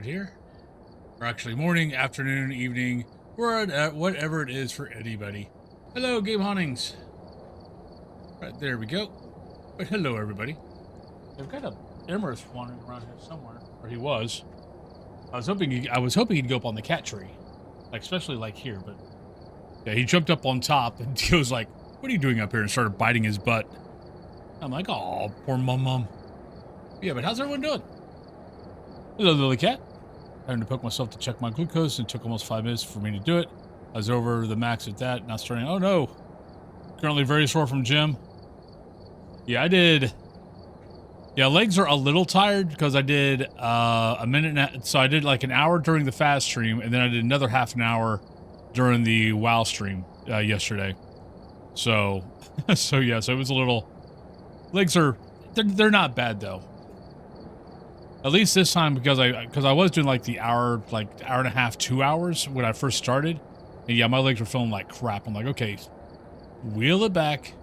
right here. Or actually morning, afternoon, evening, or whatever it is for anybody. Hello, Game Hauntings. Right, there we go. But hello, everybody. They've got a Emerus wandering around here somewhere. Or he was. I was hoping he'd go up on the cat tree. Like, especially like here, but yeah, he jumped up on top and he was like, "What are you doing up here?" and started biting his butt. I'm like, "Oh, poor mum. Yeah, but how's everyone doing? Hello, Lily Cat. Having to poke myself to check my glucose, and it took almost 5 minutes for me to do it. I was over the max at that, now starting, oh no. Currently very sore from gym. Yeah, I did. Yeah, legs are a little tired because I did a minute and so I did like an hour during the fast stream, and then I did another half an hour during the WoW stream yesterday. So, so yeah, so it was a little, legs are, they're not bad though. At least this time, because I was doing like the hour and a half, 2 hours when I first started. And yeah, my legs were feeling like crap. I'm like, okay, wheel it back.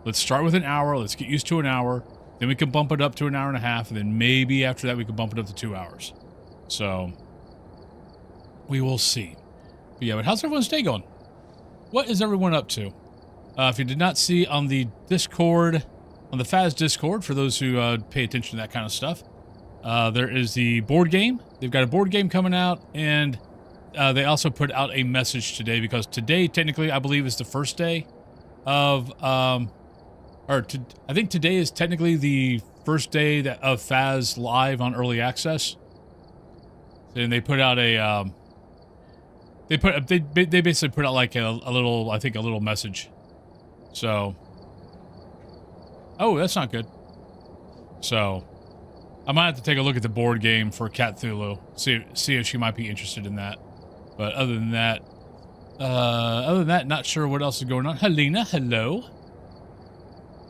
Let's start with an hour. Let's get used to an hour. Then we can bump it up to an hour and a half. And then maybe after that, we can bump it up to 2 hours. So we will see. But yeah, but how's everyone's day going? What is everyone up to? If you did not see on the Discord, on the Phas Discord, for those who pay attention to that kind of stuff, there is the board game. They've got a board game coming out, and they also put out a message today, because today, technically, I believe is the first day of, I think today is technically the first day of Phas Live on Early Access. And they put out a, they basically put out like a little, I think a little message. So, oh, that's not good. So, I might have to take a look at the board game for Cthulhu, see if she might be interested in that. But other than that, not sure what else is going on. Helena, hello.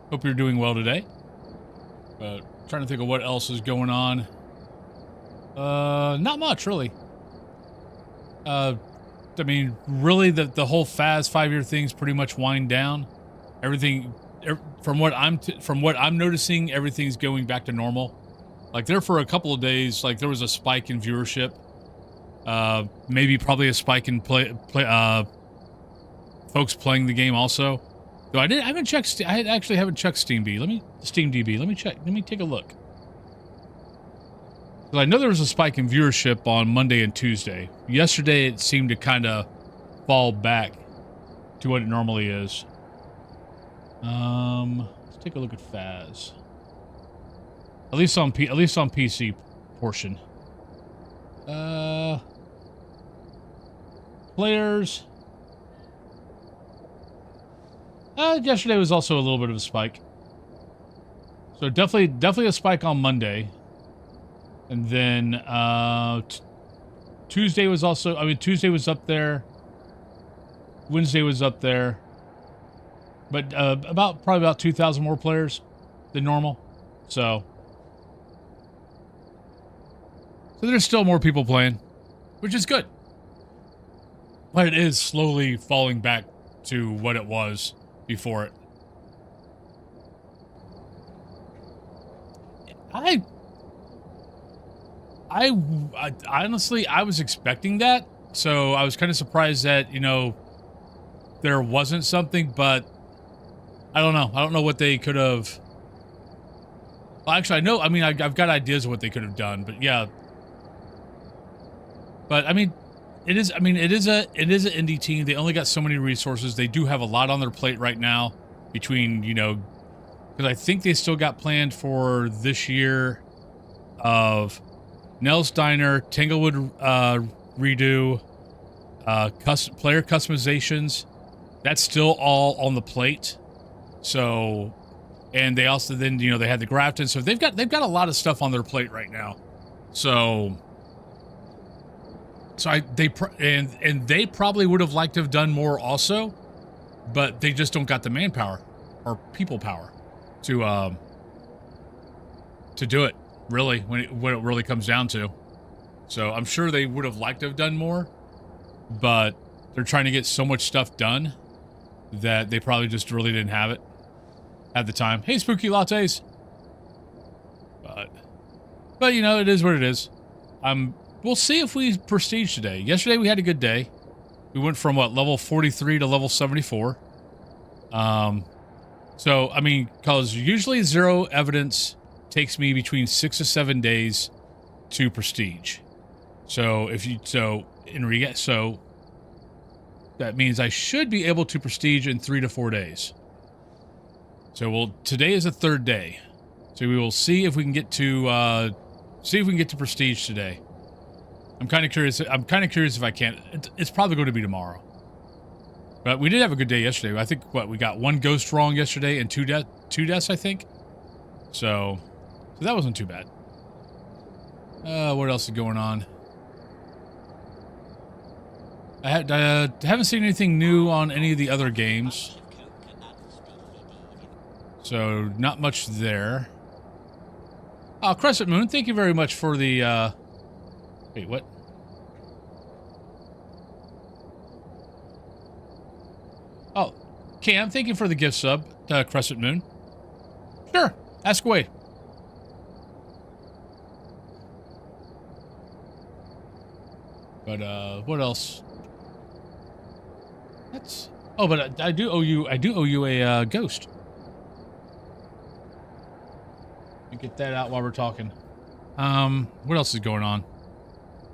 Hope you're doing well today. But trying to think of what else is going on. Not much, really. I mean, really, the whole Phas 5-year thing's pretty much wind down. Everything, from what I'm noticing, everything's going back to normal. Like, there for a couple of days, like, there was a spike in viewership. Maybe probably a spike in folks playing the game also. Though I haven't checked, I actually haven't checked SteamDB. Let me check, let me take a look. Well, I know there was a spike in viewership on Monday and Tuesday. Yesterday, it seemed to kind of fall back to what it normally is. Let's take a look at Phas. At least on PC portion. Players. Yesterday was also a little bit of a spike. So definitely a spike on Monday. And then Tuesday was also, I mean, Tuesday was up there. Wednesday was up there. But probably about 2,000 more players than normal. So there's still more people playing, which is good. But it is slowly falling back to what it was before it. I honestly, I was expecting that. So I was kind of surprised that, you know, there wasn't something, but I don't know. I don't know what they could have. Well, actually, I know. I mean, I've got ideas of what they could have done, but yeah. But I mean, it is an indie team. They only got so many resources. They do have a lot on their plate right now between, you know, because I think they still got planned for this year of Nell's Diner, Tanglewood redo, player customizations. That's still all on the plate. So, and they also then, you know, they had the Grafton. So they've got a lot of stuff on their plate right now. So they probably would have liked to have done more also, but they just don't got the manpower or people power to do it, really, when it really comes down to. So I'm sure they would have liked to have done more, but they're trying to get so much stuff done that they probably just really didn't have it at the time. Hey, Spooky Lattes. But you know, it is what it is. we'll see if we prestige today. Yesterday we had a good day. We went from what, level 43 to level 74. So I mean, because usually 0 evidence takes me between 6 to 7 days to prestige. So so that means I should be able to prestige in 3 to 4 days. So today is the 3rd day. So we will see if we can get to prestige today. I'm kind of curious. If I can. It's probably going to be tomorrow. But we did have a good day yesterday. I think we got 1 ghost wrong yesterday and 2 deaths, I think. So that wasn't too bad. What else is going on? I haven't seen anything new on any of the other games. So, not much there. Oh, Crescent Moon, thank you very much for the, wait, what? Oh, Cam, thank you for the gift sub, Crescent Moon. Sure, ask away. But, what else? But I do owe you a ghost. Get that out while we're talking. What else is going on?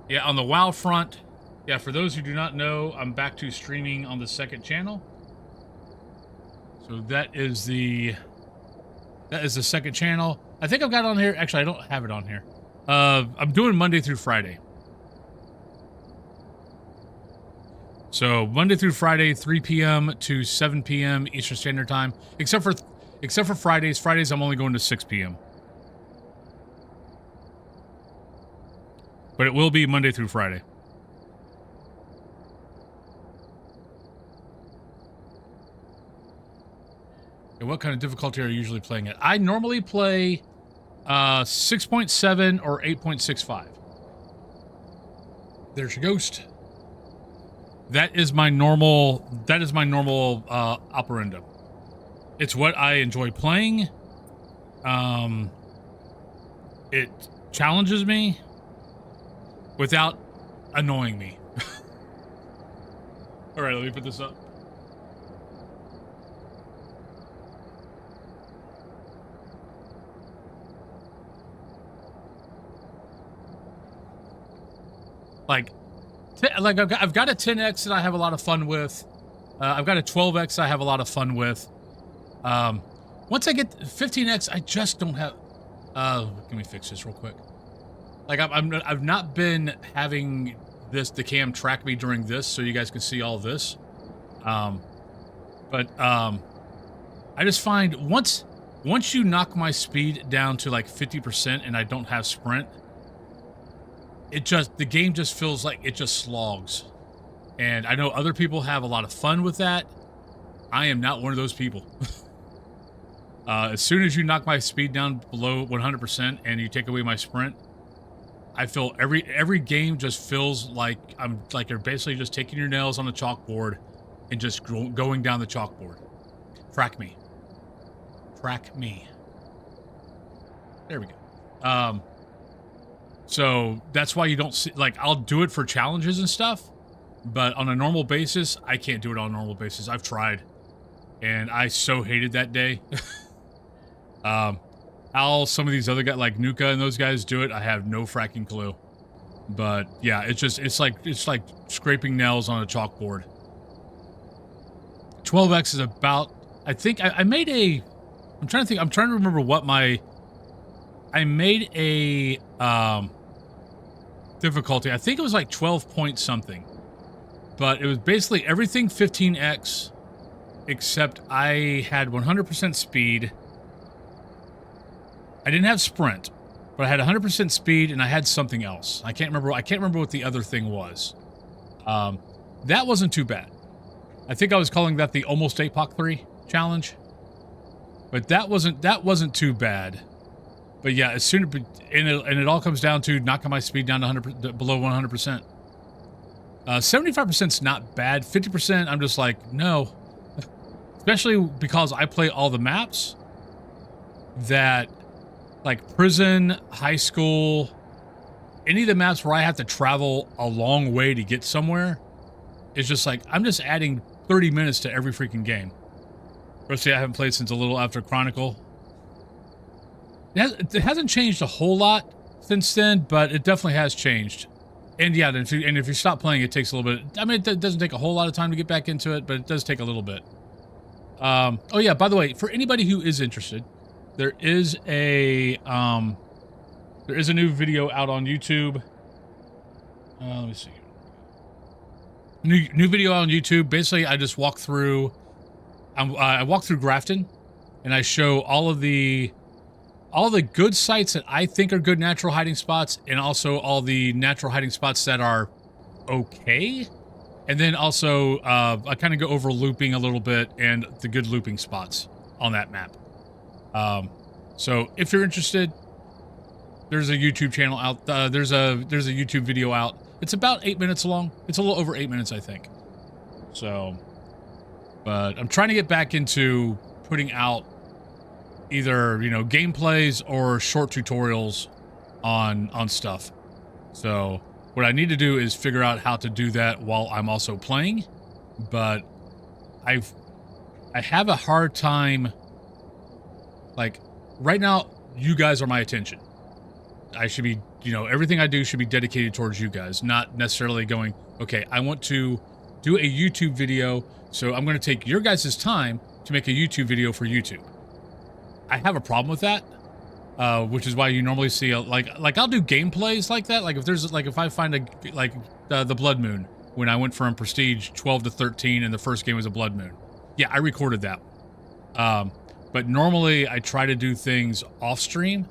Yeah, on the WoW front. Yeah, for those who do not know, I'm back to streaming on the 2nd channel. So that is the 2nd channel. I think I've got it on here. Actually, I don't have it on here. I'm doing Monday through Friday. So Monday through Friday, 3 p.m. to 7 p.m. Eastern Standard Time. Except for Fridays. Fridays I'm only going to 6 p.m. But it will be Monday through Friday. And what kind of difficulty are you usually playing at? I normally play 6.7 or 8.65. There's your ghost. That is my normal operandum. It's what I enjoy playing. It challenges me without annoying me. All right, let me put this up. Like I've got a 10x that I have a lot of fun with. I've got a 12x I have a lot of fun with. Once I get 15x, I just don't have. Let me fix this real quick. Like I've not been having the cam track me during this, so you guys can see all this. But I just find once you knock my speed down to like 50% and I don't have sprint, the game just feels like it just slogs. And I know other people have a lot of fun with that. I am not one of those people. As soon as you knock my speed down below 100% and you take away my sprint, I feel every game just feels like you're basically just taking your nails on the chalkboard and just going down the chalkboard. Frack me. Frack me. There we go. So that's why you don't see, like, I'll do it for challenges and stuff, but on a normal basis, I can't do it on a normal basis. I've tried, and I so hated that day. How some of these other guys, like Nuka and those guys, do it, I have no fracking clue. But yeah, it's like scraping nails on a chalkboard. 12x is about, I think I made a, I'm trying to remember what I made a difficulty. I think it was like 12 point something, but it was basically everything 15x, except I had 100% speed. I didn't have sprint, but I had 100% speed and I had something else. I can't remember what the other thing was. That wasn't too bad. I think I was calling that the almost APOC 3 challenge, but that wasn't too bad. But yeah, as soon and it all comes down to knocking my speed down to 100 below 100%. 75%'s not bad. 50%, I'm just like, no. Especially because I play all the maps that, like prison, high school, any of the maps where I have to travel a long way to get somewhere, it's just like, I'm just adding 30 minutes to every freaking game. Especially I haven't played since a little after Chronicle. It hasn't changed a whole lot since then, but it definitely has changed. And yeah, if you stop playing, it takes a little bit. I mean, it doesn't take a whole lot of time to get back into it, but it does take a little bit. Oh yeah, by the way, for anybody who is interested, there is a new video out on YouTube. Let me see. New video out on YouTube. Basically, I just walk through. I walk through Grafton, and I show all the good sites that I think are good natural hiding spots, and also all the natural hiding spots that are okay. And then also, I kind of go over looping a little bit and the good looping spots on that map. So if you're interested, there's a YouTube channel out. There's a YouTube video out. It's about 8 minutes long. It's a little over 8 minutes, I think. So, but I'm trying to get back into putting out either, you know, gameplays or short tutorials on stuff. So what I need to do is figure out how to do that while I'm also playing. But I have a hard time, like, right now, you guys are my attention. I should be, you know, everything I do should be dedicated towards you guys, not necessarily going, okay, I want to do a YouTube video, so I'm going to take your guys' time to make a YouTube video for YouTube. I have a problem with that, which is why you normally see, like I'll do gameplays like that. Like if I find the Blood Moon, when I went from Prestige 12 to 13 and the first game was a Blood Moon. Yeah, I recorded that. But normally I try to do things off stream,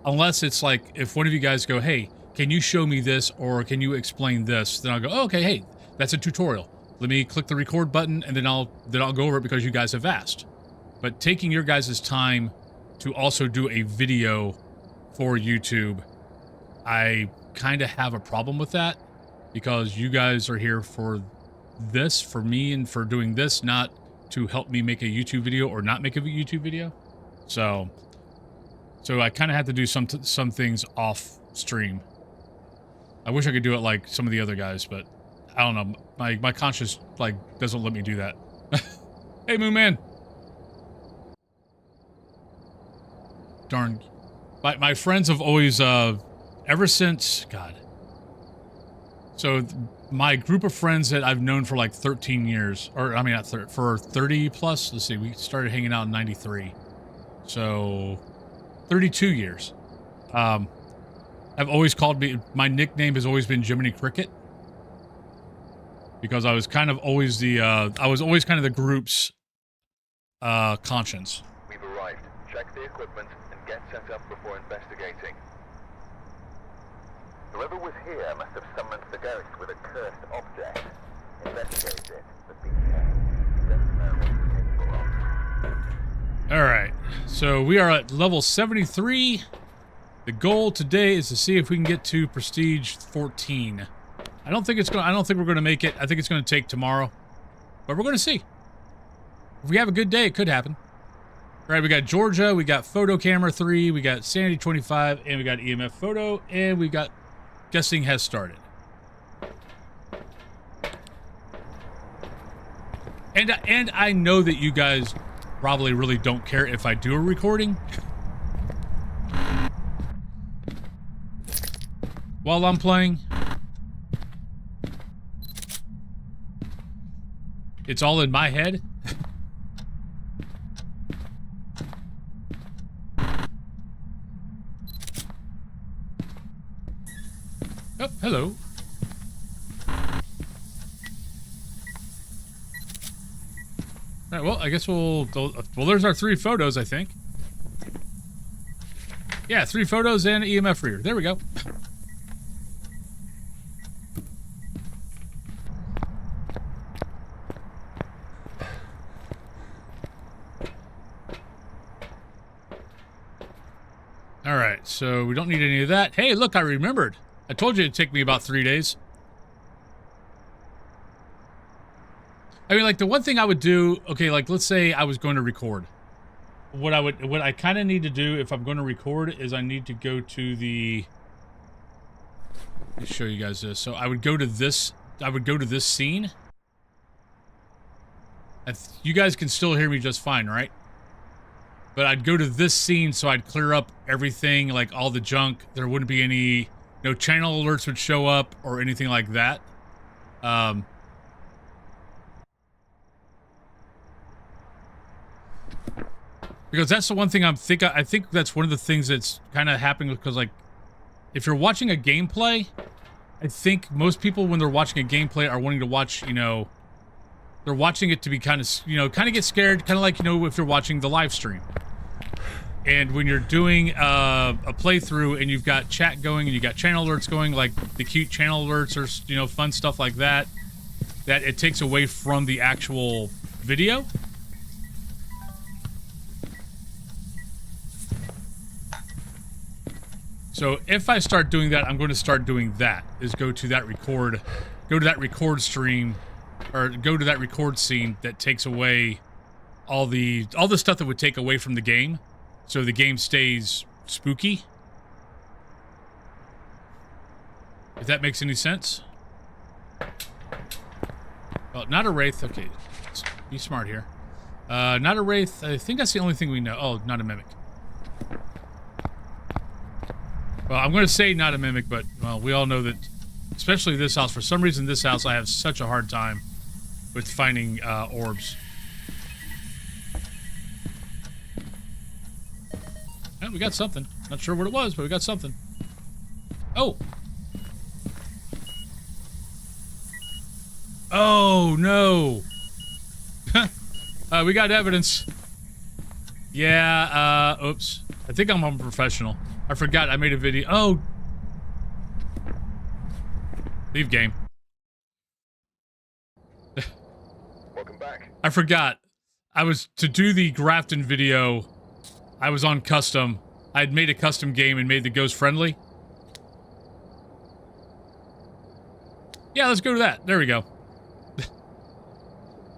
unless it's like, if one of you guys go, hey, can you show me this, or can you explain this? Then I'll go, oh, okay, hey, that's a tutorial. Let me click the record button, and then I'll go over it because you guys have asked. But taking your guys' time to also do a video for YouTube, I kind of have a problem with that, because you guys are here for this, for me, and for doing this, not to help me make a YouTube video or not make a YouTube video. So I kind of have to do some things off stream. I wish I could do it like some of the other guys, but I don't know. My conscience, like, doesn't let me do that. Hey, Moon Man. Darn. My friends have always, ever since, God. So my group of friends that I've known for like 13 years, or I mean, not 30, for 30 plus, let's see, we started hanging out in 93. So 32 years. I've always called me, my nickname has always been Jiminy Cricket. Because I was kind of always the, I was always kind of the group's, conscience. We've arrived. Check the equipment and get set up before investigating. Whoever was here must have summoned the ghost with a cursed object. Investigate it, but be careful. You don't know what it's capable of. Alright, so we are at level 73. The goal today is to see if we can get to Prestige 14. I don't think we're gonna make it. I think it's gonna take tomorrow. But we're gonna see. If we have a good day, it could happen. Alright, we got Georgia, we got Photo Camera 3, we got Sanity 25, and we got EMF Photo, and we got Guessing has started. And I know that you guys probably really don't care if I do a recording. While I'm playing. It's all in my head. Oh, hello. Alright, well, I guess well, there's our 3 photos, I think. Yeah, 3 photos and EMF reader. There we go. Alright, so we don't need any of that. Hey, look, I remembered. I told you it'd take me about 3 days. I mean, like, the one thing I would do, okay, like, let's say I was going to record. What I kind of need to do if I'm going to record is I need to go to the, Let me show you guys this. So I would go to this. I would go to this scene. You guys can still hear me just fine, right? But I'd go to this scene, so I'd clear up everything, like all the junk. There wouldn't be any, no channel alerts would show up or anything like that. Because that's the one thing I think that's one of the things that's kind of happening, because like, if you're watching a gameplay, I think most people when they're watching a gameplay are wanting to watch, you know, they're watching it to be kind of, you know, kind of get scared, kind of like, you know, if you're watching the live stream. And when you're doing a playthrough and you've got chat going and you've got channel alerts going, like the cute channel alerts or, you know, fun stuff like that, that it takes away from the actual video. So if I start doing that, I'm going to start doing that, is go to that record stream, or go to that record scene that takes away all the stuff that would take away from the game, so the game stays spooky. If that makes any sense. Well, not a wraith. Okay, let's be smart here. Not a wraith. I think that's the only thing we know. Oh, not a mimic. Well, I'm going to say not a mimic, but, well, we all know that, especially this house, for some reason this house, I have such a hard time with finding orbs. Oh, we got something. Not sure what it was, but we got something. Oh! Oh, no! We got evidence. Yeah, oops. I think I'm unprofessional. I forgot I made a video. Oh! Leave game. Welcome back. I forgot. I was, to do the Grafton video, I was on custom. I had made a custom game and made the ghost friendly. Yeah, let's go to that. There we go.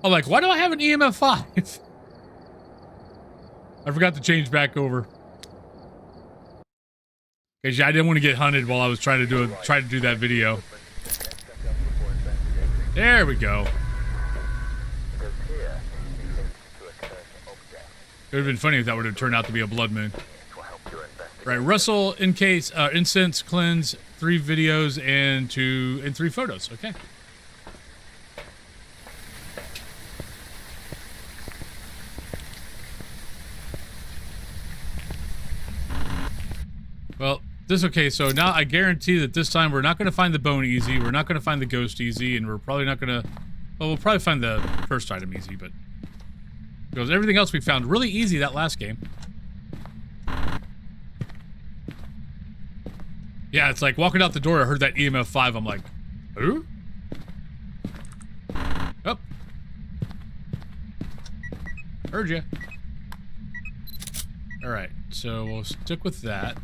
I'm like, why do I have an EMF 5? I forgot to change back over. Because I didn't want to get hunted while I was trying to do that video. There we go. It would have been funny if that would have turned out to be a blood moon. Right, Russell, incense, cleanse, 3 videos and 3 photos. Okay. Well, okay, so now I guarantee that this time we're not going to find the bone easy, we're not going to find the ghost easy, and we're probably not going to... Well, we'll probably find the first item easy, but... Because everything else we found really easy that last game. Yeah, it's like walking out the door, I heard that EMF 5, I'm like, who? Oh. Heard ya. Alright, so we'll stick with that.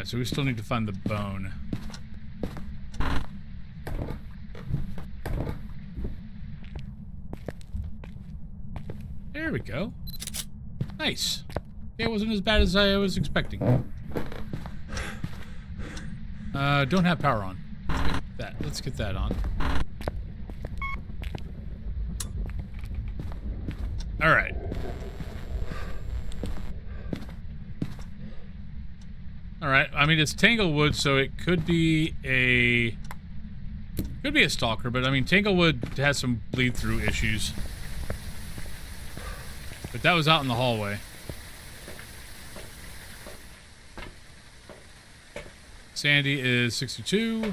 So we still need to find the bone. There we go. Nice. Yeah, it wasn't as bad as I was expecting. Don't have power on. Let's get that on. All right. Alright, I mean, it's Tanglewood, so it could be a stalker, but I mean, Tanglewood has some bleed-through issues. But that was out in the hallway. Sandy is 62.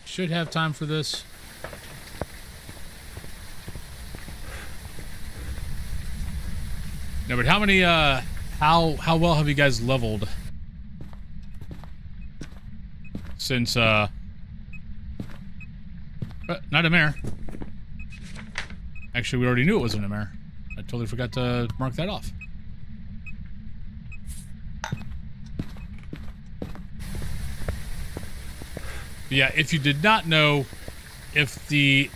Should have time for this. No, but how many, how well have you guys leveled? Since, not a mare. Actually, we already knew it wasn't a mare. I totally forgot to mark that off. Yeah, if you did not know, if a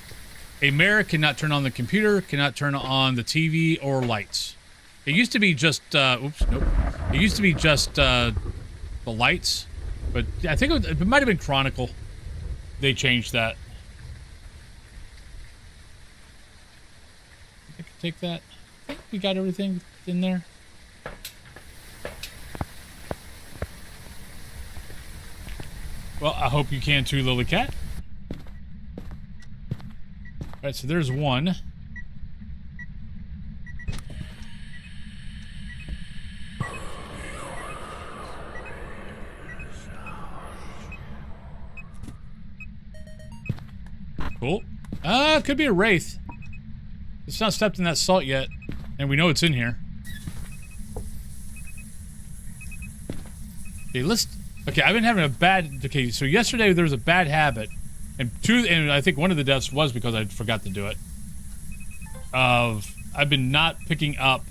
mayor cannot turn on the computer, cannot turn on the TV or lights. It used to be just, oops, nope. It used to be just the lights, but I think it might have been Chronicle. They changed that. I can take that. I think we got everything in there. Well, I hope you can too, Lily Cat. Alright, so there's one. Cool. It could be a wraith. It's not stepped in that salt yet, and we know it's in here. Okay, okay, I've been having a bad... Okay, so yesterday there was a bad habit, and I think one of the deaths was because I forgot to do it. I've been not picking up...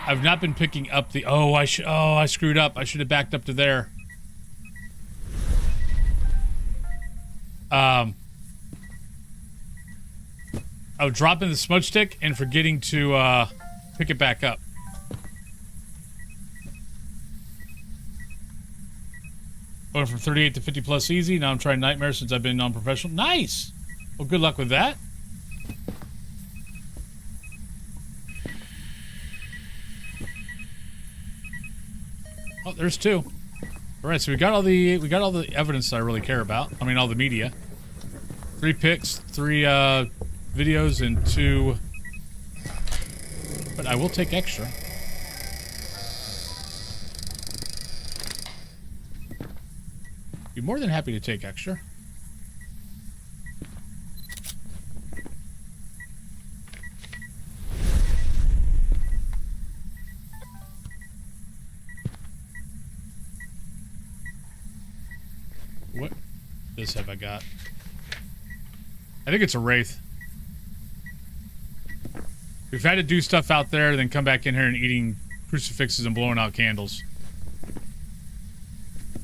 I've not been picking up the... I screwed up. I should have backed up to there. I was dropping the smudge stick and forgetting to pick it back up. Going from 38 to 50 plus easy. Now I'm trying Nightmare since I've been non-professional. Nice! Well, good luck with that. Oh, there's two. All right, so we got all the evidence I really care about. I mean, all the media. 3 pics, 3 videos, and 2. But I will take extra. Be more than happy to take extra. What this have I got? I think it's a wraith. We've had to do stuff out there, then come back in here and eating crucifixes and blowing out candles.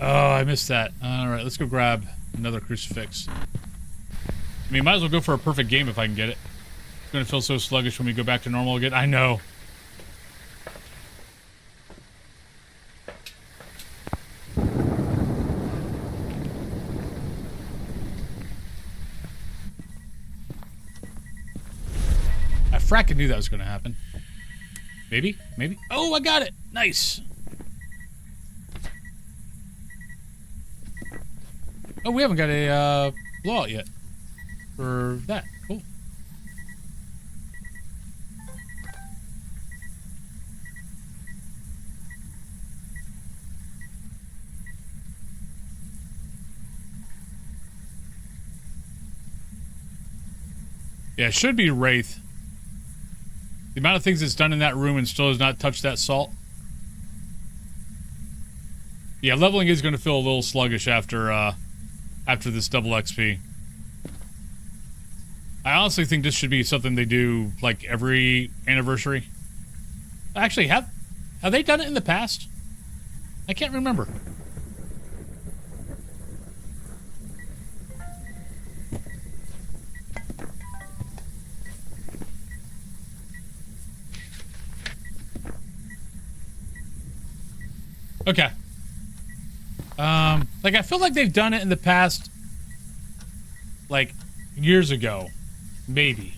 Oh, I missed that. Alright, let's go grab another crucifix. I mean, might as well go for a perfect game if I can get it. It's gonna feel so sluggish when we go back to normal again. I know. I fracking knew that was gonna happen. Maybe? Maybe? Oh, I got it! Nice! Oh, we haven't got a blowout yet for that. Cool. Yeah, it should be Wraith. The amount of things it's done in that room and still has not touched that salt. Yeah, leveling is going to feel a little sluggish after this double XP. I honestly think this should be something they do like every anniversary. Actually, have they done it in the past? I can't remember. Okay. Like, I feel like they've done it in the past, like, years ago. Maybe.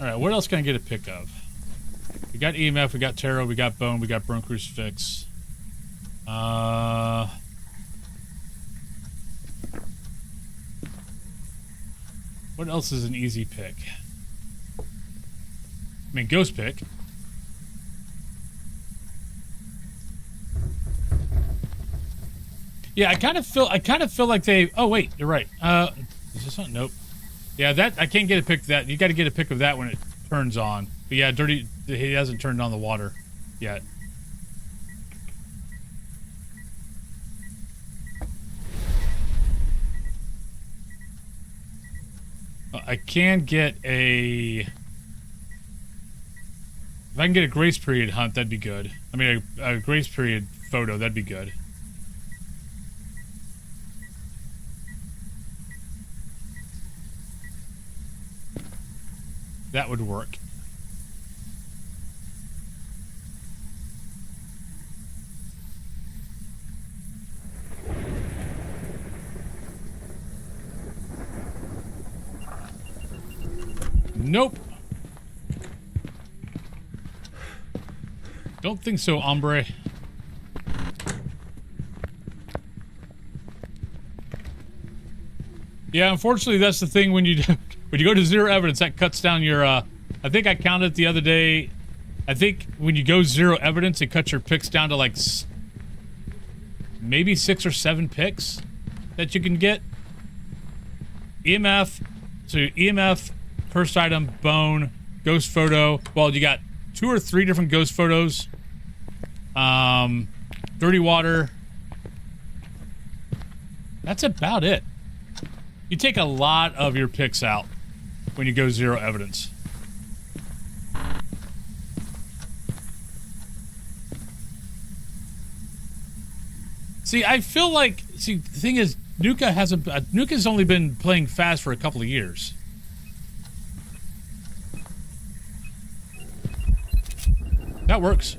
Alright, what else can I get a pick of? We got EMF, we got Tarot, we got Bone, we got Burn Crucifix. What else is an easy pick? I mean, Ghost Pick. Yeah, I kind of feel like they... Oh, wait, you're right. Is this not? Nope. Yeah, that... I can't get a pick of that. You got to get a pick of that when it turns on. But yeah, Dirty... He hasn't turned on the water yet. I can get a... If I can get a grace period hunt, that'd be good. I mean, a grace period photo, that'd be good. That would work. Nope. Don't think so, hombre. Yeah, unfortunately, that's the thing when you go to zero evidence, that cuts down your. I think I counted the other day. I think when you go zero evidence, it cuts your picks down to like maybe 6 or 7 picks that you can get. EMF, so EMF, cursed item, bone, ghost photo. Well, you got 2 or 3 different ghost photos. Dirty water. That's about it. You take a lot of your picks out when you go zero evidence. See, I feel like, the thing is, Nuka's only been playing fast for a couple of years. That works.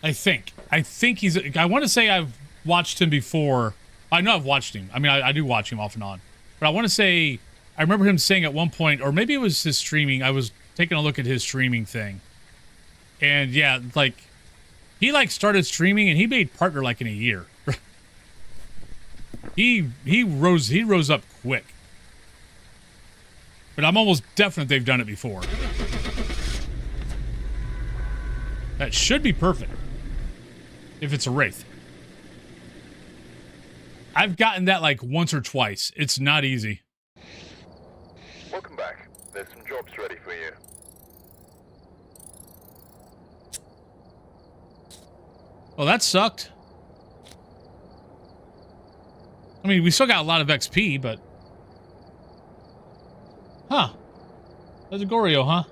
I think he's, I want to say I've watched him before. I know I've watched him. I mean, I do watch him off and on. But I want to say, I remember him saying at one point, or maybe it was his streaming, I was taking a look at his streaming thing. And yeah, like, he like started streaming and he made partner like in a year. he rose up quick. But I'm almost definite they've done it before. That should be perfect. If it's a Wraith. I've gotten that like once or twice. It's not easy. Welcome back. There's some jobs ready for you. Well, that sucked. I mean, we still got a lot of XP, but... Huh. That's a Goryo, huh?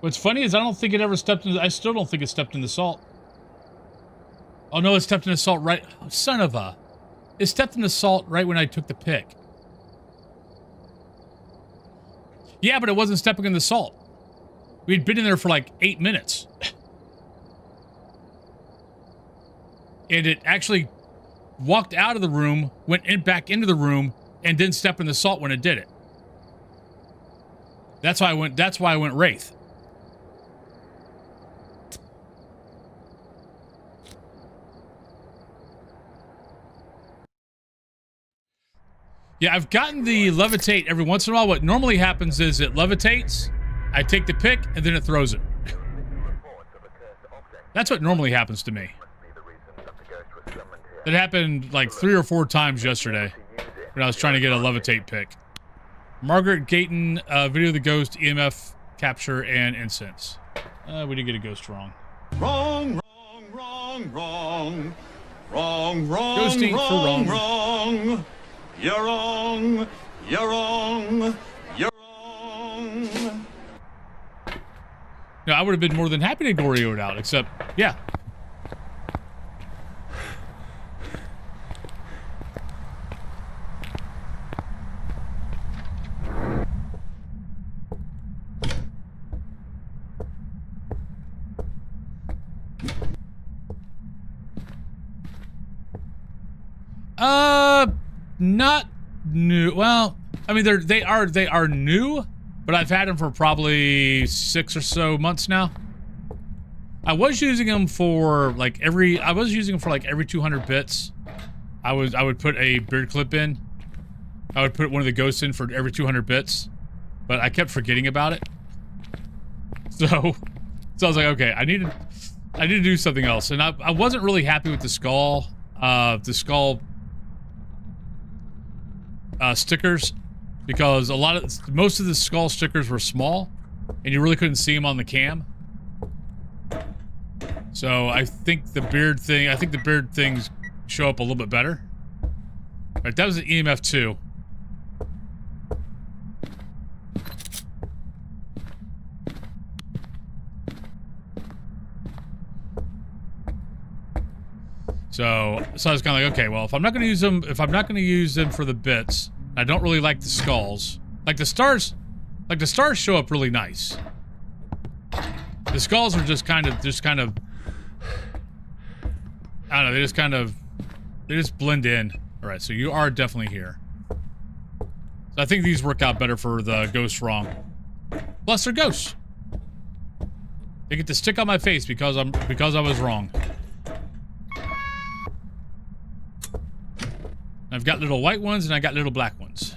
What's funny is I don't think it ever stepped into... I still don't think it stepped in the salt. Oh, no, it stepped in the salt right... Oh, son of a... It stepped in the salt right when I took the pick. Yeah, but it wasn't stepping in the salt. We'd been in there for like 8 minutes. And it actually walked out of the room, back into the room, and didn't step in the salt when it did it. That's why I went Wraith. Yeah, I've gotten the levitate every once in a while. What normally happens is it levitates, I take the pick, and then it throws it. That's what normally happens to me. It happened like 3 or 4 times yesterday when I was trying to get a levitate pick. Margaret Gayton, video of the ghost, EMF capture, and incense. We did get a ghost wrong. Wrong, wrong, wrong, wrong, wrong, Ghosting wrong, for wrong, wrong. You're wrong, you're wrong, you're wrong. No, I would have been more than happy to Goryo it out, except, yeah. Not new. Well, I mean, they are new, but I've had them for probably 6 or so months now. I was using them for like every 200 bits. I would put a beard clip in. I would put one of the ghosts in for every 200 bits, but I kept forgetting about it. So I was like, okay, I need to do something else, and I wasn't really happy with the skull. Stickers, because most of the skull stickers were small and you really couldn't see them on the cam. So I think the beard things show up a little bit better. All right, that was an EMF 2. So I was kind of like, okay, well, if I'm not going to use them for the bits, I don't really like the skulls. Like the stars show up really nice. The skulls are just kind of, I don't know, they just blend in. All right, so you are definitely here. So I think these work out better for the ghosts wrong. Plus they're ghosts. They get to stick on my face because I was wrong. I've got little white ones and I got little black ones.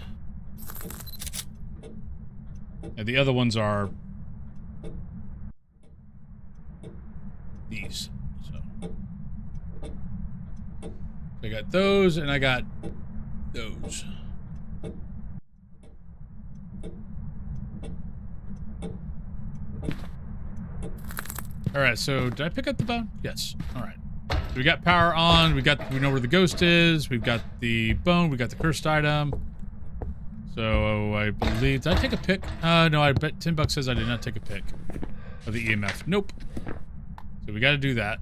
And the other ones are these. So I got those and I got those. All right, so did I pick up the bone? Yes. All right. So we got power on. We know where the ghost is. We've got the bone. We got the cursed item. So I believe, did I take a pick? No, I bet $10 says I did not take a pick of the EMF. Nope. So we got to do that.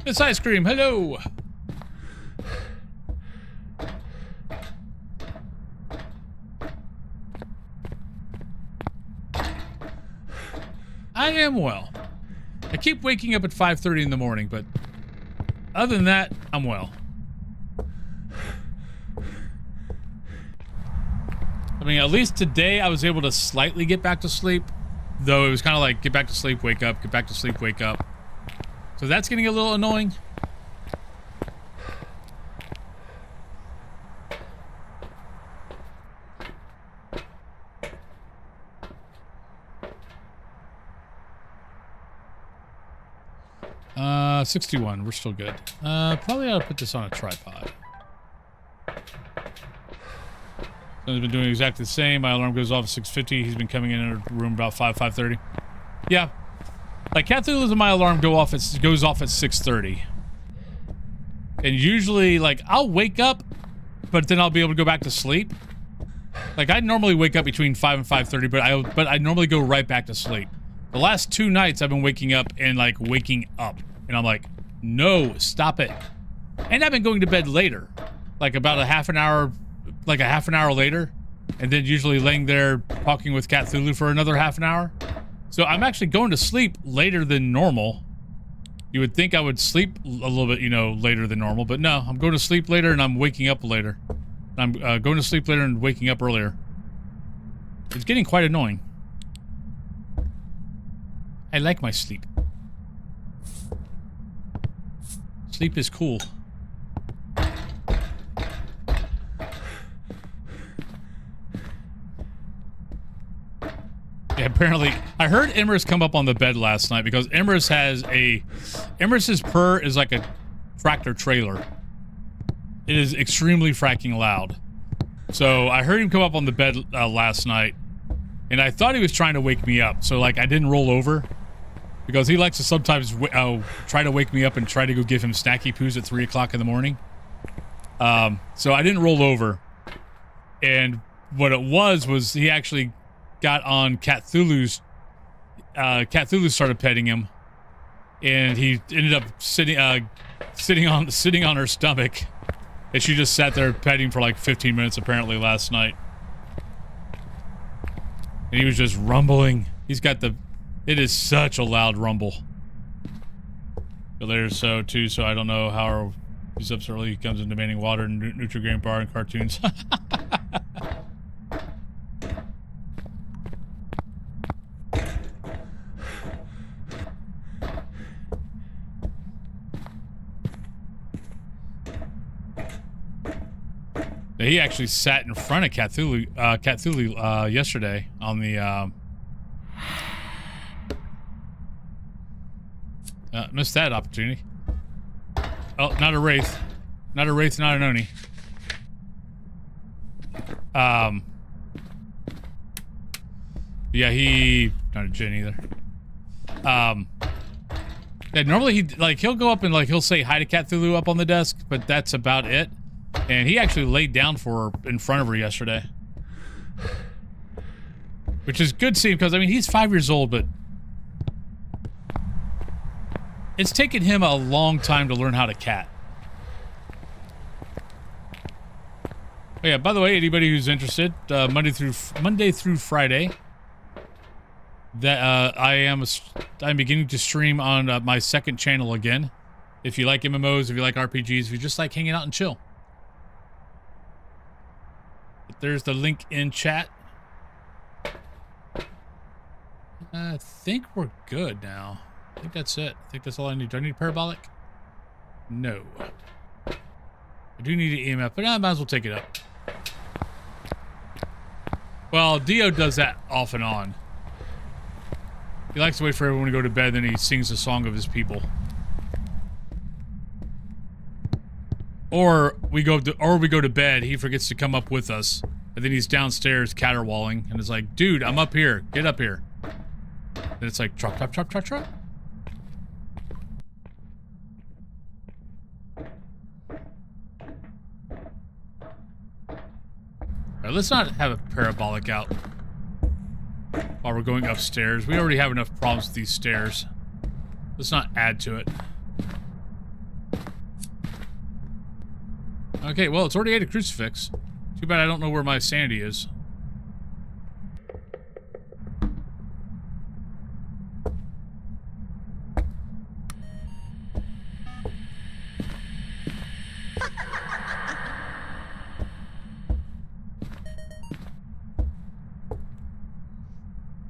It's ice cream. Hello. I am well. I keep waking up at 5:30 in the morning, but other than that, I'm well. I mean, at least today I was able to slightly get back to sleep, though it was kind of like get back to sleep, wake up, get back to sleep, wake up. So that's getting a little annoying. Uh, 61, we're still good. Probably ought to put this on a tripod. He's been doing exactly the same. My alarm goes off at 6:50. He's been coming in our room about 5:30. Yeah. Like Cthulhu's and my alarm goes off at 6:30. And usually, like, I'll wake up, but then I'll be able to go back to sleep. Like, I normally wake up between 5 and 5:30, but I normally go right back to sleep. The last 2 nights I've been waking up and, like, waking up. And I'm like, no, stop it. And I've been going to bed later. Like, about a half an hour later. And then usually laying there talking with Cthulhu for another half an hour. So I'm actually going to sleep later than normal. You would think I would sleep a little bit, you know, later than normal. But no, I'm going to sleep later and I'm waking up later. I'm going to sleep later and waking up earlier. It's getting quite annoying. I like my sleep. Sleep is cool. Yeah, apparently, I heard Emrys come up on the bed last night because Emrys's purr is like a tractor trailer. It is extremely fracking loud. So I heard him come up on the bed last night, and I thought he was trying to wake me up. So like I didn't roll over because he likes to sometimes try to wake me up and try to go give him snacky poos at 3 o'clock in the morning. So I didn't roll over, and what it was he actually got on Cthulhu's. Cthulhu started petting him, and he ended up sitting on her stomach, and she just sat there petting for like 15 minutes apparently last night. And he was just rumbling. It is such a loud rumble. But later so too, so I don't know how he's up so early. He comes in demanding water and Nutri-Grain bar and cartoons. He actually sat in front of Cthulhu yesterday on the missed that opportunity. Oh, not a wraith. Not a wraith, not an Oni. Yeah, not a Jinn either. Yeah, normally he'll go up and he'll say hi to Cthulhu up on the desk, but that's about it. And he actually laid down for her in front of her yesterday. Which is good seeing, because I mean he's 5 years old, but it's taken him a long time to learn how to cat. Oh yeah, by the way, anybody who's interested, Monday through Friday, that I'm beginning to stream on my second channel again. If you like MMOs, if you like RPGs, if you just like hanging out and chill. But there's the link in chat. I think we're good now. I think that's it. I think that's all I need. Do I need parabolic? No. I do need an EMF, but I might as well take it up. Well, Dio does that off and on. He likes to wait for everyone to go to bed, then he sings the song of his people. Or we go to bed, he forgets to come up with us, and then he's downstairs caterwauling, and is like, dude, I'm up here, get up here. Then it's like, trot, trot, trot, trot, trot. Alright, let's not have a parabolic out while we're going upstairs. We already have enough problems with these stairs. Let's not add to it. Okay, well, it's already ate a crucifix. Too bad I don't know where my sanity is.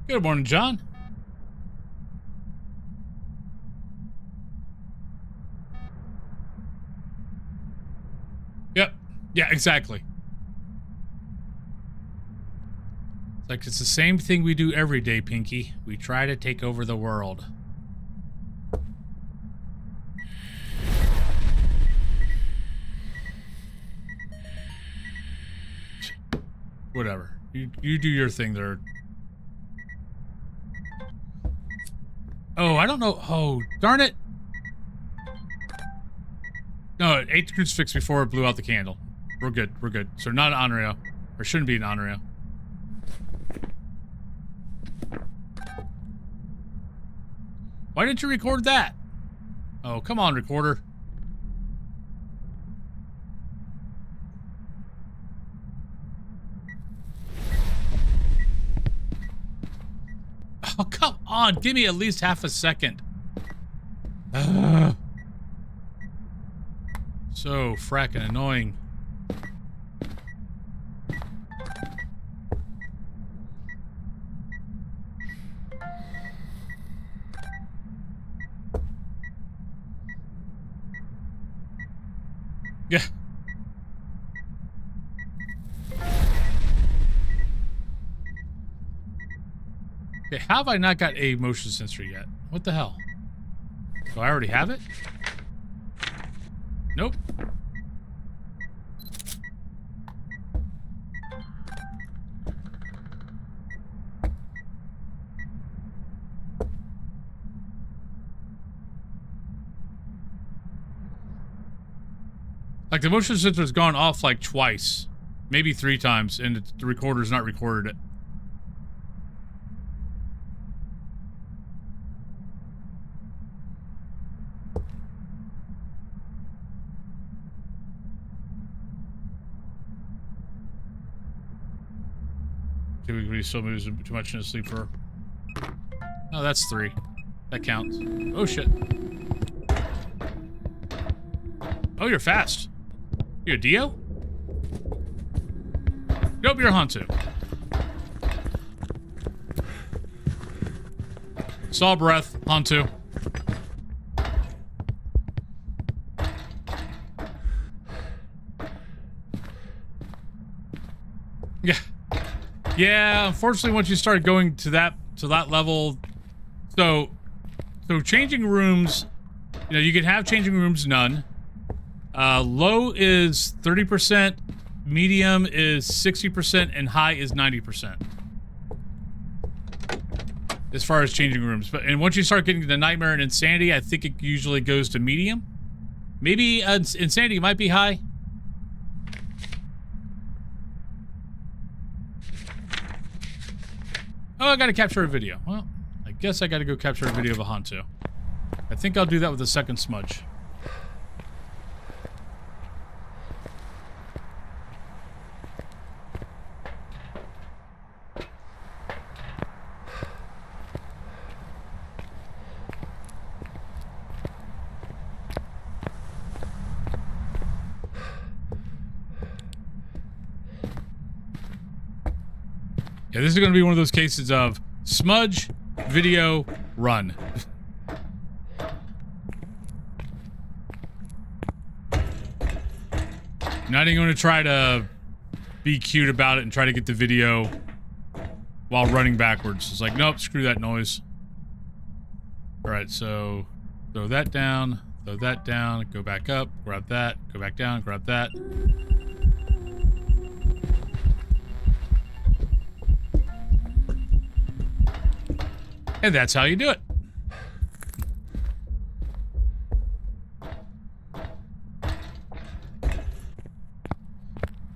Good morning, John. Yep. Yeah, exactly. It's like it's the same thing we do every day, Pinky. We try to take over the world. Whatever. You do your thing there. Oh, I don't know. Oh, darn it. No, it ate the crucifix before it blew out the candle. We're good. We're good. So not an Onryo. Or shouldn't be an Onryo. Why didn't you record that? Oh, come on, recorder. Oh, come on. Give me at least half a second. So fracking annoying. Yeah. Okay, how have I not got a motion sensor yet? What the hell? Do I already have it? Nope. Like, the motion sensor has gone off like twice, maybe 3 times, and the recorder's not recorded it. He still moves too much in his sleeper. Oh, that's 3. That counts. Oh, shit. Oh, you're fast. You a Dio? Nope, you're a Hantu. Saw breath, Hantu. Yeah. Yeah, unfortunately, once you start going to that level, so changing rooms, you know, you can have changing rooms none. Low is 30%, medium is 60%, and high is 90%. as far as changing rooms. And once you start getting to Nightmare and Insanity, I think it usually goes to medium. Maybe Insanity might be high. Oh, I gotta capture a video. Well, I guess I gotta go capture a video of a Hantu. I think I'll do that with the second smudge. Yeah, this is going to be one of those cases of smudge, video, run. Not even going to try to be cute about it and try to get the video while running backwards. It's like, nope, screw that noise. Alright, so throw that down, go back up, grab that, go back down, grab that. And that's how you do it.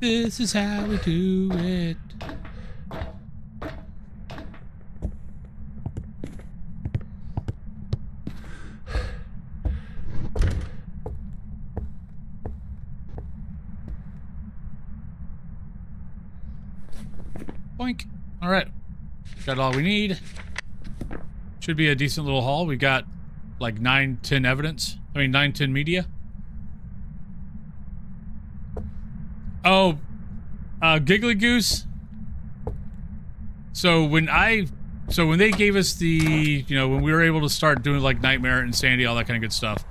This is how we do it. Boink. All right. Got all we need. Should be a decent little haul. We got like 9-10 evidence. I mean 9-10 media. Oh, Giggly Goose. So when they gave us the, you know, when we were able to start doing like Nightmare, Insanity, all that kind of good stuff.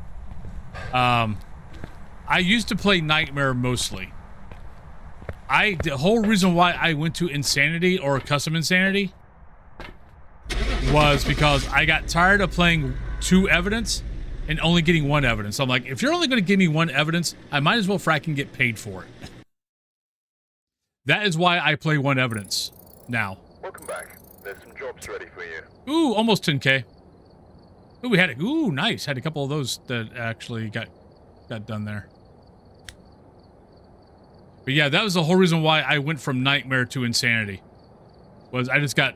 I used to play Nightmare mostly. The whole reason why I went to Insanity or Custom Insanity was because I got tired of playing 2 evidence and only getting 1 evidence. So I'm like, if you're only going to give me 1 evidence, I might as well fracking get paid for it. That is why I play 1 evidence now. Welcome back. There's some jobs ready for you. Ooh, almost 10K. Ooh, we had a, ooh, nice. Had a couple of those that actually got done there. But yeah, that was the whole reason why I went from Nightmare to Insanity. Was I just got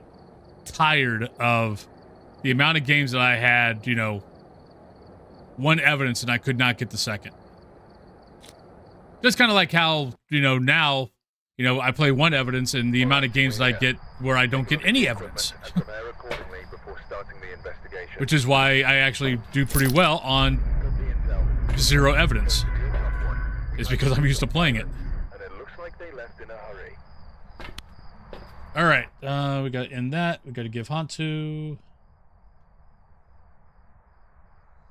tired of the amount of games that I had, you know, 1 evidence and I could not get the second. Just kind of like how, you know, now, you know, I play 1 evidence and the amount of games that I get where I don't get any evidence. Which is why I actually do pretty well on 0 evidence. It's because I'm used to playing it. Alright, we got to end that. We got to give Hantu.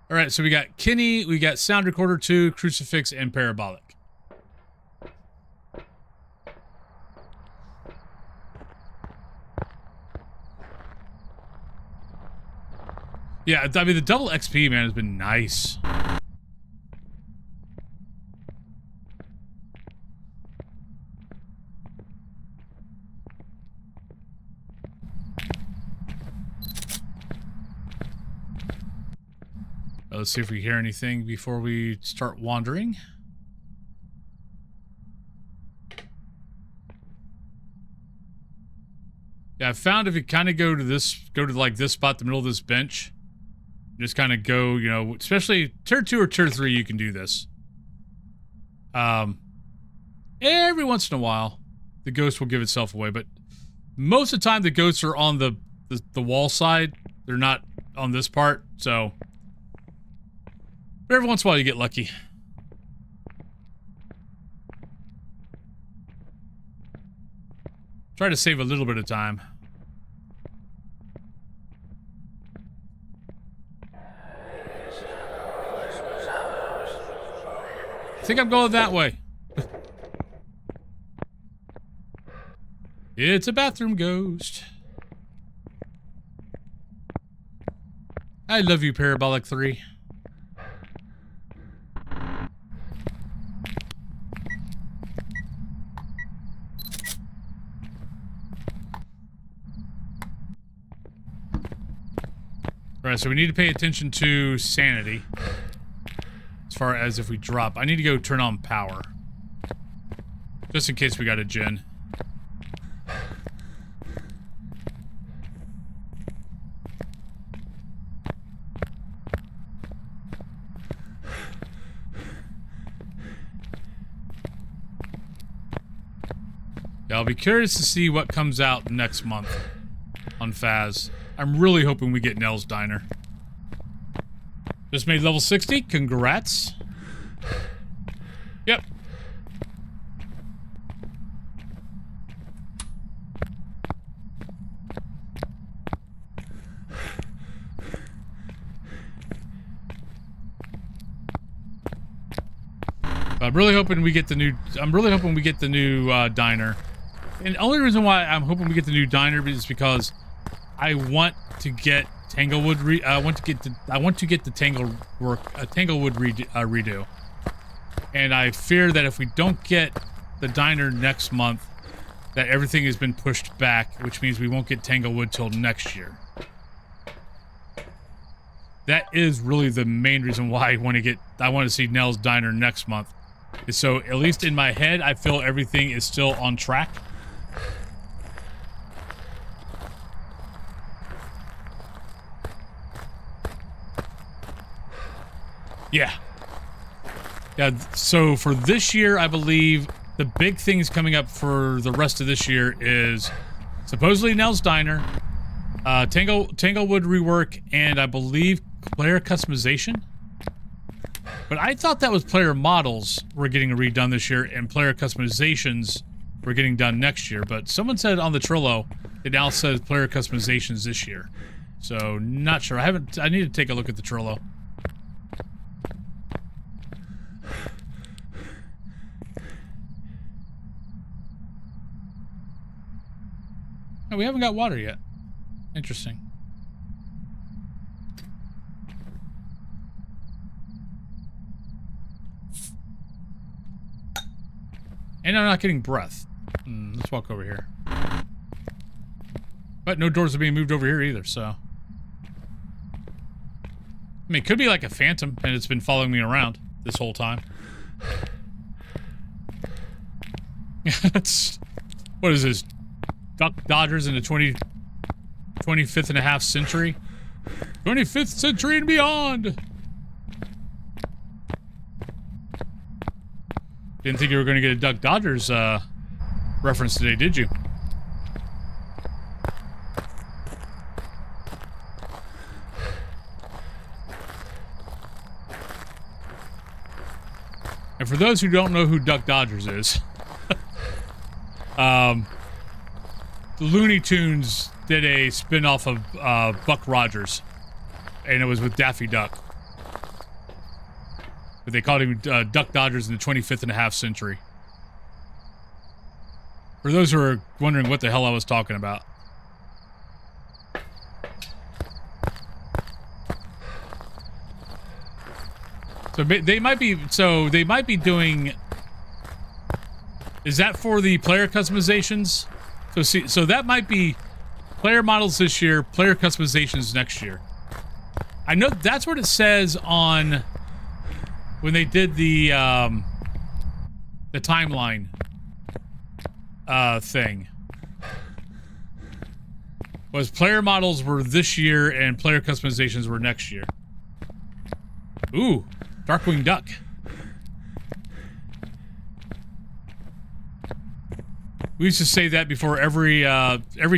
Alright, so we got Kenny, we got Sound Recorder 2, Crucifix, and Parabolic. Yeah, I mean, the double XP, man, has been nice. Let's see if we hear anything before we start wandering. Yeah, I found if you kind of go to like this spot, the middle of this bench, just kind of go, you know, especially tier 2 or tier 3, you can do this. Every once in a while, the ghost will give itself away, but most of the time the ghosts are on the wall side. They're not on this part, so... But every once in a while you get lucky. Try to save a little bit of time. I think I'm going that way. It's a bathroom ghost. I love you, Parabolic 3. Right, so we need to pay attention to sanity. As far as if we drop. I need to go turn on power. Just in case we got a gen. Yeah, I'll be curious to see what comes out next month on Phas. I'm really hoping we get Nell's Diner. Just made level 60. Congrats. Yep. I'm really hoping we get the new. Diner. And the only reason why I'm hoping we get the new diner is because I want to get Tanglewood. I want to get the Tanglewood redo. And I fear that if we don't get the diner next month, that everything has been pushed back, which means we won't get Tanglewood till next year. That is really the main reason why I want to see Nell's Diner next month. Is so at least in my head, I feel everything is still on track. Yeah. Yeah, so for this year, I believe the big things coming up for the rest of this year is supposedly Nell's Diner, Tanglewood rework, and I believe player customization. But I thought that was player models were getting redone this year and player customizations were getting done next year. But someone said on the Trello, it now says player customizations this year. So, not sure. I need to take a look at the Trello. Oh, we haven't got water yet. Interesting. And I'm not getting breath. Let's walk over here. But no doors are being moved over here either, so... I mean, it could be like a phantom, and it's been following me around this whole time. That's... What is this? Duck Dodgers in the 25th and a half century? 25th century and beyond! Didn't think you were going to get a Duck Dodgers reference today, did you? And for those who don't know who Duck Dodgers is, the Looney Tunes did a spin-off of Buck Rogers, and it was with Daffy Duck. But they called him Duck Dodgers in the 25th and a half century. For those who are wondering what the hell I was talking about. So they might be doing... Is that for the player customizations? So that might be player models this year, player customizations next year. I know that's what it says on... When they did the timeline thing, was player models were this year and player customizations were next year. Ooh, Darkwing Duck. We used to say that before every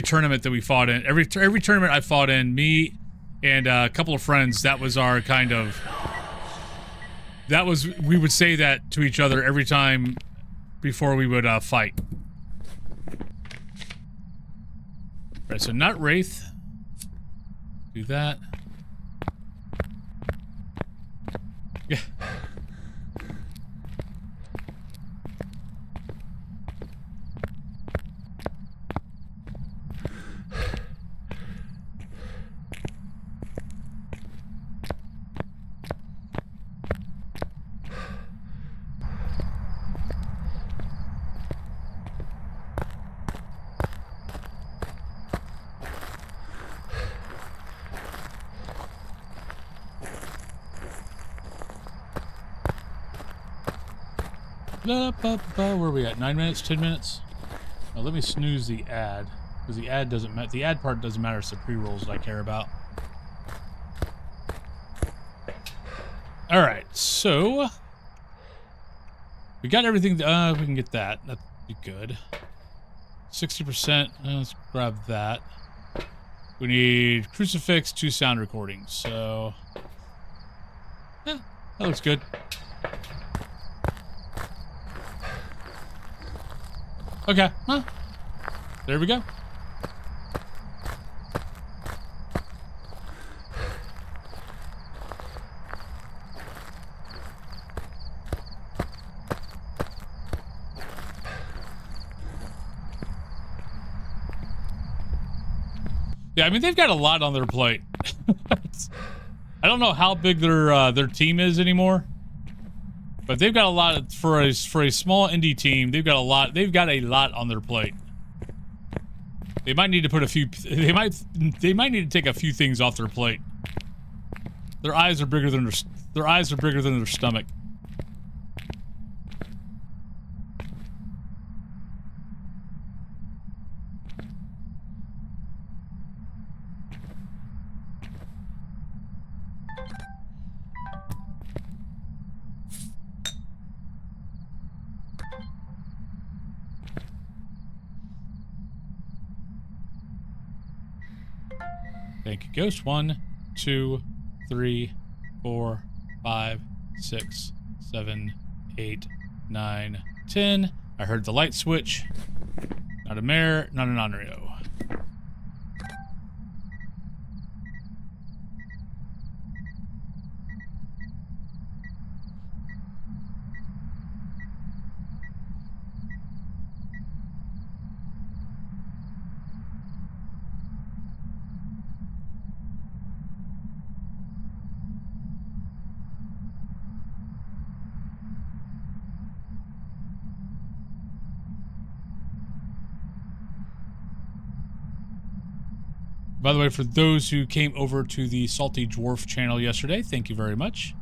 tournament that we fought in. Every tournament I fought in, me and a couple of friends, that was our kind of... we would say that to each other every time before we would fight. Right, so not Wraith. Do that. Yeah. Where are we at? 9 minutes? 10 minutes? Oh, let me snooze the ad. Because the ad doesn't matter. The ad part doesn't matter. It's the pre-rolls that I care about. Alright, so... we got everything. We can get that. That'd be good. 60%. Let's grab that. We need crucifix, 2 sound recordings. So... yeah, that looks good. Okay. Huh. There we go. Yeah, I mean, they've got a lot on their plate. I don't know how big their team is anymore, but they've got a lot for a small indie team. They've got a lot on their plate. They might need to put a few. They might need to take a few things off their plate. Their eyes are bigger than their stomach. Thank you, Ghost. 1, 2, 3, 4, 5, 6, 7, 8, 9, 10. I heard the light switch. Not a mare, not an Onryo. By the way, for those who came over to the Salty Dwarf channel yesterday, thank you very much.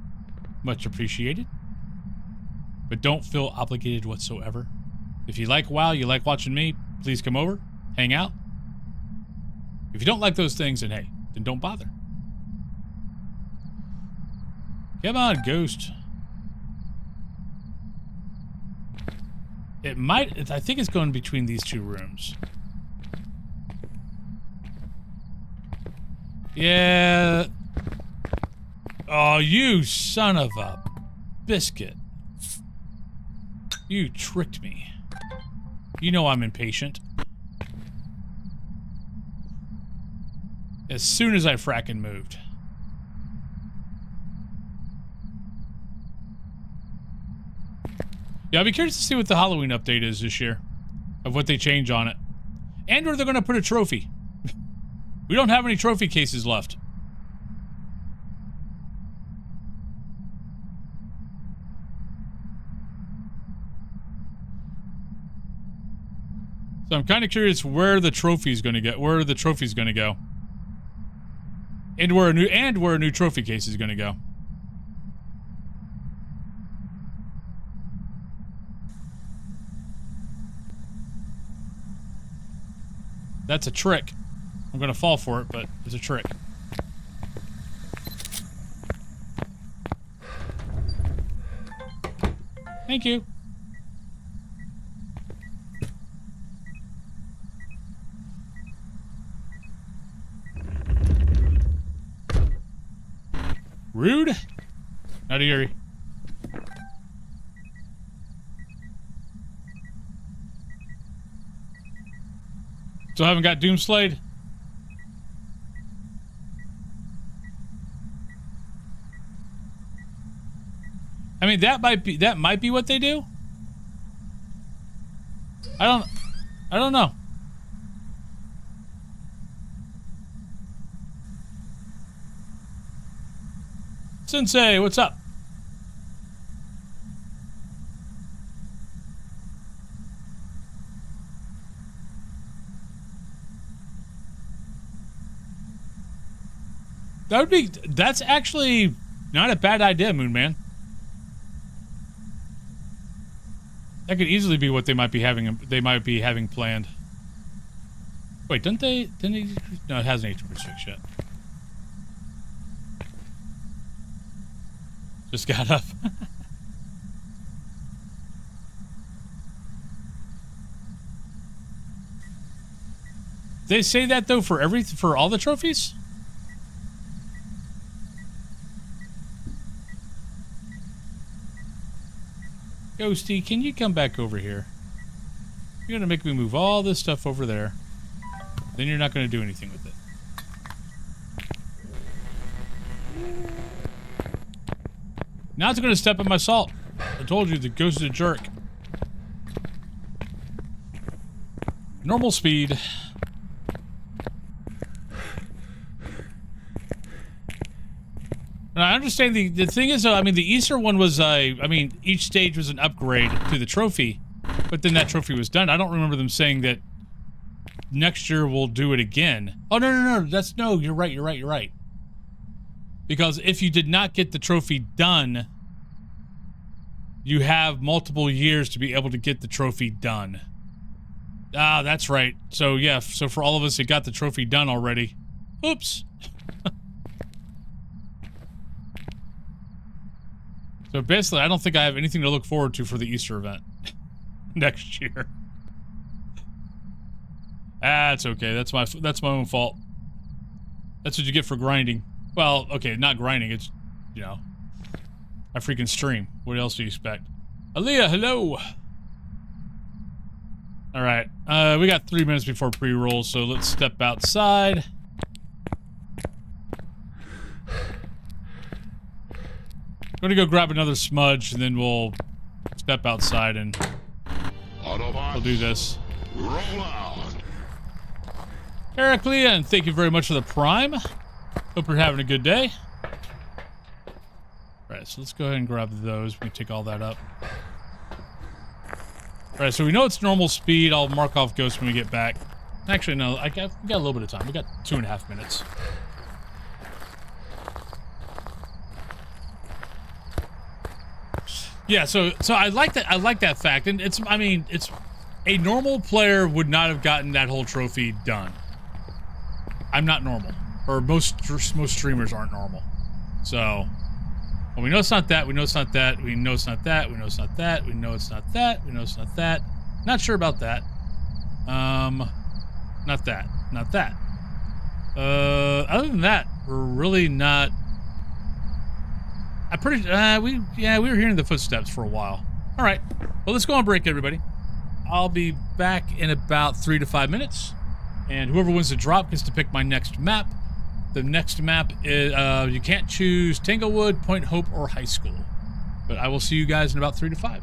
Much appreciated. But don't feel obligated whatsoever. If you like WoW, you like watching me, please come over, hang out. If you don't like those things, then hey, then don't bother. Come on, Ghost. It might, I think it's going between these 2 rooms. Yeah. Oh, you son of a biscuit. You tricked me. You know I'm impatient. As soon as I frackin' moved. Yeah, I'll be curious to see what the Halloween update is this year. Of what they change on it. And where they're gonna put a trophy. We don't have any trophy cases left. So I'm kind of curious where the trophy's going to get. Where the trophy's going to go. And where a new trophy case is going to go. That's a trick. I'm gonna fall for it, but it's a trick. Thank you. Rude. Howdy, Yuri. Still haven't got Doomslayed? I mean, that might be what they do. I don't know. Sensei, what's up? That's actually not a bad idea, Moon Man. That could easily be what they might be having. They might be having planned. Wait, didn't they? No, it hasn't age group 6 yet. Just got up. They say that though for all the trophies. Ghosty, can you come back over here? You're gonna make me move all this stuff over there. Then you're not gonna do anything with it. Now it's gonna step on my salt. I told you the ghost is a jerk. Normal speed. I understand the thing is, I mean, the Easter one was, I mean, each stage was an upgrade to the trophy, but then that trophy was done. I don't remember them saying that next year we'll do it again. Oh, no, no, you're right. Because if you did not get the trophy done, you have multiple years to be able to get the trophy done. Ah, that's right. So, yeah, so for all of us that got the trophy done already. Oops. So basically, I don't think I have anything to look forward to for the Easter event next year. That's okay. That's my own fault. That's what you get for grinding. Well, okay, not grinding. It's, you know, I freaking stream. What else do you expect? Aaliyah, hello. All right, we got 3 minutes before pre-roll, so let's step outside. I'm gonna go grab another smudge, and then we'll step outside and we'll do this. Roll out. Heraclean, thank you very much for the prime. Hope you're having a good day. Alright, so let's go ahead and grab those. We can take all that up. Alright, so we know it's normal speed. I'll mark off ghosts when we get back. Actually, no, we got a little bit of time. We got 2.5 minutes. Yeah, so I like that. I like that fact, and it's. I mean, it's a normal player would not have gotten that whole trophy done. I'm not normal, or most streamers aren't normal. So, well, we know it's not that. We know it's not that. We know it's not that. We know it's not that. We know it's not that. We know it's not that. Not sure about that. Not that. Not that. Other than that, we're really not. I'm pretty, we were hearing the footsteps for a while. All right, well, let's go on break, everybody. I'll be back in about 3 to 5 minutes, and whoever wins the drop gets to pick my next map. The next map is, you can't choose Tanglewood, Point Hope, or High School. But I will see you guys in about 3 to 5.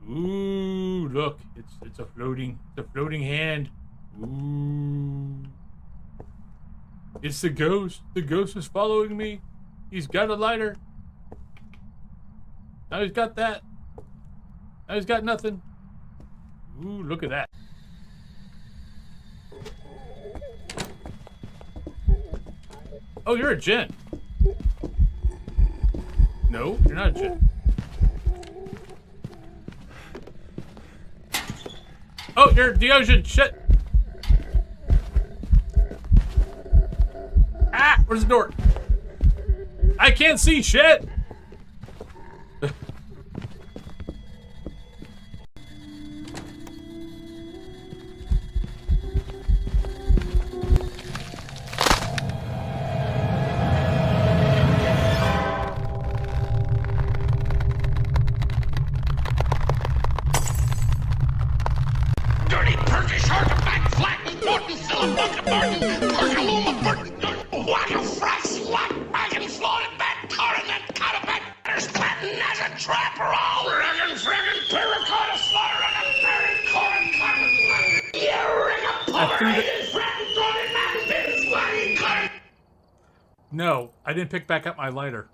Ooh, look, it's a floating hand. Ooh. It's the ghost. The ghost is following me. He's got a lighter. Now he's got that. Now he's got nothing. Ooh, look at that. Oh, you're a Djinn. No, you're not a Djinn. Oh, you're the ocean. Shit. Ah, where's the door? I can't see shit. No, I didn't pick back up my lighter.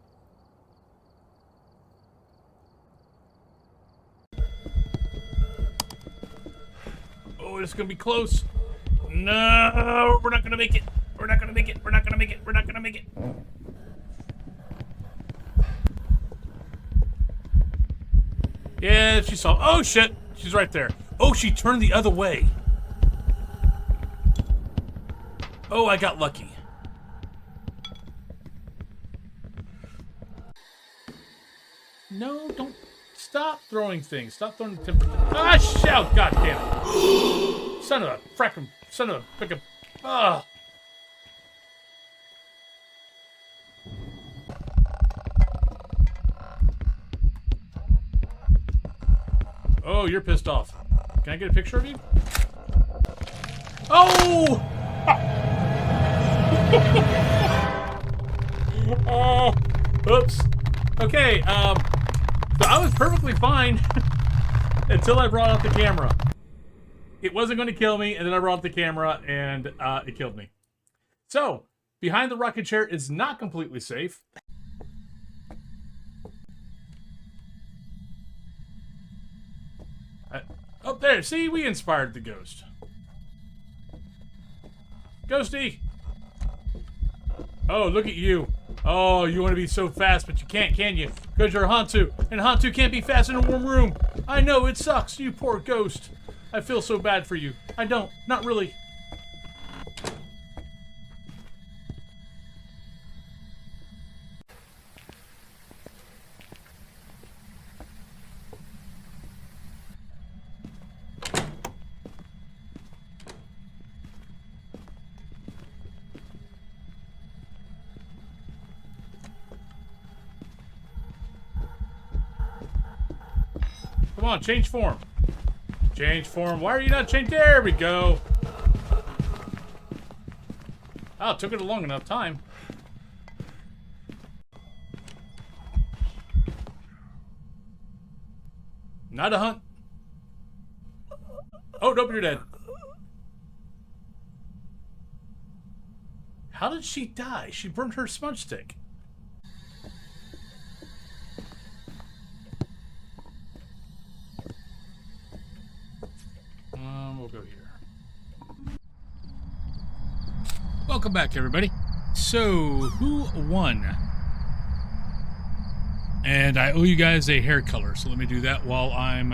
Oh, it's gonna be close. No, we're not gonna make it. We're not gonna make it. We're not gonna gonna make it. We're not gonna make it. Yeah, she saw. Oh shit, she's right there. Oh, she turned the other way. Oh, I got lucky. No, don't stop throwing things. Stop throwing timber. Ah, shout! God damn it! Son of a frickin', son of a frickin'. Ah. Oh, you're pissed off. Can I get a picture of you? Oh! Oh, oops. Okay, so I was perfectly fine until I brought out the camera. It wasn't going to kill me, and then I brought out the camera, and it killed me. So, behind the rocket chair is not completely safe. Oh, there. See, we inspired the ghost. Ghosty! Oh, look at you. Oh, you want to be so fast, but you can't, can you? Because you're a Hantu, and Hantu can't be fast in a warm room. I know, it sucks, you poor ghost. I feel so bad for you. I don't. Not really. Come on, change form. Change form. Why are you not changed? There we go. Oh, it took it a long enough time. Not a hunt. Oh, nope, you're dead. How did she die? She burned her smudge stick. We'll go here. Welcome back, everybody. So, who won? And I owe you guys a hair color, so let me do that while I'm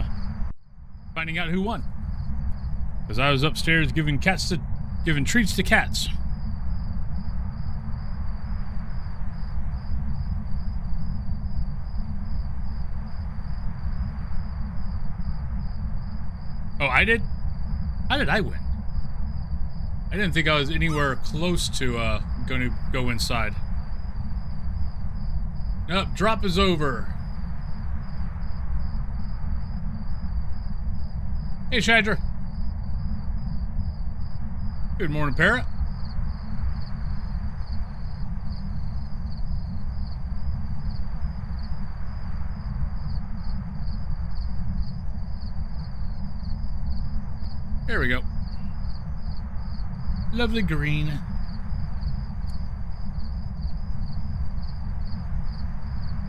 finding out who won. Because I was upstairs giving treats to cats. Oh, I did? How did I win? I didn't think I was anywhere close to going to go inside. Nope, drop is over. Hey, Shadra. Good morning, Parrot. There we go. Lovely green.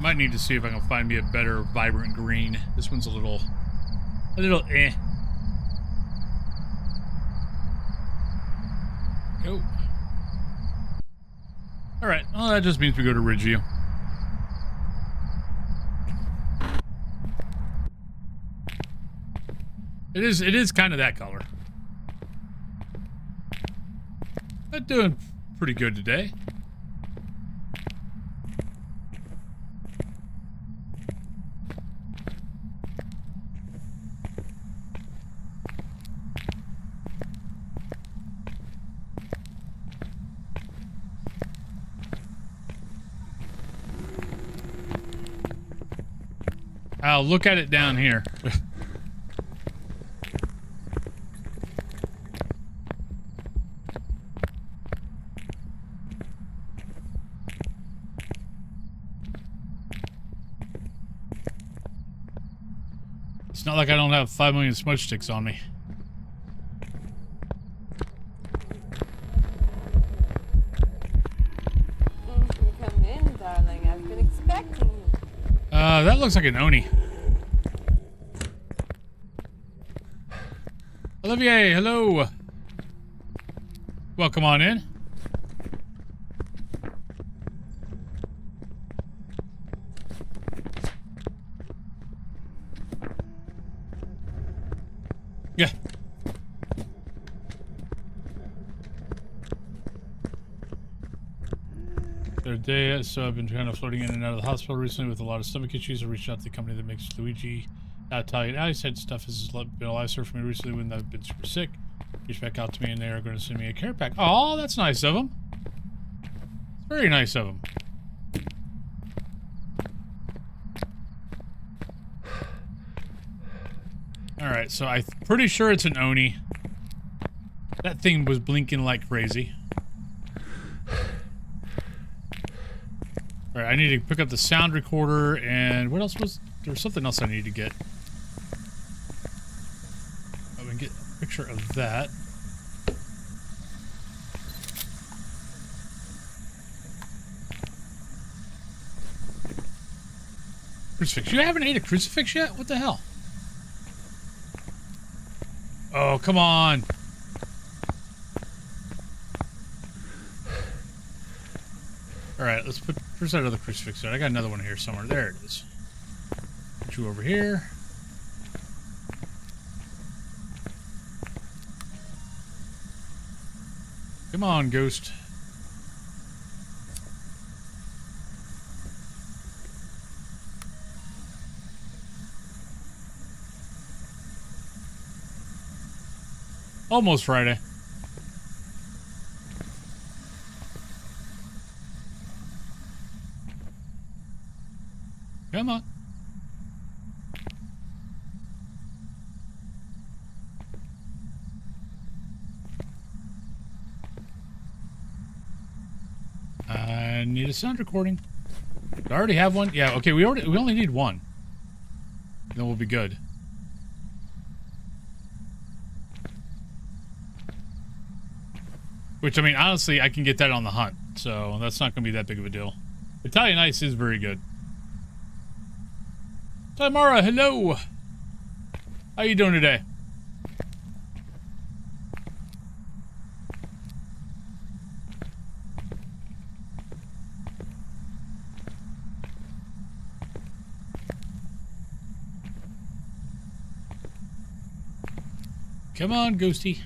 Might need to see if I can find me a better vibrant green. This one's a little eh. Go. Alright, well that just means we go to Ridgeview. It is kind of that color. But doing pretty good today. I'll look at it down here. It's not like I don't have 5 million smudge sticks on me. Come in, darling. I've been expecting you. That looks like an Oni. Olivier, hello. Welcome on in. Yeah. Third day, so I've been kind of floating in and out of the hospital recently with a lot of stomach issues. I reached out to the company that makes Luigi Italian ice. Had stuff has been a lifesaver for me recently when I've been super sick. Reached back out to me and they are going to send me a care pack. Oh, that's nice of them. Very nice of them. Alright, so I'm pretty sure it's an Oni. That thing was blinking like crazy. Alright, I need to pick up the sound recorder and what else was... There was something else I need to get. Oh, and get a picture of that. Crucifix. You haven't ate a crucifix yet? What the hell? Oh, come on. Alright, let's put... Where's that other crucifix there? I got another one here somewhere. There it is. Put you over here. Come on, ghost. Almost Friday. Come on. I need a sound recording. Do I already have one? Yeah, okay, we only need one. Then we'll be good. Which, I mean, honestly, I can get that on the hunt, so that's not going to be that big of a deal. Italian ice is very good. Tamara, hello! How you doing today? Come on, Ghosty.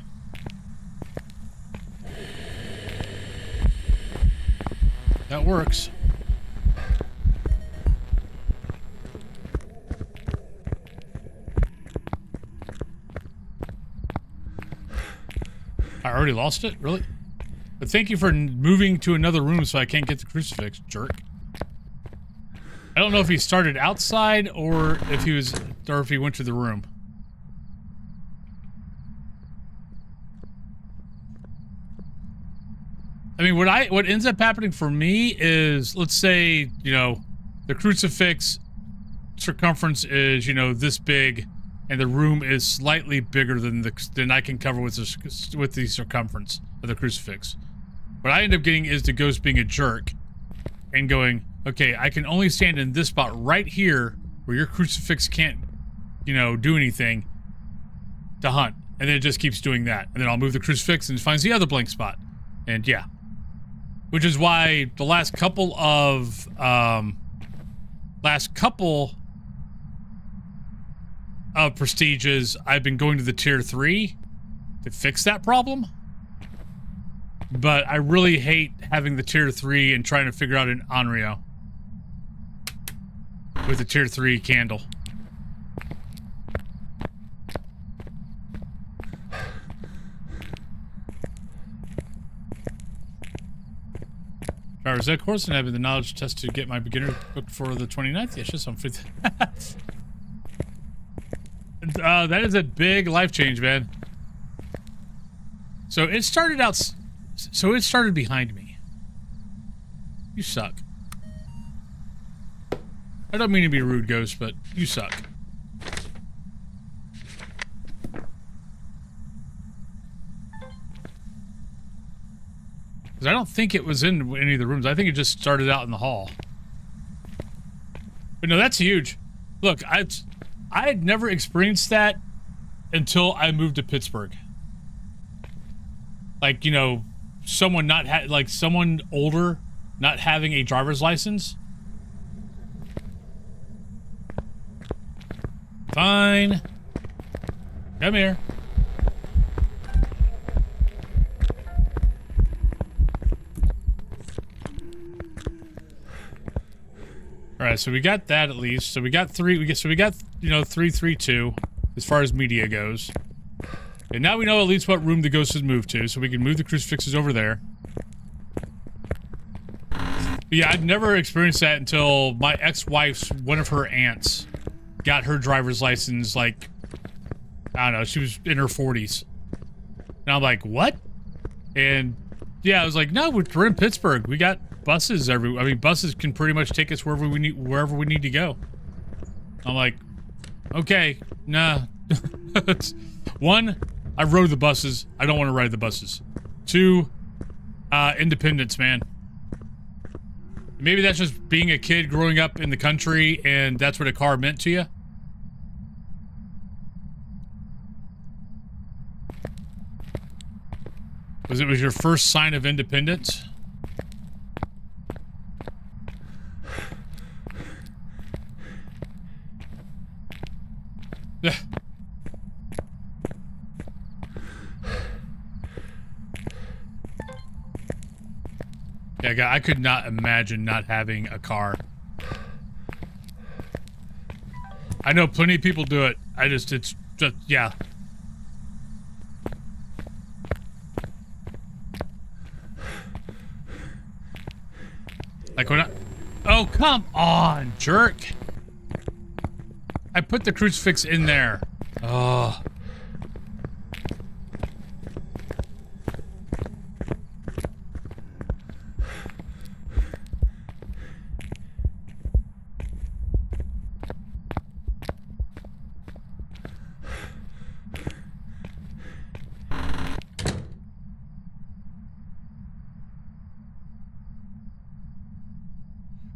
That works. I already lost it? Really? But thank you for moving to another room so I can't get the crucifix, jerk. I don't know if he started outside or if he went to the room. I mean, what ends up happening for me is, let's say, you know, the crucifix circumference is, you know, this big, and the room is slightly bigger than I can cover with the circumference of the crucifix. What I end up getting is the ghost being a jerk and going, okay, I can only stand in this spot right here where your crucifix can't, you know, do anything to hunt, and then it just keeps doing that, and then I'll move the crucifix and it finds the other blank spot, and yeah. Which is why the last couple of prestiges, I've been going to the tier 3 to fix that problem. But I really hate having the tier 3 and trying to figure out an Onryo with the tier 3 candle. Is that course and having the knowledge test to get my beginner booked for the 29th? Yeah, just on 5th. That is a big life change, man. So it started out. So it started behind me. You suck. I don't mean to be a rude, Ghost, but you suck. Because I don't think it was in any of the rooms. I think it just started out in the hall. But no, that's huge. Look, I had never experienced that until I moved to Pittsburgh. Like, you know, someone someone older not having a driver's license. Fine. Come here. All right, so we got that at least. So we got 332 as far as media goes. And now we know at least what room the ghost has moved to, so we can move the crucifixes over there. But yeah, I'd never experienced that until my ex-wife's, one of her aunts got her driver's license, like, I don't know, she was in her 40s. And I'm like, what? And yeah, I was like, no, we're in Pittsburgh. We got buses buses can pretty much take us wherever we need to go. I'm like, okay, nah. One, I rode the buses. I don't want to ride the buses. Two, independence, man. Maybe that's just being a kid growing up in the country and that's what a car meant to you. Was it your first sign of independence? Yeah, I could not imagine not having a car. I know plenty of people do it. It's just, yeah. Like when oh, come on, jerk. I put the crucifix in there. Oh.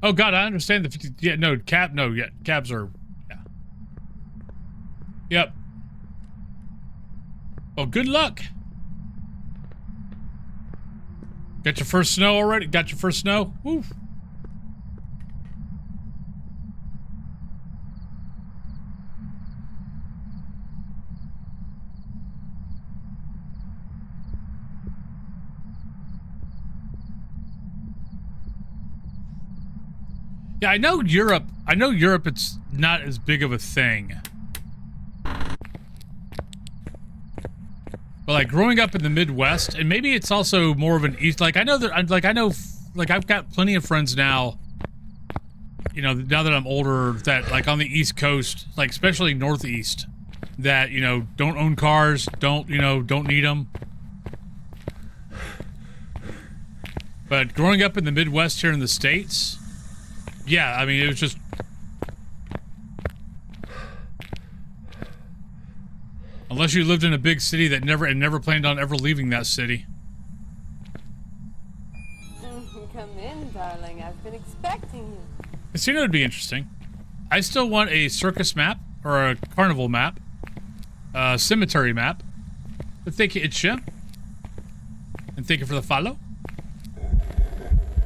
Oh God, I understand the 50. Yeah, no, cabs are. Yeah. Yep. Well, good luck. Got your first snow already? Got your first snow? Woo. Yeah, I know Europe, it's not as big of a thing. But like growing up in the Midwest, and maybe it's also more of an East, like I've got plenty of friends now, you know, now that I'm older, that like on the East Coast, like especially Northeast, that, you know, don't own cars, don't need them. But growing up in the Midwest here in the States, yeah, I mean, it was just... Unless you lived in a big city that never planned on ever leaving that city. Come in, darling. I've been expecting you. Casino would be interesting. I still want a circus map, or a carnival map, a cemetery map. But thank you, Itcha. And thank you for the follow.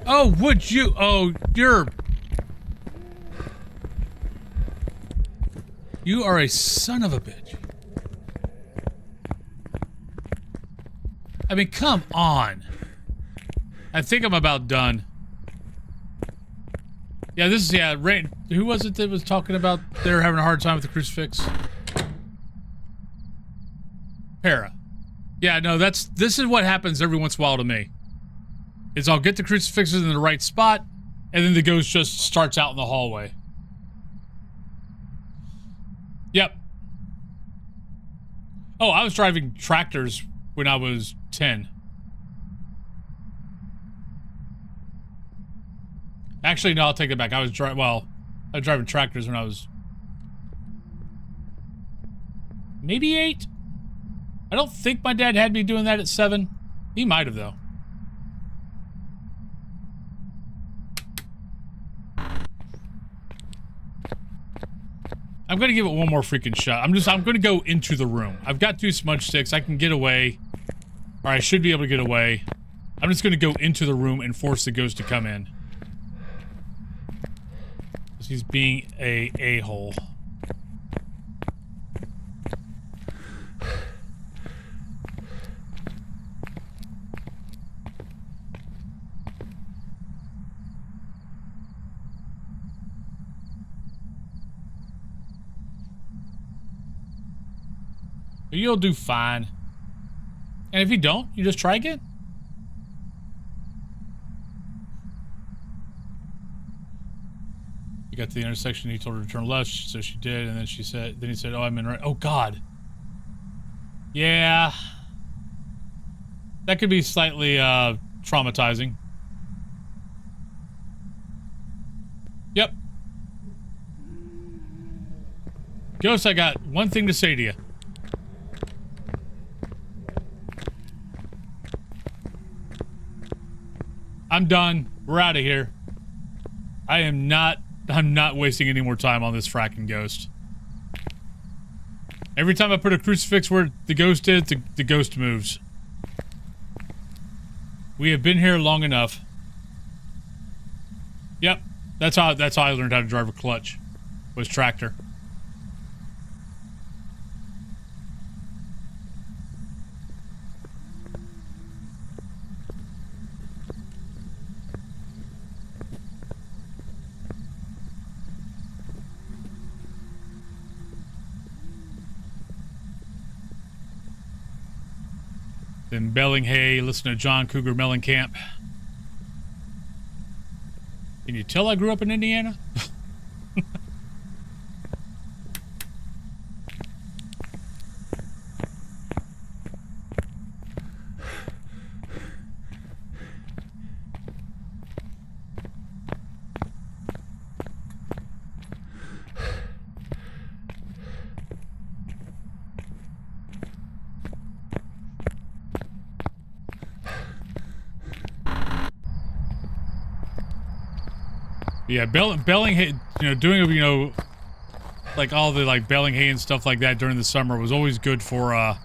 Oh, would you? Oh, you are a son of a bitch. I mean, come on. I think I'm about done. Yeah, this is, yeah, Rain. Who was it that was talking about they were having a hard time with the crucifix? Para. Yeah, no, this is what happens every once in a while to me. Is I'll get the crucifixes in the right spot, and then the ghost just starts out in the hallway. Yep. Oh, I was driving tractors when I was 10. Actually, no, I'll take it back. I was driving tractors when I was maybe 8. I don't think my dad had me doing that at 7. He might have, though. I'm gonna give it one more freaking shot. I'm gonna go into the room. I've got 2 smudge sticks. I can get away. Or I should be able to get away. I'm just gonna go into the room and force the ghost to come in. He's being a a-hole. But you'll do fine. And if you don't, you just try again. You got to the intersection, he told her to turn left, so she did, and then he said, oh, I'm in right. Oh, God. Yeah. That could be slightly, traumatizing. Yep. Ghost, I got one thing to say to you. I'm done. We're out of here. I'm not wasting any more time on this fracking ghost. Every time I put a crucifix where the ghost is, the ghost moves. We have been here long enough. Yep. That's how I learned how to drive a clutch. Was tractor. Then Bellingham, listen to John Cougar Mellencamp. Can you tell I grew up in Indiana? Yeah, Bellingham, doing, like all the like Bellingham and stuff like that during the summer was always good for,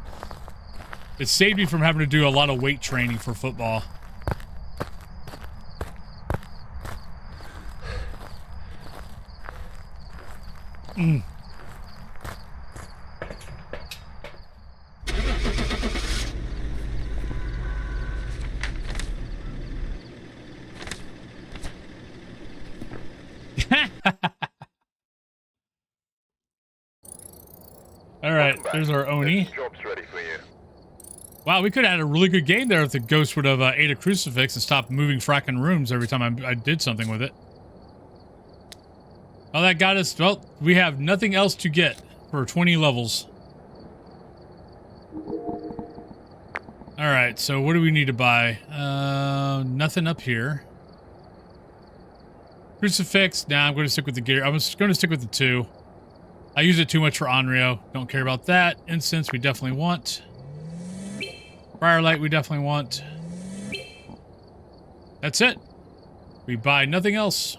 it saved me from having to do a lot of weight training for football. Mm. All right, there's our Oni. Job's ready for you. Wow, we could have had a really good game there if the ghost would have ate a crucifix and stopped moving fracking rooms every time I did something with it. Well, that got us... Well, we have nothing else to get for 20 levels. Alright, so what do we need to buy? Nothing up here. Crucifix. Nah, I'm going to stick with the gear. I'm going to stick with the 2. I use it too much for Onryo. Don't care about that. Incense we definitely want. Firelight we definitely want. That's it. We buy nothing else.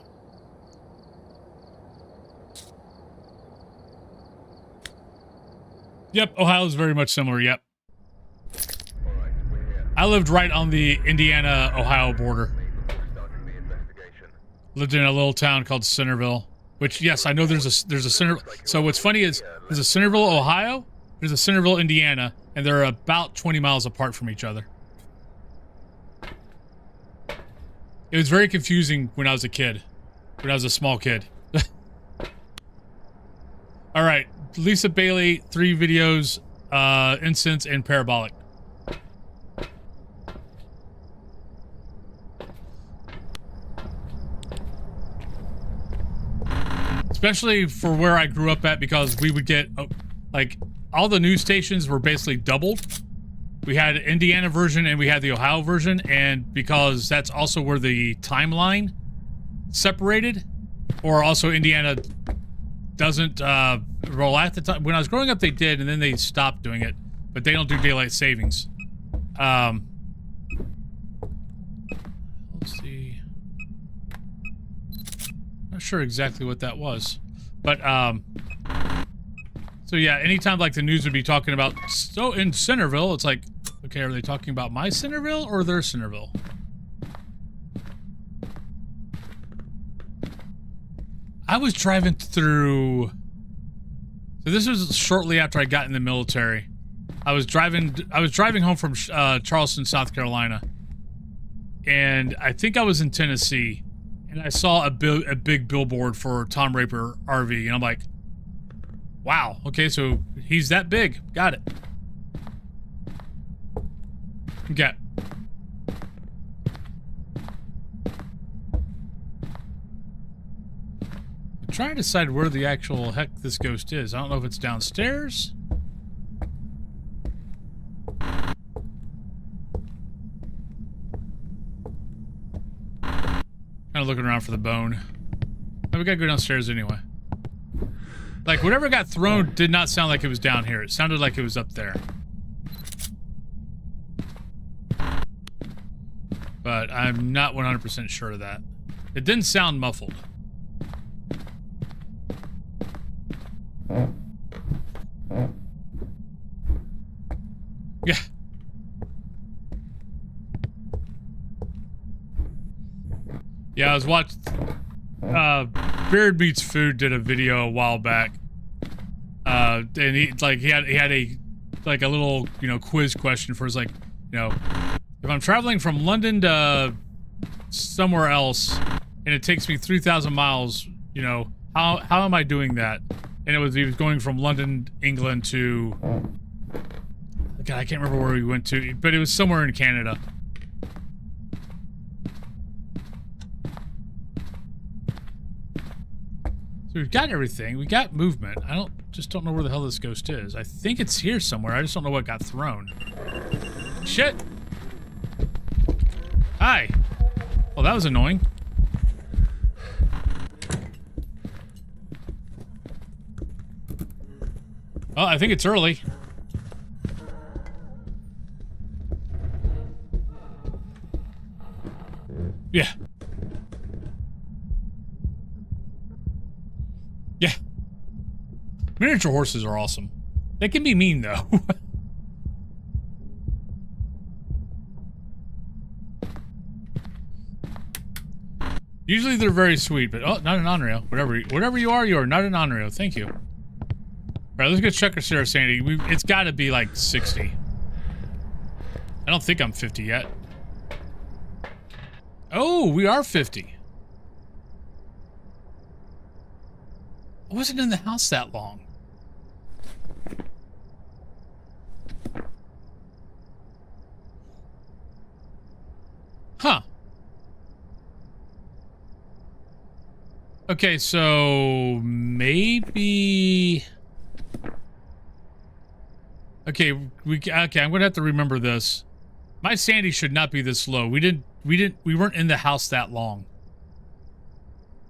Yep, Ohio's very much similar, yep. I lived right on the Indiana-Ohio border. Lived in a little town called Centerville. Which, yes, I know there's a Centerville. So what's funny is there's a Centerville, Ohio, there's a Centerville, Indiana, and they're about 20 miles apart from each other. It was very confusing when I was a kid, when I was a small kid. All right, Lisa Bailey, 3 videos, incense, and parabolic. Especially for where I grew up at, because we would get, like, all the news stations were basically doubled. We had Indiana version and we had the Ohio version, and because that's also where the timeline separated, or also Indiana doesn't roll at the time. When I was growing up, they did, and then they stopped doing it, but they don't do daylight savings. Let's see. Not sure exactly what that was, but so yeah, anytime like the news would be talking about so in Centerville, it's like, okay, are they talking about my Centerville or their Centerville? I was driving through, so this was shortly after I got in the military. I was driving home from Charleston, South Carolina, and I think I was in Tennessee, and I saw a big billboard for Tom Raper RV, and I'm like, wow, okay, so he's that big. Got it. Okay. I'm trying to decide where the actual heck this ghost is. I don't know if it's downstairs. Kind of looking around for the bone. Oh, we gotta go downstairs anyway. Like, whatever got thrown did not sound like it was down here. It sounded like it was up there. But I'm not 100% sure of that. It didn't sound muffled. Yeah. Yeah, I was watching... Beard Meats Food did a video a while back. And he had a little, you know, quiz question for us, like, you know, if I'm traveling from London to somewhere else and it takes me 3,000 miles, you know, how am I doing that? And he was going from London, England to, God, I can't remember where we went to, but it was somewhere in Canada. So we've got everything. We got movement. I just don't know where the hell this ghost is. I think it's here somewhere. I just don't know what got thrown. Shit! Hi! Well, that was annoying. Oh, I think it's early. Yeah. Yeah. Miniature horses are awesome. They can be mean, though. Usually they're very sweet, but... Oh, not an Onryo. Whatever you are not an Onryo. Thank you. Alright, let's go check our Sarah Sandy. It's gotta be, like, 60. I don't think I'm 50 yet. Oh, we are 50. I wasn't in the house that long. Huh. Okay, so maybe... Okay, I'm gonna have to remember this. My sanity should not be this low. We weren't in the house that long.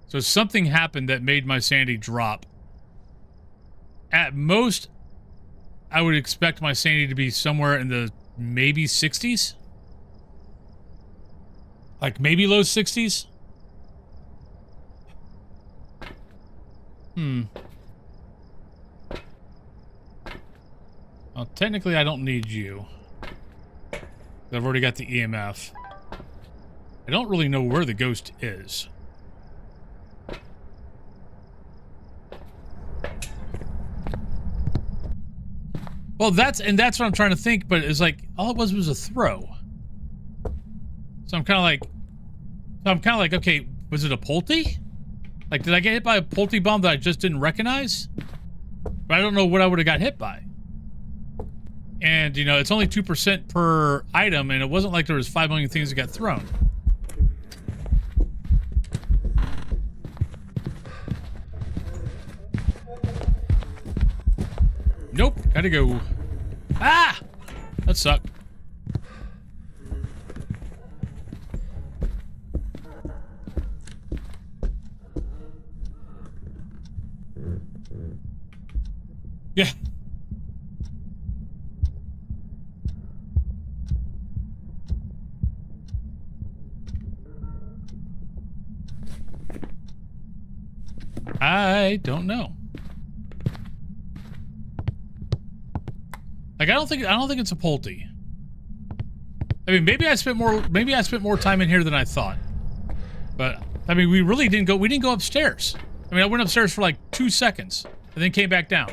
So something happened that made my sanity drop. At most, I would expect my sanity to be somewhere in the maybe 60s. Like maybe low 60s. Well, technically I don't need you. I've already got the EMF. I don't really know where the ghost is. Well, that's what I'm trying to think, but it's like all it was a throw. So I'm kind of like, okay, was it a Pulte? Like, did I get hit by a Pulte bomb that I just didn't recognize? But I don't know what I would have got hit by. And, you know, it's only 2% per item, and it wasn't like there was 5 million things that got thrown. Nope, gotta go. Ah! That sucked. Yeah. I don't know. Like, I don't think it's a Pulte. I mean, maybe I spent more time in here than I thought. But I mean, we didn't go upstairs. I mean, I went upstairs for like 2 seconds and then came back down.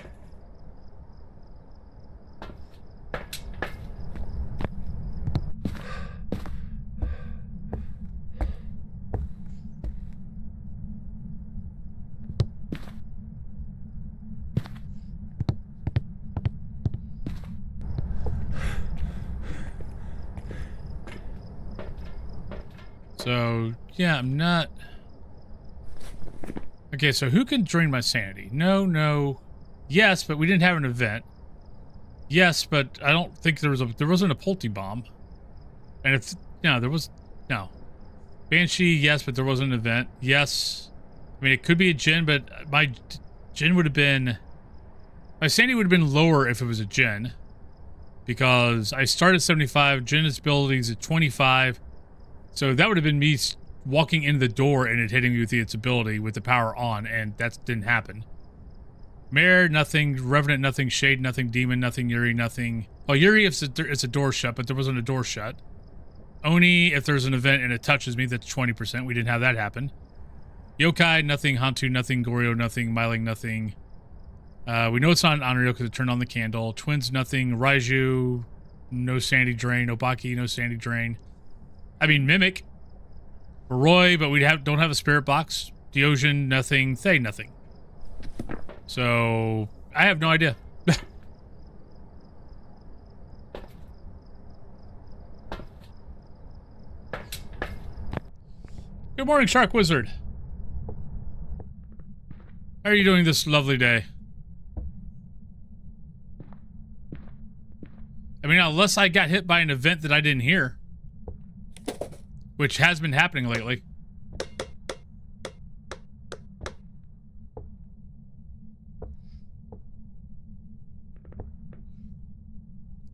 So, yeah, I'm not... Okay, so who can drain my sanity? No, no. Yes, but we didn't have an event. Yes, but I don't think there wasn't a Pulte bomb. And if... No, there was... No. Banshee, yes, but there wasn't an event. Yes. I mean, it could be a Jinn, but my Jinn would have been... My sanity would have been lower if it was a Jinn. Because I started 75, Jinn's abilities at 25. So that would have been me walking in the door and it hitting me with its ability with the power on, and that didn't happen. Mare, nothing. Revenant, nothing. Shade, nothing. Demon, nothing. Yuri, nothing. Well, Yuri, it's a door shut, but there wasn't a door shut. Oni, if there's an event and it touches me, that's 20%. We didn't have that happen. Yokai, nothing. Hantu, nothing. Goryo, nothing. Myling, nothing. We know it's not an Onryo because it turned on the candle. Twins, nothing. Raiju, no sanity drain. Obaki, no sanity drain. I mean, Mimic. Roy, but we don't have a spirit box. Diosian, nothing. Thay, nothing. So, I have no idea. Good morning, Shark Wizard. How are you doing this lovely day? I mean, unless I got hit by an event that I didn't hear. Which has been happening lately.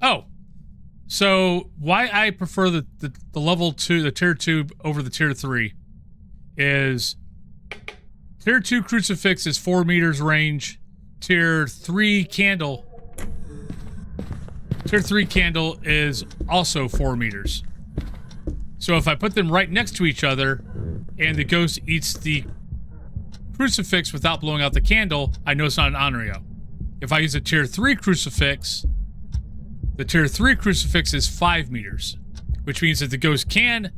Oh. So, why I prefer the level 2, the tier 2 over the tier 3 is tier 2 crucifix is 4 meters range. Tier 3 candle is also 4 meters. So if I put them right next to each other and the ghost eats the crucifix without blowing out the candle, I know it's not an Onryo. If I use a tier 3 crucifix, the tier 3 crucifix is 5 meters, which means that the ghost can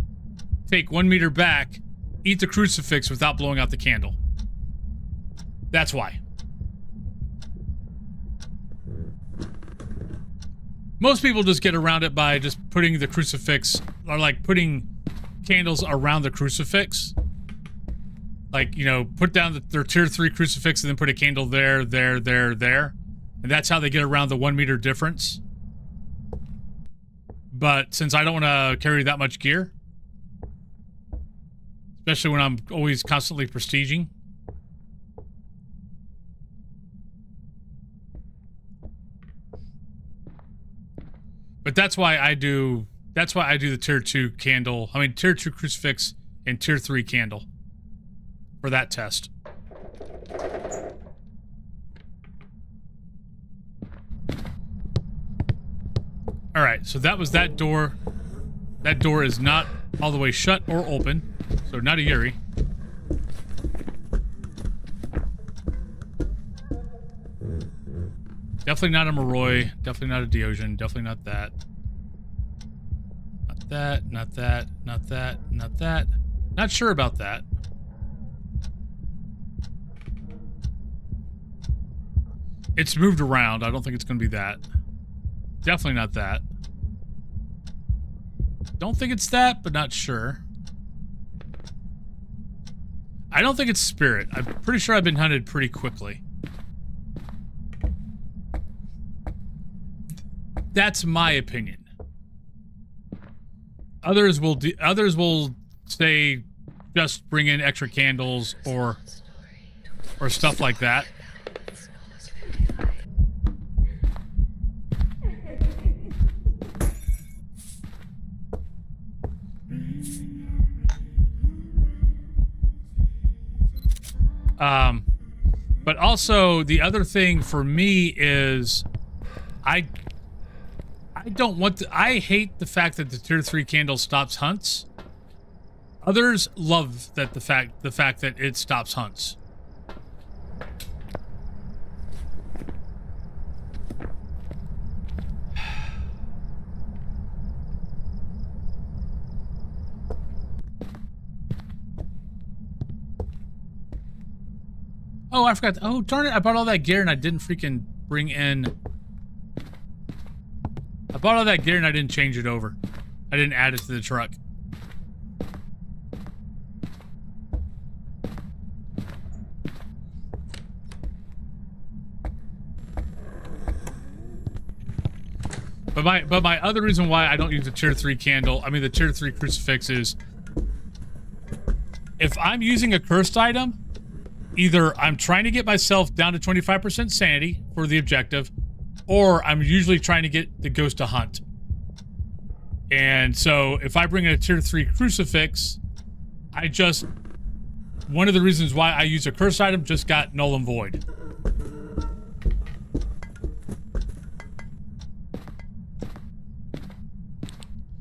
take 1 meter back, eat the crucifix without blowing out the candle. That's why. Most people just get around it by just putting the crucifix, or like putting candles around the crucifix. Like, you know, put down their tier 3 crucifix and then put a candle there. And that's how they get around the 1 meter difference. But since I don't want to carry that much gear, especially when I'm always constantly prestiging, but that's why I do the tier 2 candle. I mean, tier 2 crucifix and tier 3 candle for that test. All right, so that was that door. That door is not all the way shut or open, so not a Yuri. Definitely not a Moroi. Definitely not a Diosian. Definitely not that. Not that. Not that. Not that. Not that. Not sure about that. It's moved around. I don't think it's going to be that. Definitely not that. Don't think it's that, but not sure. I don't think it's spirit. I'm pretty sure I've been hunted pretty quickly. That's my opinion. Others will say just bring in extra candles or stuff like that. But also the other thing for me is I don't want to, I hate the fact that the tier 3 candle stops hunts. Others love that the fact that it stops hunts. Oh, I forgot. Oh, darn it. I bought all that gear and I didn't freaking bring in... I bought all that gear and I didn't change it over. I didn't add it to the truck. my other reason why I don't use the tier 3 candle, I mean the tier 3 crucifix, is if I'm using a cursed item, either I'm trying to get myself down to 25% sanity for the objective, or I'm usually trying to get the ghost to hunt. And so if I bring in a tier 3 crucifix, one of the reasons why I use a cursed item just got null and void.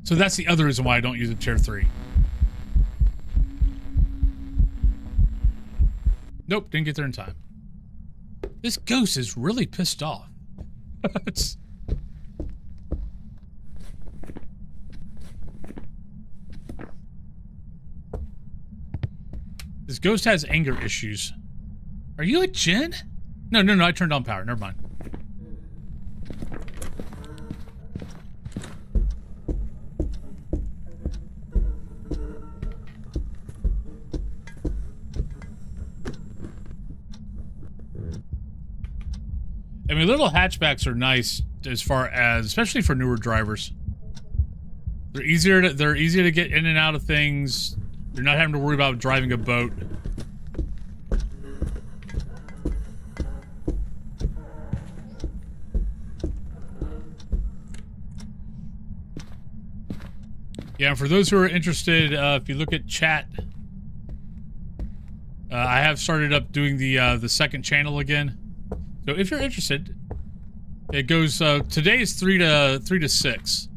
So that's the other reason why I don't use a tier 3. Nope, didn't get there in time. This ghost is really pissed off. This ghost has anger issues. Are you a Jinn? No, I turned on power. Never mind. I mean, little hatchbacks are nice as far as, especially for newer drivers. They're easier to get in and out of things. You're not having to worry about driving a boat. Yeah, and for those who are interested, if you look at chat, I have started up doing the second channel again. So if you're interested, it goes, today is 3 to 6.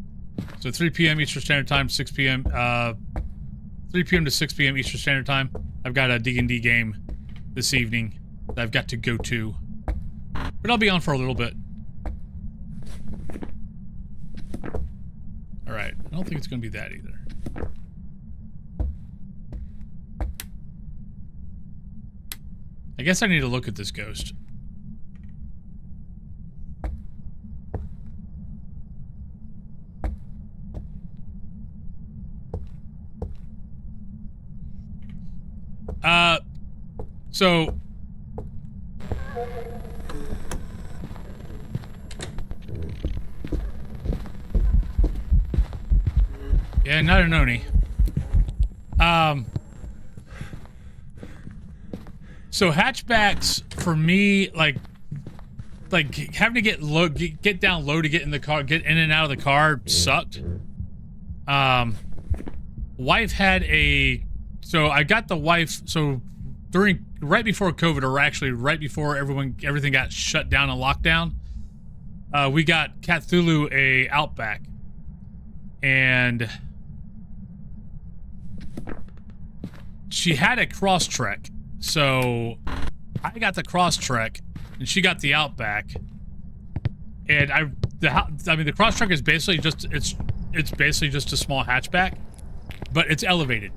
So 3 p.m. Eastern Standard Time, 6 p.m., 3 p.m. to 6 p.m. Eastern Standard Time. I've got a D&D game this evening that I've got to go to. But I'll be on for a little bit. Alright, I don't think it's going to be that either. I guess I need to look at this ghost. So yeah, not an Oni. So hatchbacks for me, like having to get low, get down low to get in the car, get in and out of the car sucked. Wife had a, so I got the wife, so right before COVID, or actually right before everything got shut down and locked down, we got Cthulhu a Outback, and she had a Crosstrek, so I got the Crosstrek and she got the Outback, and I mean the Crosstrek is basically just it's basically just a small hatchback, but it's elevated.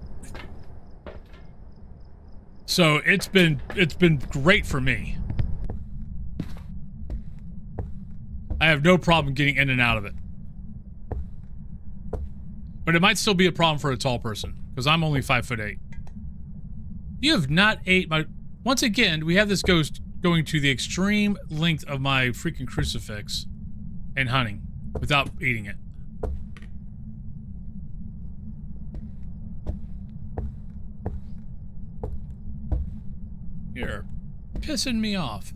So it's been great for me. I have no problem getting in and out of it. But it might still be a problem for a tall person, because I'm only 5'8". You have not ate my... Once again, we have this ghost going to the extreme length of my freaking crucifix and hunting without eating it. You're pissing me off.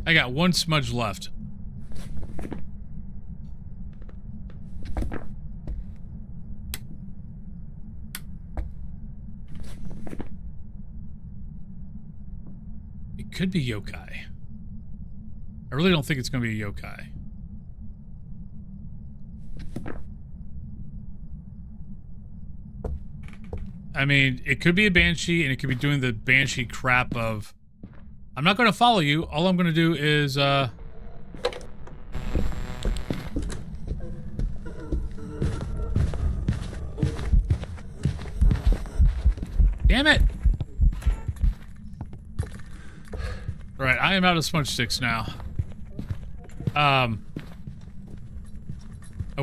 I got one smudge left. It could be yokai. I really don't think it's going to be a yokai. I mean, it could be a banshee, and it could be doing the banshee crap of, I'm not going to follow you. All I'm going to do is, damn it! Alright, I am out of smudge sticks now. Of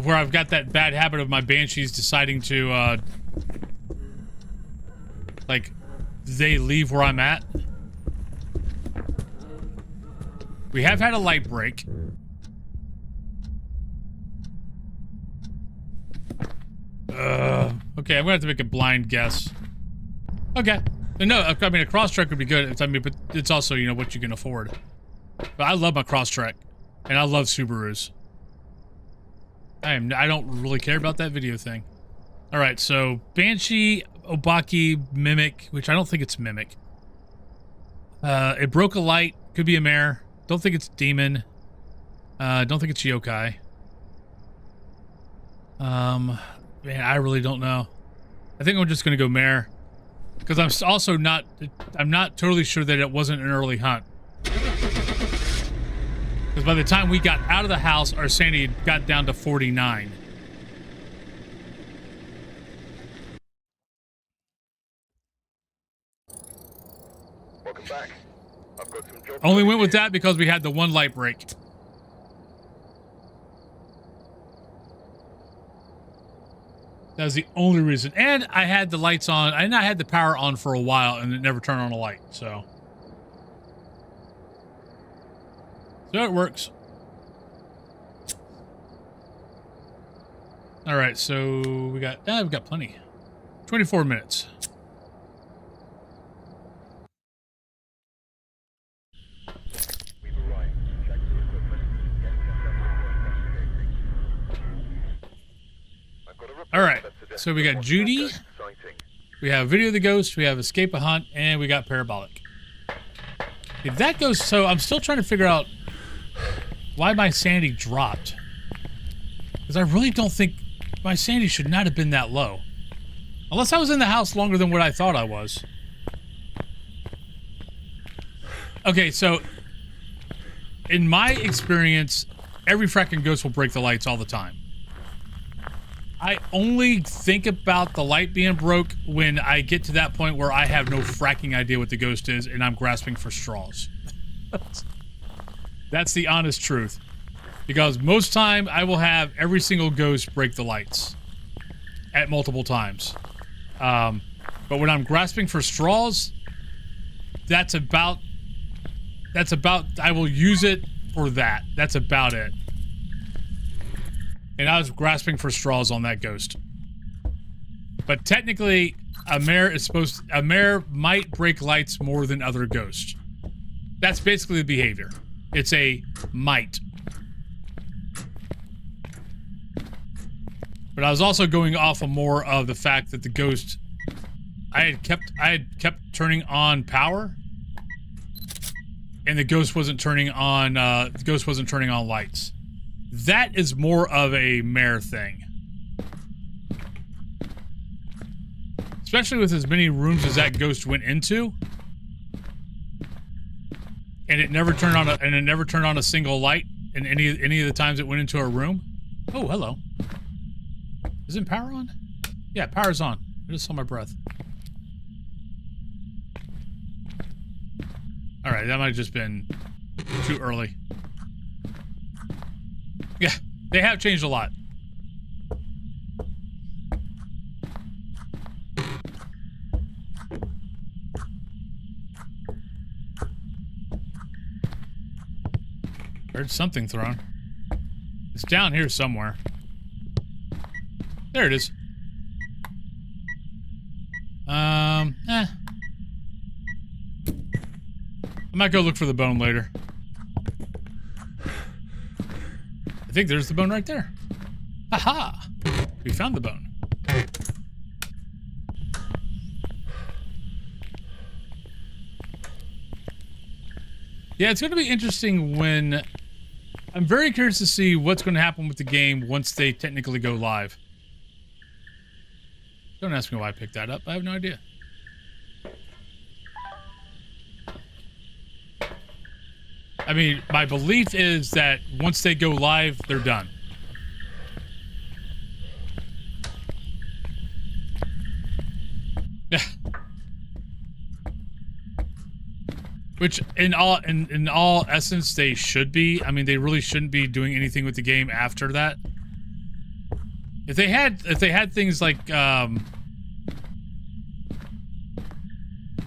where I've got that bad habit of my banshees deciding to, like, they leave where I'm at. We have had a light break. Okay, I'm gonna have to make a blind guess. Okay. No, I mean, a cross-track would be good. I mean, but it's also, you know, what you can afford. But I love my cross-track. And I love Subarus. I don't really care about that video thing. Alright, so Banshee, Obaki, Mimic, which I don't think it's Mimic. It broke a light. Could be a mare. Don't think it's Demon. Don't think it's Yokai. Man, I really don't know. I think I'm just gonna go mare. Because I'm also not totally sure that it wasn't an early hunt. Because by the time we got out of the house, our sanity got down to 49. Welcome back. I've got some jobs. Only went with that because we had the one light break. That was the only reason. And I had the lights on, and I had the power on for a while, and it never turned on a light, so. So it works. All right, so we've got plenty. 24 minutes. We've arrived. Check the equipment. Get set up before investigating. I've got a report All right, that suggests so we got a Judy. sighting. We have Video of the Ghost, we have Escape a Hunt, and we got Parabolic. If that goes, so I'm still trying to figure out why my sanity dropped. Because I really don't think my sanity should not have been that low. Unless I was in the house longer than what I thought I was. Okay, so in my experience, every fracking ghost will break the lights all the time. I only think about the light being broke when I get to that point where I have no fracking idea what the ghost is and I'm grasping for straws. That's the honest truth. Because most time I will have every single ghost break the lights at multiple times. But when I'm grasping for straws, that's about, I will use it for that. That's about it. And I was grasping for straws on that ghost. But technically, a mare might break lights more than other ghosts. That's basically the behavior. It's a might. But I was also going off of more of the fact that the ghost, I had kept turning on power, and the ghost wasn't turning on lights. That is more of a mare thing. Especially with as many rooms as that ghost went into. And it never turned on a single light in any of the times it went into a room. Oh, hello. Isn't power on? Yeah, power's on. I just saw my breath. Alright, that might have just been too early. Yeah, they have changed a lot. Heard something thrown. It's down here somewhere. There it is. I might go look for the bone later. I think there's the bone right there. Aha! We found the bone. Yeah, it's going to be interesting when... I'm very curious to see what's going to happen with the game once they technically go live. Don't ask me why I picked that up. I have no idea. I mean, my belief is that once they go live, they're done. Which, in all essence, they should be. I mean, they really shouldn't be doing anything with the game after that. If they had things like,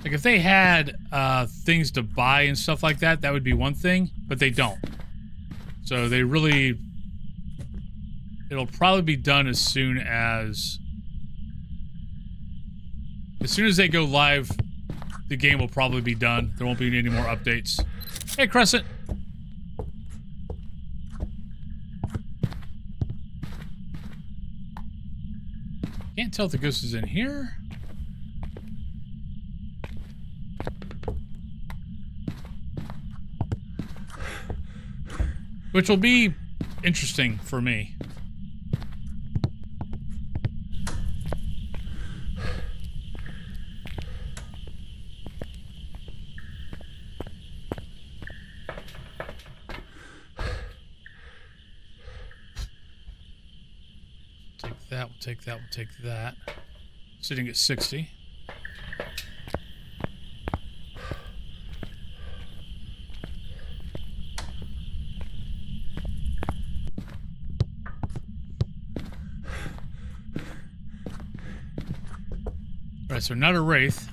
Like, if they had things to buy and stuff like that, that would be one thing, but they don't. So they really... It'll probably be done as soon as... As soon as they go live, the game will probably be done. There won't be any more updates. Hey, Crescent! Can't tell if the ghost is in here. Which will be interesting for me. We'll take that, we'll take that. Sitting at 60. Alright, so not a wraith.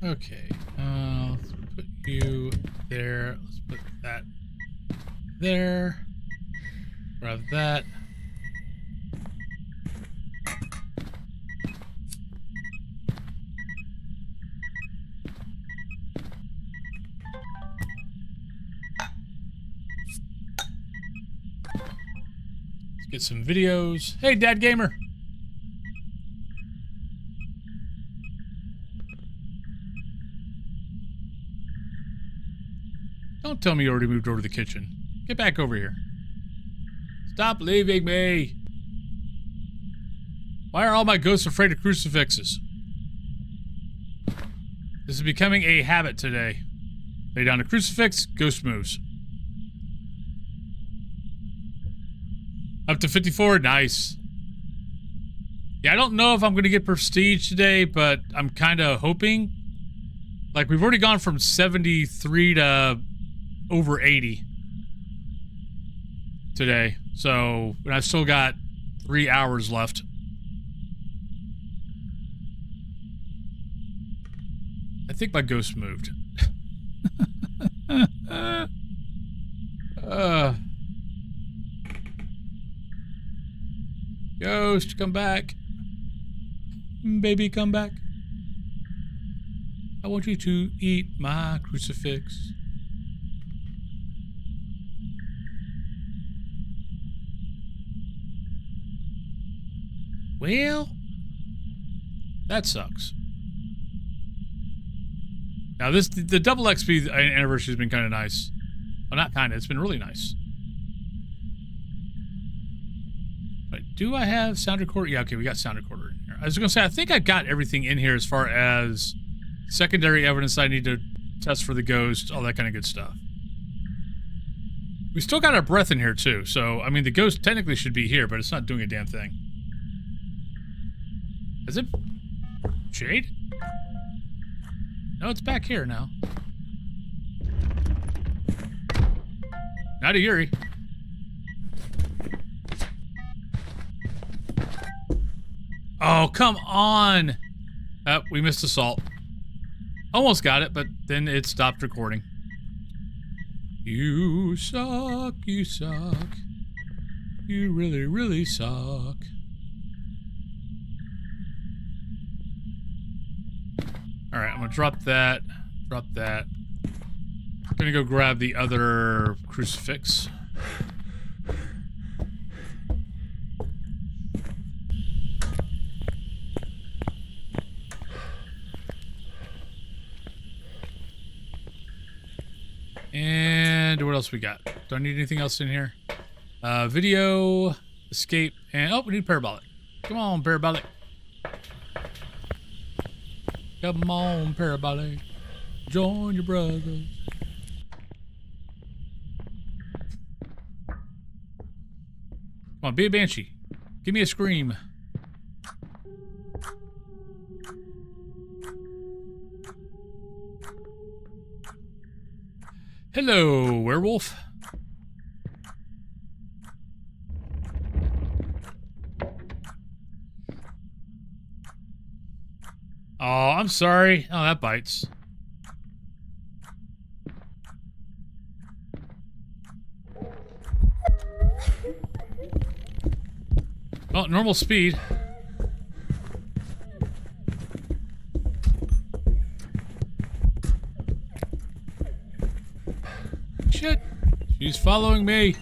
Okay, let's put you there. Let's put that there. Grab that. Let's get some videos. Hey, Dad Gamer! Don't tell me you already moved over to the kitchen. Get back over here. Stop leaving me! Why are all my ghosts afraid of crucifixes? This is becoming a habit today. Lay down a crucifix, ghost moves. Up to 54, nice. Yeah, I don't know if I'm going to get prestige today, but I'm kind of hoping. Like, we've already gone from 73 to over 80 today. So, and I've still got 3 hours left. I think my ghost moved. Ghost, come back. Baby, come back. I want you to eat my crucifix. Well, that sucks. Now the double XP anniversary has been kind of nice. Well, not kind of, it's been really nice. But do I have sound recorder? Yeah, okay, we got sound recorder in here. I was going to say, I think I got everything in here as far as secondary evidence I need to test for the ghost, all that kind of good stuff. We still got our breath in here, too. So, I mean, the ghost technically should be here, but it's not doing a damn thing. Is it? Shade? No, it's back here now. Not a Yuri. Oh, come on! We missed assault. Almost got it, but then it stopped recording. You suck, you suck. You really, really suck. Alright, I'm gonna drop that. Drop that. I'm gonna go grab the other crucifix. And what else we got? Do I need anything else in here? Video, escape, and oh, we need parabolic. Come on, parabolic. Come on, parabolic. Join your brothers. Come on, be a banshee. Give me a scream. Hello, werewolf. Oh, I'm sorry. Oh, that bites. Oh, normal speed. Shit. She's following me.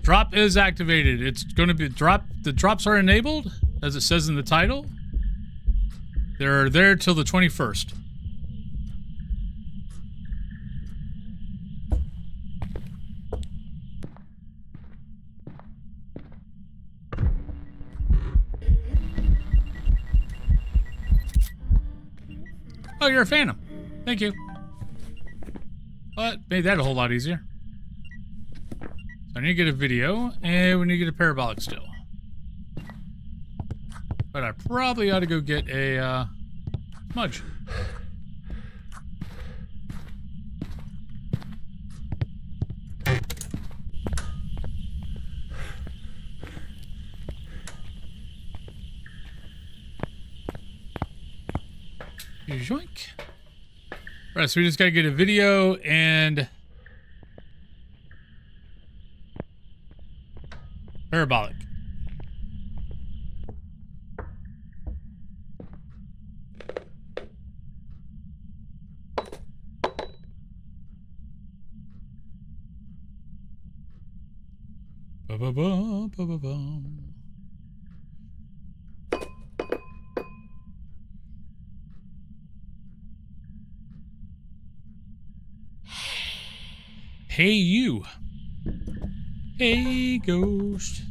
Drop is activated. It's going to be the drops are enabled, as it says in the title. They're there till the 21st. Oh, you're a Phantom. Thank you. Well, that made that a whole lot easier. I need to get a video, and we need to get a parabolic still. But I probably ought to go get a, smudge. Yoink. Right, so we just gotta get a video and... parabolic. Ba-ba-bum, ba-ba-bum. Hey, you. Hey, ghost,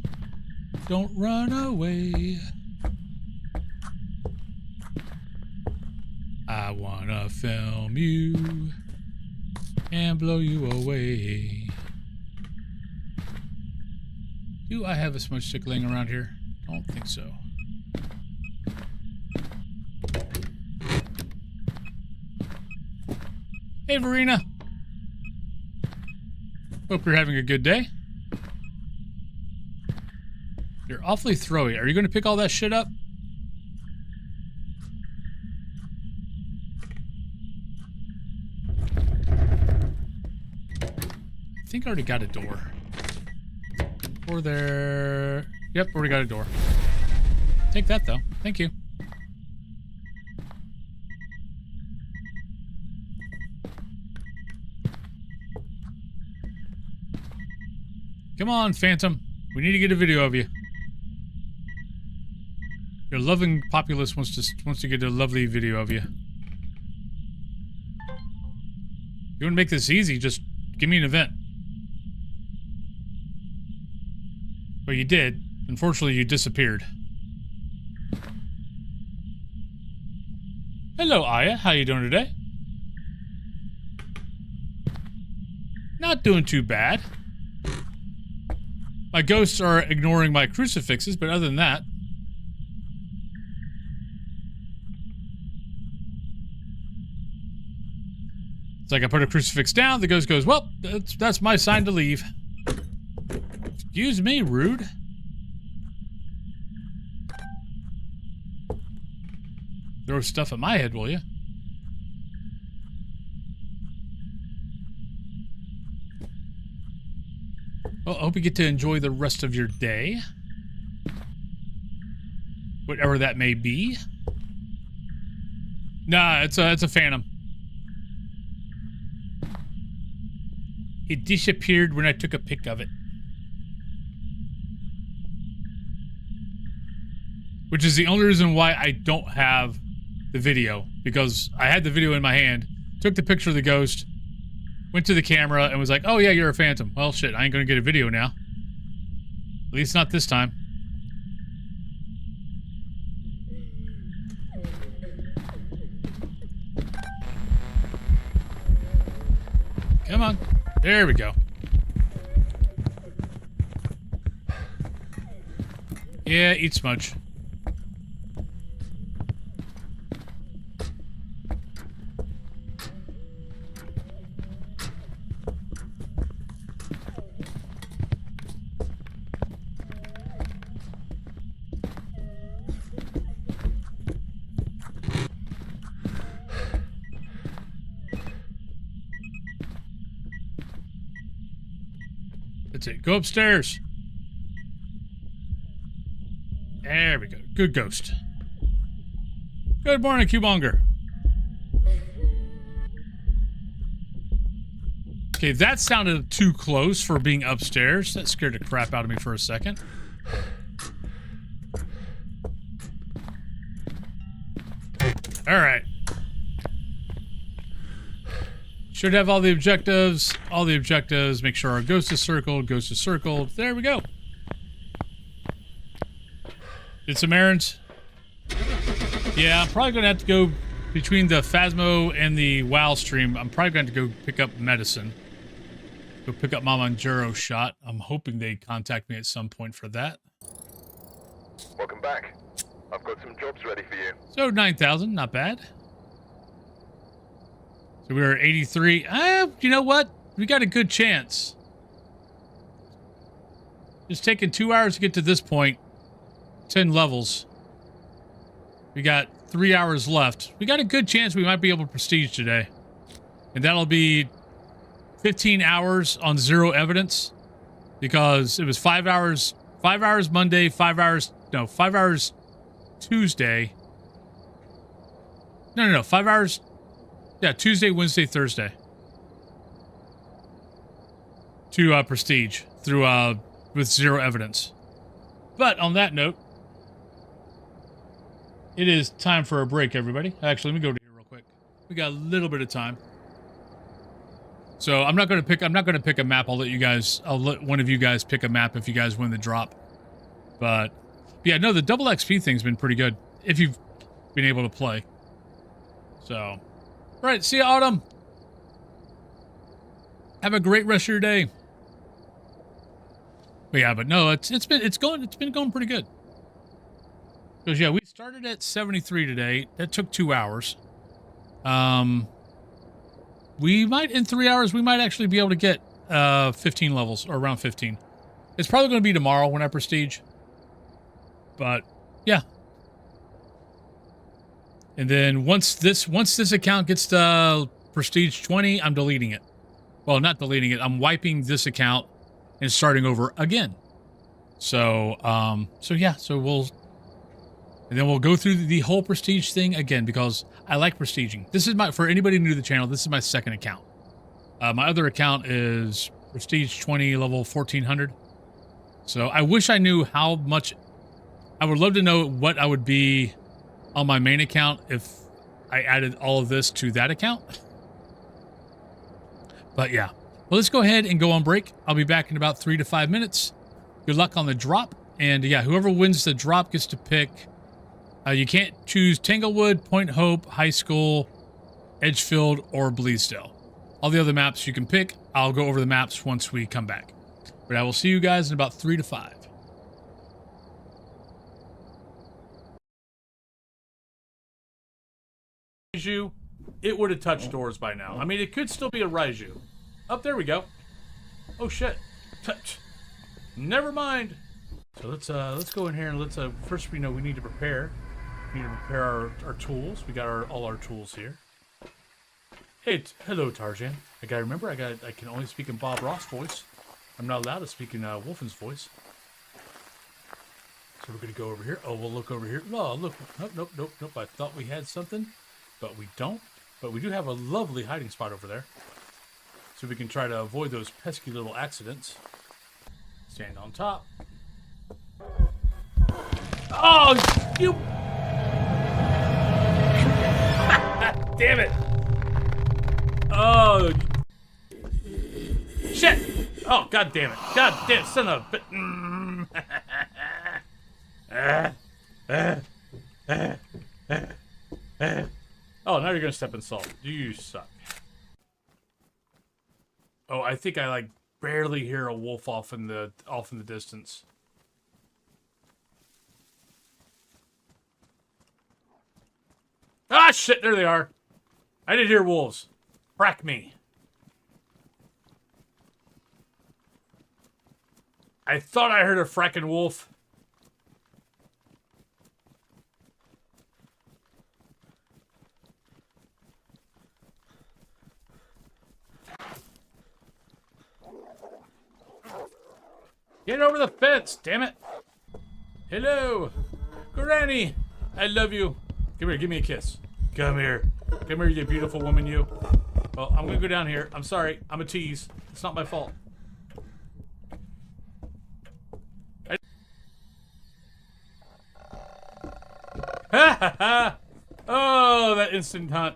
don't run away. I wanna film you and blow you away. Do I have a smudge stick laying around here? Don't think so. Hey, Verena. Hope you're having a good day. You're awfully throwy. Are you going to pick all that shit up? I think I already got a door. Or there. Yep, already got a door. Take that, though. Thank you. Come on, Phantom. We need to get a video of you. Your loving populace wants to get a lovely video of you. You want to make this easy, just give me an event. Well, you did. Unfortunately, you disappeared. Hello, Aya. How you doing today? Not doing too bad. My ghosts are ignoring my crucifixes, but other than that... It's like I put a crucifix down, the ghost goes, well, that's my sign to leave. Excuse me, rude. Throw stuff at my head, will you? Well, I hope you get to enjoy the rest of your day. Whatever that may be. Nah, it's a Phantom. It disappeared when I took a pic of it. Which is the only reason why I don't have the video. Because I had the video in my hand, took the picture of the ghost, went to the camera, and was like, oh yeah, you're a Phantom. Well, shit, I ain't gonna get a video now. At least not this time. Come on. There we go. Yeah, eat smudge. That's it. Go upstairs. There we go. Good ghost. Good morning, Cubemonger. Okay, that sounded too close for being upstairs. That scared the crap out of me for a second. All right. Should have all the objectives. All the objectives. Make sure our ghost is circled. Ghost is circled. There we go. Did some errands. Yeah, I'm probably going to have to go between the Phasmo and the WoW stream. I'm probably going to go pick up medicine. Go pick up my Manjaro shot. I'm hoping they contact me at some point for that. Welcome back. I've got some jobs ready for you. So 9,000, not bad. So we were at 83. You know what? We got a good chance. It's taken 2 hours to get to this point. 10 levels. We got 3 hours left. We got a good chance we might be able to prestige today. And that'll be 15 hours on 0 evidence. Because it was 5 hours. 5 hours Monday, 5 hours... No, 5 hours Tuesday. No. 5 hours... Yeah, Tuesday, Wednesday, Thursday. To prestige. Through, with 0 evidence. But on that note... It is time for a break, everybody. Actually, let me go to here real quick. We got a little bit of time. So I'm not going to pick a map. I'll let one of you guys pick a map if you guys win the drop. But yeah, no, the double XP thing's been pretty good if you've been able to play. So, all right, see you, Autumn. Have a great rest of your day. But yeah, but no, it's been going pretty good. Because, yeah, we started at 73 today. That took 2 hours. We might, in 3 hours, we might actually be able to get 15 levels, or around 15. It's probably going to be tomorrow when I prestige. But, yeah. And then once this account gets to prestige 20, I'm deleting it. Well, not deleting it. I'm wiping this account and starting over again. So, and then we'll go through the whole prestige thing again because I like prestiging. This is for anybody new to the channel, this is my second account. My other account is prestige 20, level 1400. So I wish I knew how much. I would love to know what I would be on my main account if I added all of this to that account. But yeah, well, let's go ahead and go on break. I'll be back in about 3 to 5 minutes. Good luck on the drop. And yeah, whoever wins the drop gets to pick. You can't choose Tanglewood, Point Hope, High School, Edgefield, or Bleasdale. All the other maps you can pick. I'll go over the maps once we come back. But I will see you guys in about 3 to 5. Raiju, it would have touched doors by now. I mean, it could still be a Raiju. Oh, there we go. Oh shit. Never mind. So let's go in here and let's first we need to prepare. We need to prepare our tools. We got all our tools here. Hey, hello Tarzan. I can only speak in Bob Ross voice. I'm not allowed to speak in Wolfen's voice. So we're gonna go over here. Oh, we'll look over here. No, look. Nope. I thought we had something, but we don't. But we do have a lovely hiding spot over there, so we can try to avoid those pesky little accidents. Stand on top. Oh, you! Damn it! Oh, shit! Oh, god damn it! God damn, son of a... Oh, now you're gonna step in salt. You suck. Oh, I think I like barely hear a wolf off in the distance. Ah, shit! There they are. I did hear wolves. Frack me. I thought I heard a fracking wolf. Get over the fence, damn it. Hello. Granny. I love you. Come here, give me a kiss. Come here. Come here, you beautiful woman, you. Well, I'm gonna go down here. I'm sorry. I'm a tease. It's not my fault. Ha ha ha! Oh, that instant hunt.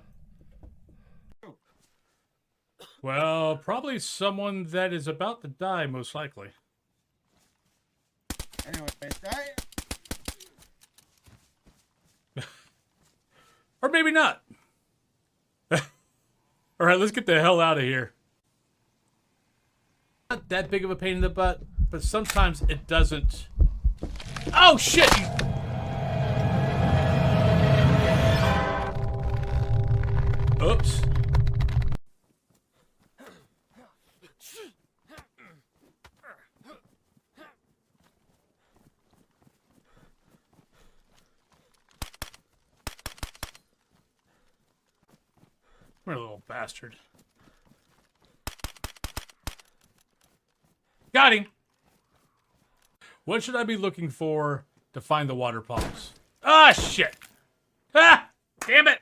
Well, probably someone that is about to die, most likely. Anyway, Or maybe not. All right, let's get the hell out of here. Not that big of a pain in the butt, but sometimes it doesn't. Oh, shit! Oops. What a little bastard. Got him. What should I be looking for to find the water pumps? Ah, shit. Ah, damn it.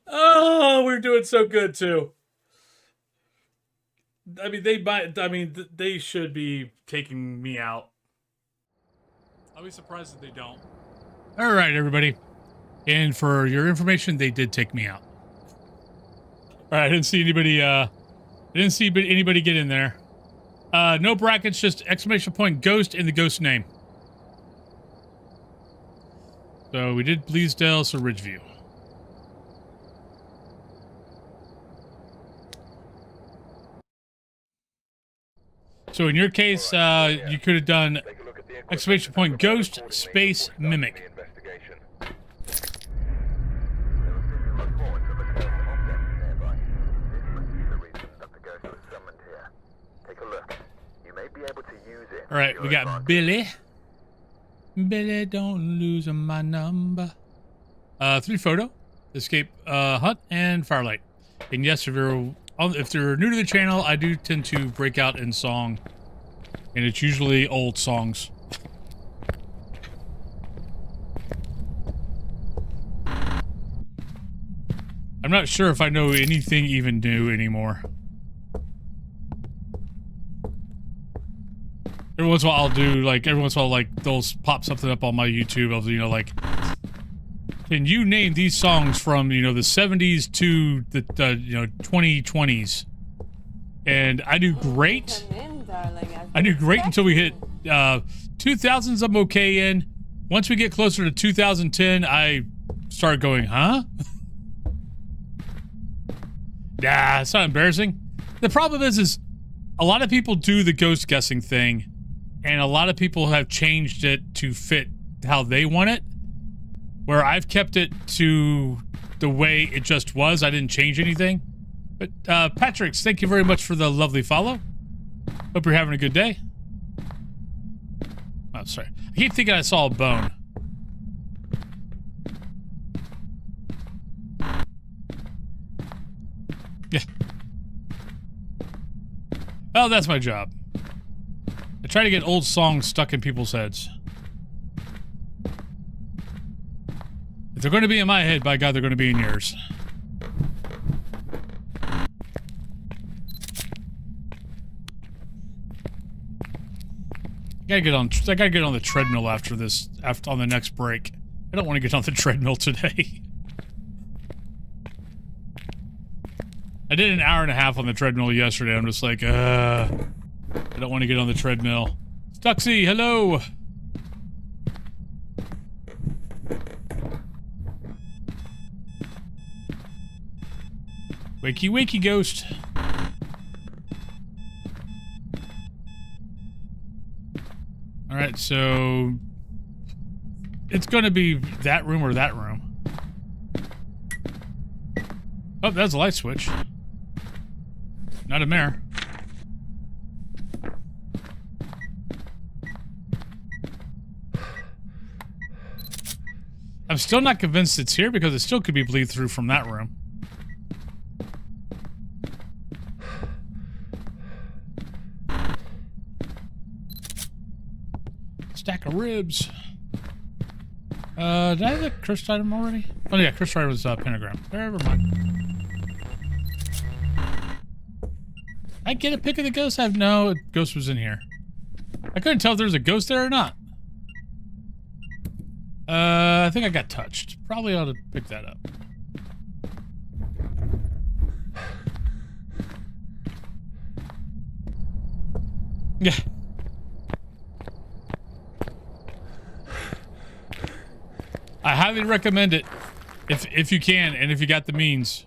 Oh, we're doing so good too. I mean, they should be taking me out. I'll be surprised if they don't. All right, everybody. And for your information, they did take me out. All right, I didn't see anybody. Anybody get in there. No brackets, just exclamation point ghost in the ghost name. So we did Bleasdale, so Ridgeview. So in your case, you could have done exclamation point ghost space mimic. All right, we got Billy. Billy, don't lose my number. 3 photo, escape, hunt, and firelight. And yes, if you're new to the channel, I do tend to break out in song, and it's usually old songs. I'm not sure if I know anything even new anymore. Every once in a while I'll do, like, they'll pop something up on my YouTube of, you know, like, can you name these songs from, you know, the 70s to the, 2020s? And I do great. I do great until we hit, 2000s I'm okay in. Once we get closer to 2010, I start going, huh? Nah, it's not embarrassing. The problem is a lot of people do the ghost guessing thing. And a lot of people have changed it to fit how they want it. Where I've kept it to the way it just was. I didn't change anything. But, Patrick's, thank you very much for the lovely follow. Hope you're having a good day. Oh, sorry. I keep thinking I saw a bone. Yeah. Well, that's my job. I try to get old songs stuck in people's heads. If they're going to be in my head, by God, they're going to be in yours. I gotta get on the treadmill after this, on the next break. I don't want to get on the treadmill today. I did an hour and a half on the treadmill yesterday. I'm just like, I don't want to get on the treadmill. Stuxy, hello! Wakey, wakey, ghost. All right, so it's going to be that room or that room. Oh, that's a light switch. Not a mirror. I'm still not convinced it's here because it still could be bleed through from that room. Stack of ribs. Did I have the cursed item already? Oh yeah, cursed item was pentagram. Never mind. I get a pic of the ghost? No, ghost was in here. I couldn't tell if there was a ghost there or not. I think I got touched. Probably ought to pick that up. Yeah. I highly recommend it if you can and if you got the means.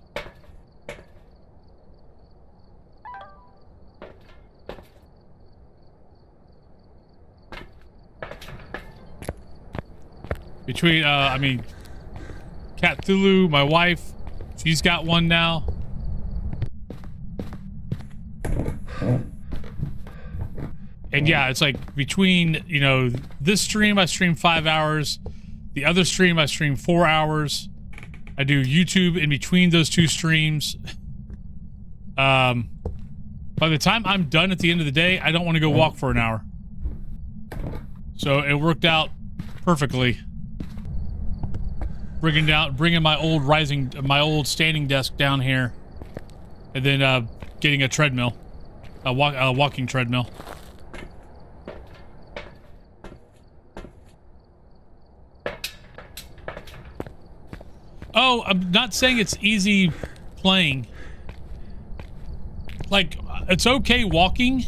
Between, I mean, Cat Thulu, my wife, she's got one now. And yeah, it's like between, you know, this stream, I stream 5 hours. The other stream, I stream 4 hours. I do YouTube in between those two streams. By the time I'm done at the end of the day, I don't want to go walk for an hour. So it worked out perfectly. Bringing my old standing desk down here, and then getting a treadmill, a walking treadmill. Oh, I'm not saying it's easy playing. Like, it's okay walking,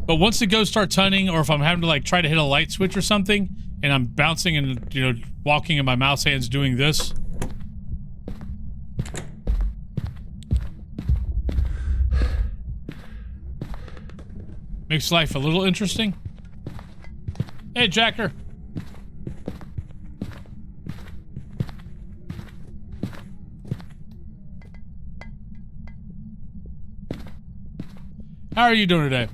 but once the ghost starts hunting, or if I'm having to like try to hit a light switch or something, and I'm bouncing and, you know, walking and my mouse hand's doing this. Makes life a little interesting. Hey, Jacker. How are you doing today?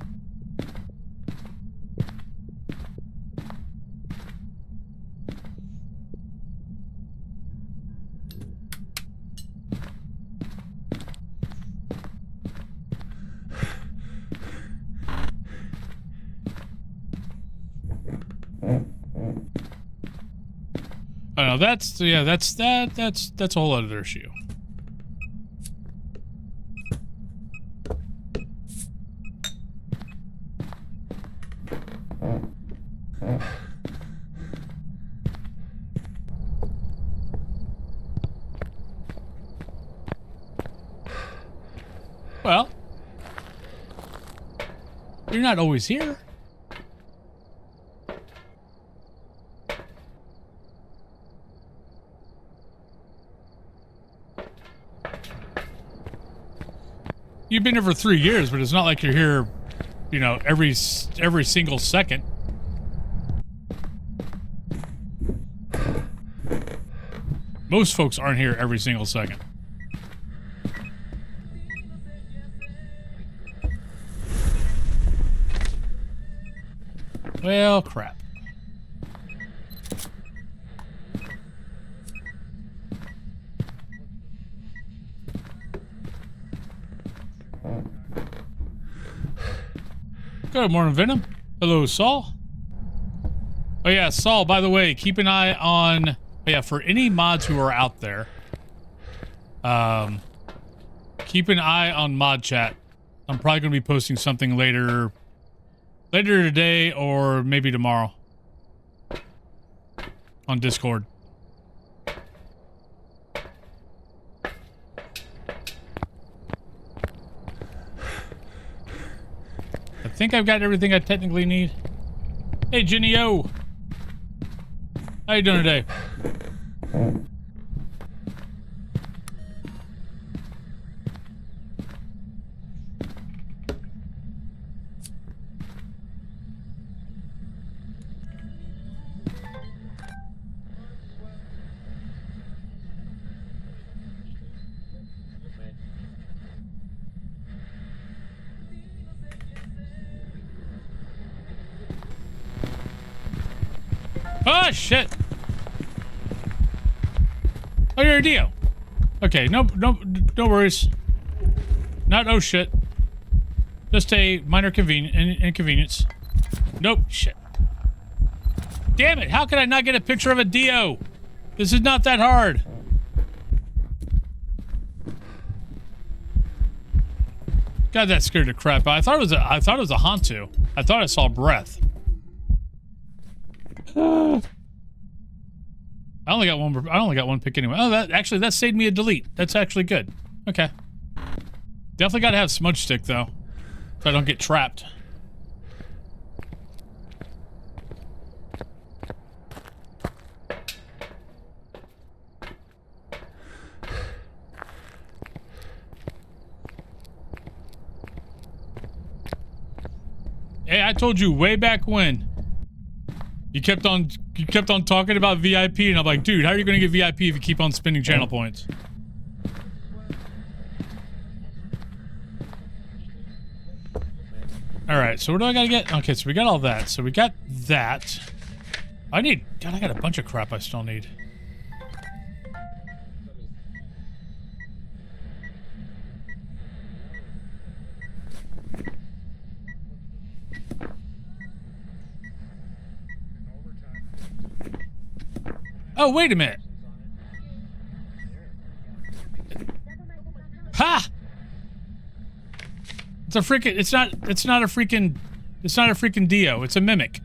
I know that's a whole other issue. Well, you're not always here. You've been here for 3 years, but it's not like you're here, you know, every single second. Most folks aren't here every single second. Well, crap. Good morning, Venom. Hello, Saul. Oh yeah, Saul, by the way, keep an eye on... Oh yeah, for any mods who are out there, keep an eye on mod chat. I'm probably going to be posting something later today or maybe tomorrow on Discord. I think I've got everything I technically need. Hey, Jenny-O. How you doing today? Oh, shit. Oh, you're a Dio. Okay, no worries. Not oh shit. Just a minor inconvenience. Nope, shit. Damn it, how could I not get a picture of a Dio? This is not that hard. God, that scared the crap out. I thought it was a Hantu. I thought I saw breath. I only got one pick anyway. Oh, that saved me a delete. That's actually good. Okay. Definitely got to have smudge stick though, so I don't get trapped. Hey, I told you way back when. You kept on talking about VIP, and I'm like, dude, how are you going to get VIP if you keep on spending channel points? All right, so what do I got to get? Okay, so we got all that. So we got that. God, I got a bunch of crap I still need. Oh, wait a minute. Ha! It's a freaking Dio. It's a mimic.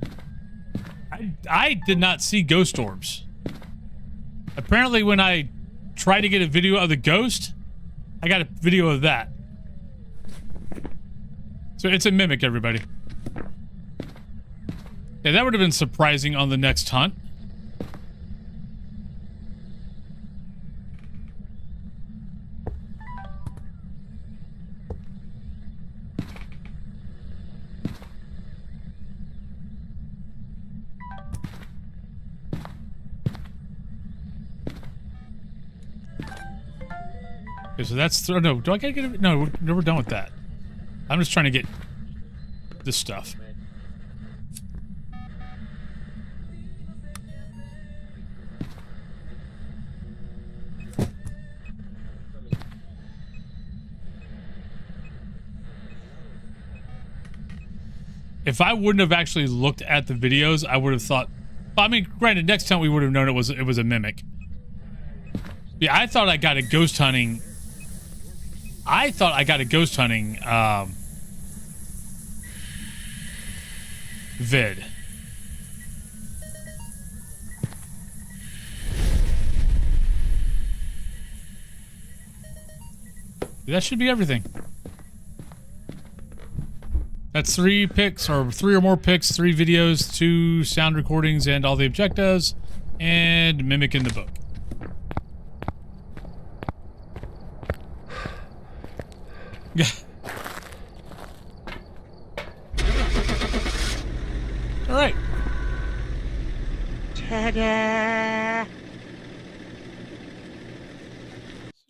I did not see ghost orbs. Apparently when I tried to get a video of the ghost, I got a video of that. So it's a mimic, everybody. Yeah, that would have been surprising on the next hunt. Okay, so that's no. Do I gotta get it? No, we're done with that. I'm just trying to get this stuff. If I wouldn't have actually looked at the videos, I would have thought. I mean, granted, next time we would have known it was a mimic. Yeah, I thought I got a ghost hunting. Vid. That should be everything. That's 3 picks, or 3 or more picks, 3 videos, 2 sound recordings, and all the objectives, and mimic in the book. Yeah. All right. Ta-da!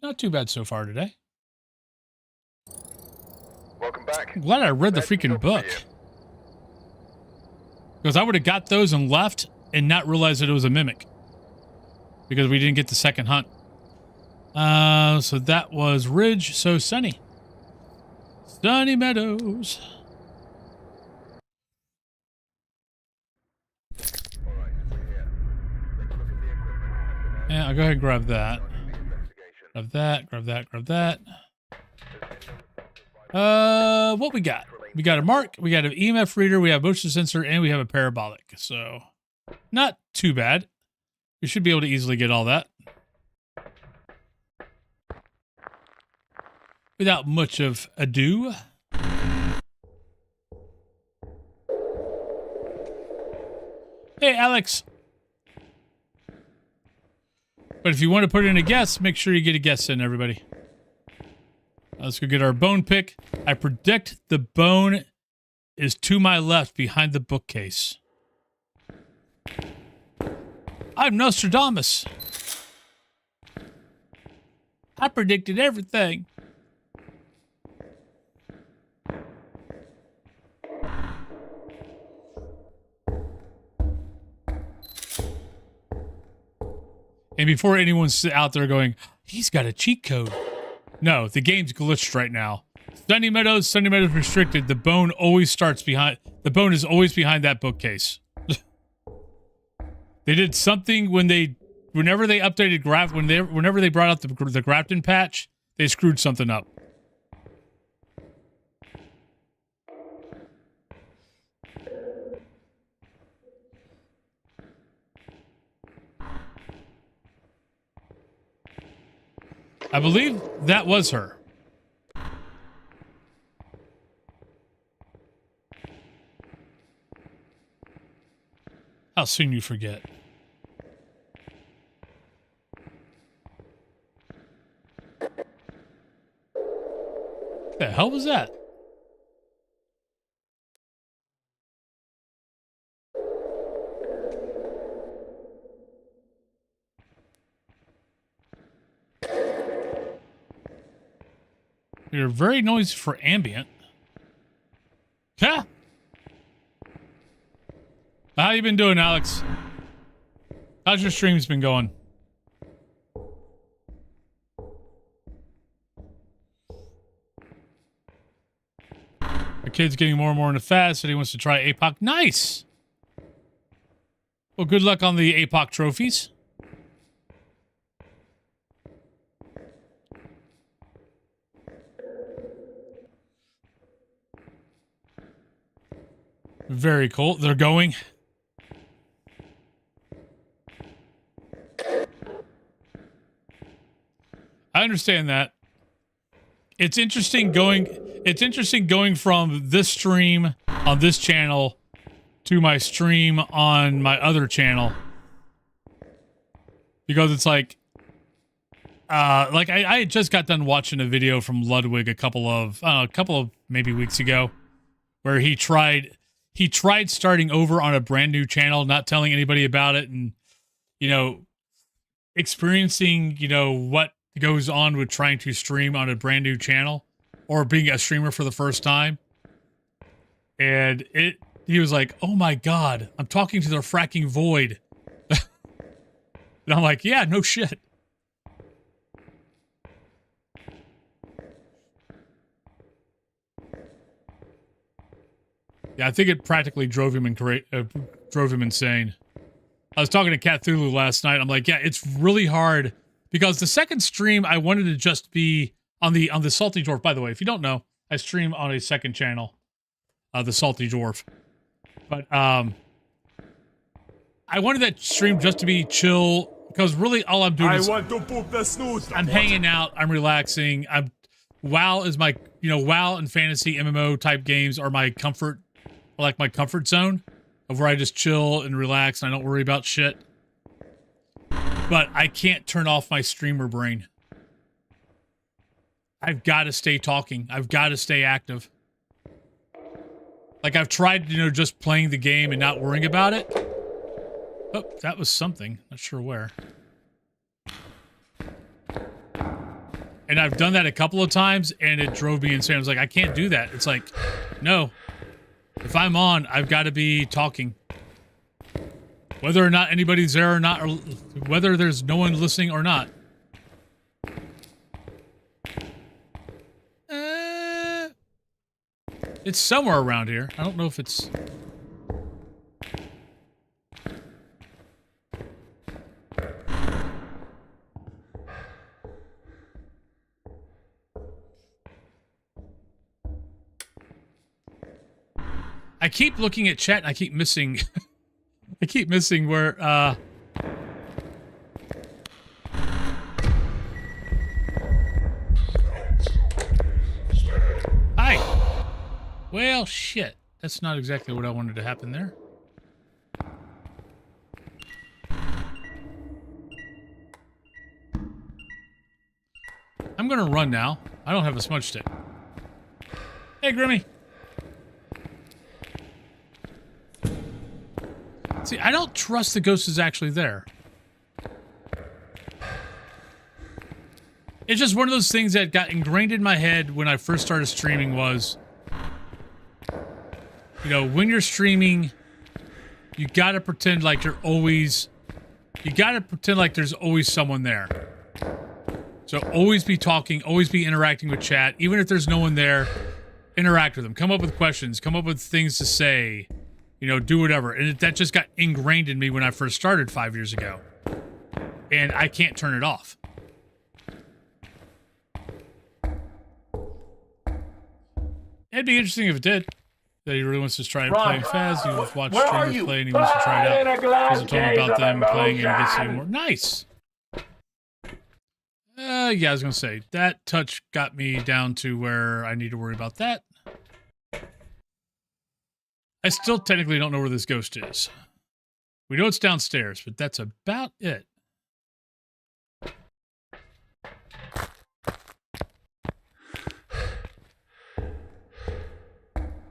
Not too bad so far today. Welcome back. I'm glad I read the freaking book. Because I would have got those and left and not realized that it was a mimic. Because we didn't get the second hunt. So that was Ridge, so Sunny. Sunny Meadows. Yeah, I'll go ahead and grab that. Grab that, grab that, grab that. What we got? We got a mark, we got an EMF reader, we have a motion sensor, and we have a parabolic. So, not too bad. We should be able to easily get all that. Without much of ado. Hey, Alex. But if you want to put in a guess, make sure you get a guess in, everybody. Let's go get our bone pick. I predict the bone is to my left behind the bookcase. I'm Nostradamus. I predicted everything. And before anyone's out there going, he's got a cheat code. No, the game's glitched right now. Sunny Meadows restricted. The bone always starts behind. The bone is always behind that bookcase. They did something whenever they updated whenever they brought out the Grafton patch, they screwed something up. I believe that was her. How soon you forget. What the hell was that? You're very noisy for ambient. Huh? How you been doing, Alex? How's your streams been going? The kid's getting more and more into fast, so he wants to try APOC. Nice! Well, good luck on the APOC trophies. Very cool. They're going. I understand that. It's interesting going from this stream on this channel to my stream on my other channel. Because it's like I had just got done watching a video from Ludwig a couple of maybe weeks ago where he tried starting over on a brand new channel, not telling anybody about it, and, you know, experiencing, you know, what goes on with trying to stream on a brand new channel or being a streamer for the first time. And he was like, oh my God, I'm talking to the fracking void. And I'm like, yeah, no shit. Yeah, I think it practically drove him insane. I was talking to Cthulhu last night. I'm like, yeah, it's really hard because the second stream I wanted to just be on the Salty Dwarf. By the way, if you don't know, I stream on a second channel, the Salty Dwarf. But I wanted that stream just to be chill because really all I'm doing is I'm hanging out, I'm relaxing. WoW is my, you know, WoW and fantasy MMO type games are my comfort. Like my comfort zone of where I just chill and relax and I don't worry about shit. But I can't turn off my streamer brain. I've got to stay talking. I've got to stay active. Like I've tried, you know, just playing the game and not worrying about it. Oh, that was something. Not sure where. And I've done that a couple of times and it drove me insane. I was like, I can't do that. It's like, no. If I'm on, I've got to be talking. Whether or not anybody's there or not, or whether there's no one listening or not. It's somewhere around here. I don't know if it's... I keep looking at chat and I keep missing I keep missing where Hi. Well, shit. That's not exactly what I wanted to happen there. I'm gonna run now. I don't have a smudge stick. Hey, Grimmy. See, I don't trust the ghost is actually there. It's just one of those things that got ingrained in my head when I first started streaming was, you know, when you're streaming, you gotta pretend like you're always You gotta pretend like there's always someone there. So always be talking, always be interacting with chat. Even if there's no one there, interact with them. Come up with questions, come up with things to say. You know, do whatever. And that just got ingrained in me when I first started 5 years ago. And I can't turn it off. It'd be interesting if it did. That he really wants to try playing Phas. He was watching streamers play and he wants to try it out. Because I'm talking about them playing and he gets even more. Nice! Yeah, I was going to say, that touch got me down to where I need to worry about that. I still technically don't know where this ghost is. We know it's downstairs, but that's about it.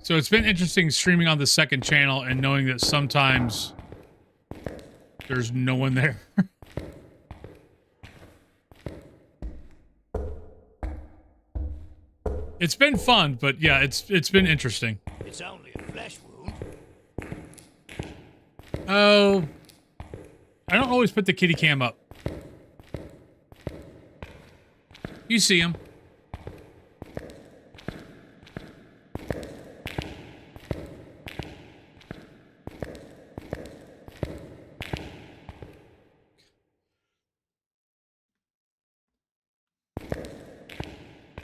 So it's been interesting streaming on the second channel and knowing that sometimes there's no one there. It's been fun, but yeah, it's been interesting. It's only a flesh wound. Oh, I don't always put the kitty cam up. You see him.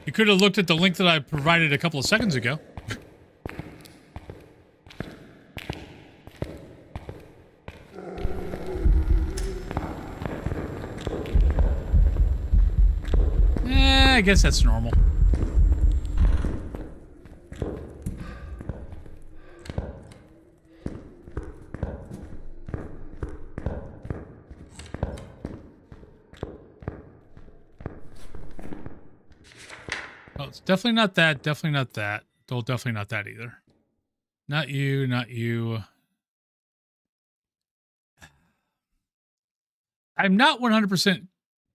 You could have looked at the link that I provided a couple of seconds ago. I guess that's normal. Oh, it's definitely not that. Definitely not that. Well, definitely not that either. Not you, not you. I'm not 100%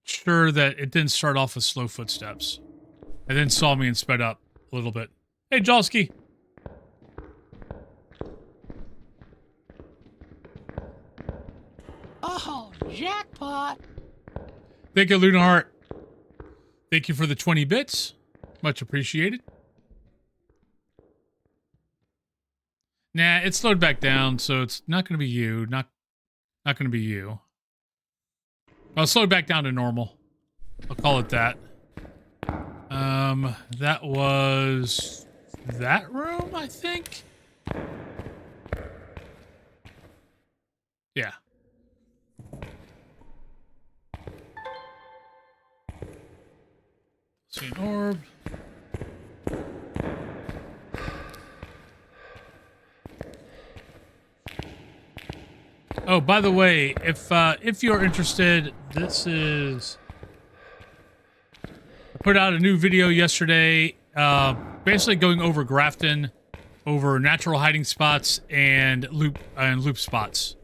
sure that it didn't start off with slow footsteps. And then saw me and sped up a little bit. Hey, Jalski. Oh, jackpot. Thank you, Luna Heart. Thank you for the 20 bits. Much appreciated. Nah, it slowed back down, so it's not going to be you. Not going to be you. I'll slow it back down to normal. I'll call it that. That was that room, I think. Yeah. See an orb. Oh, by the way, if you're interested, this is... I put out a new video yesterday, basically going over Grafton, over natural hiding spots and loop spots.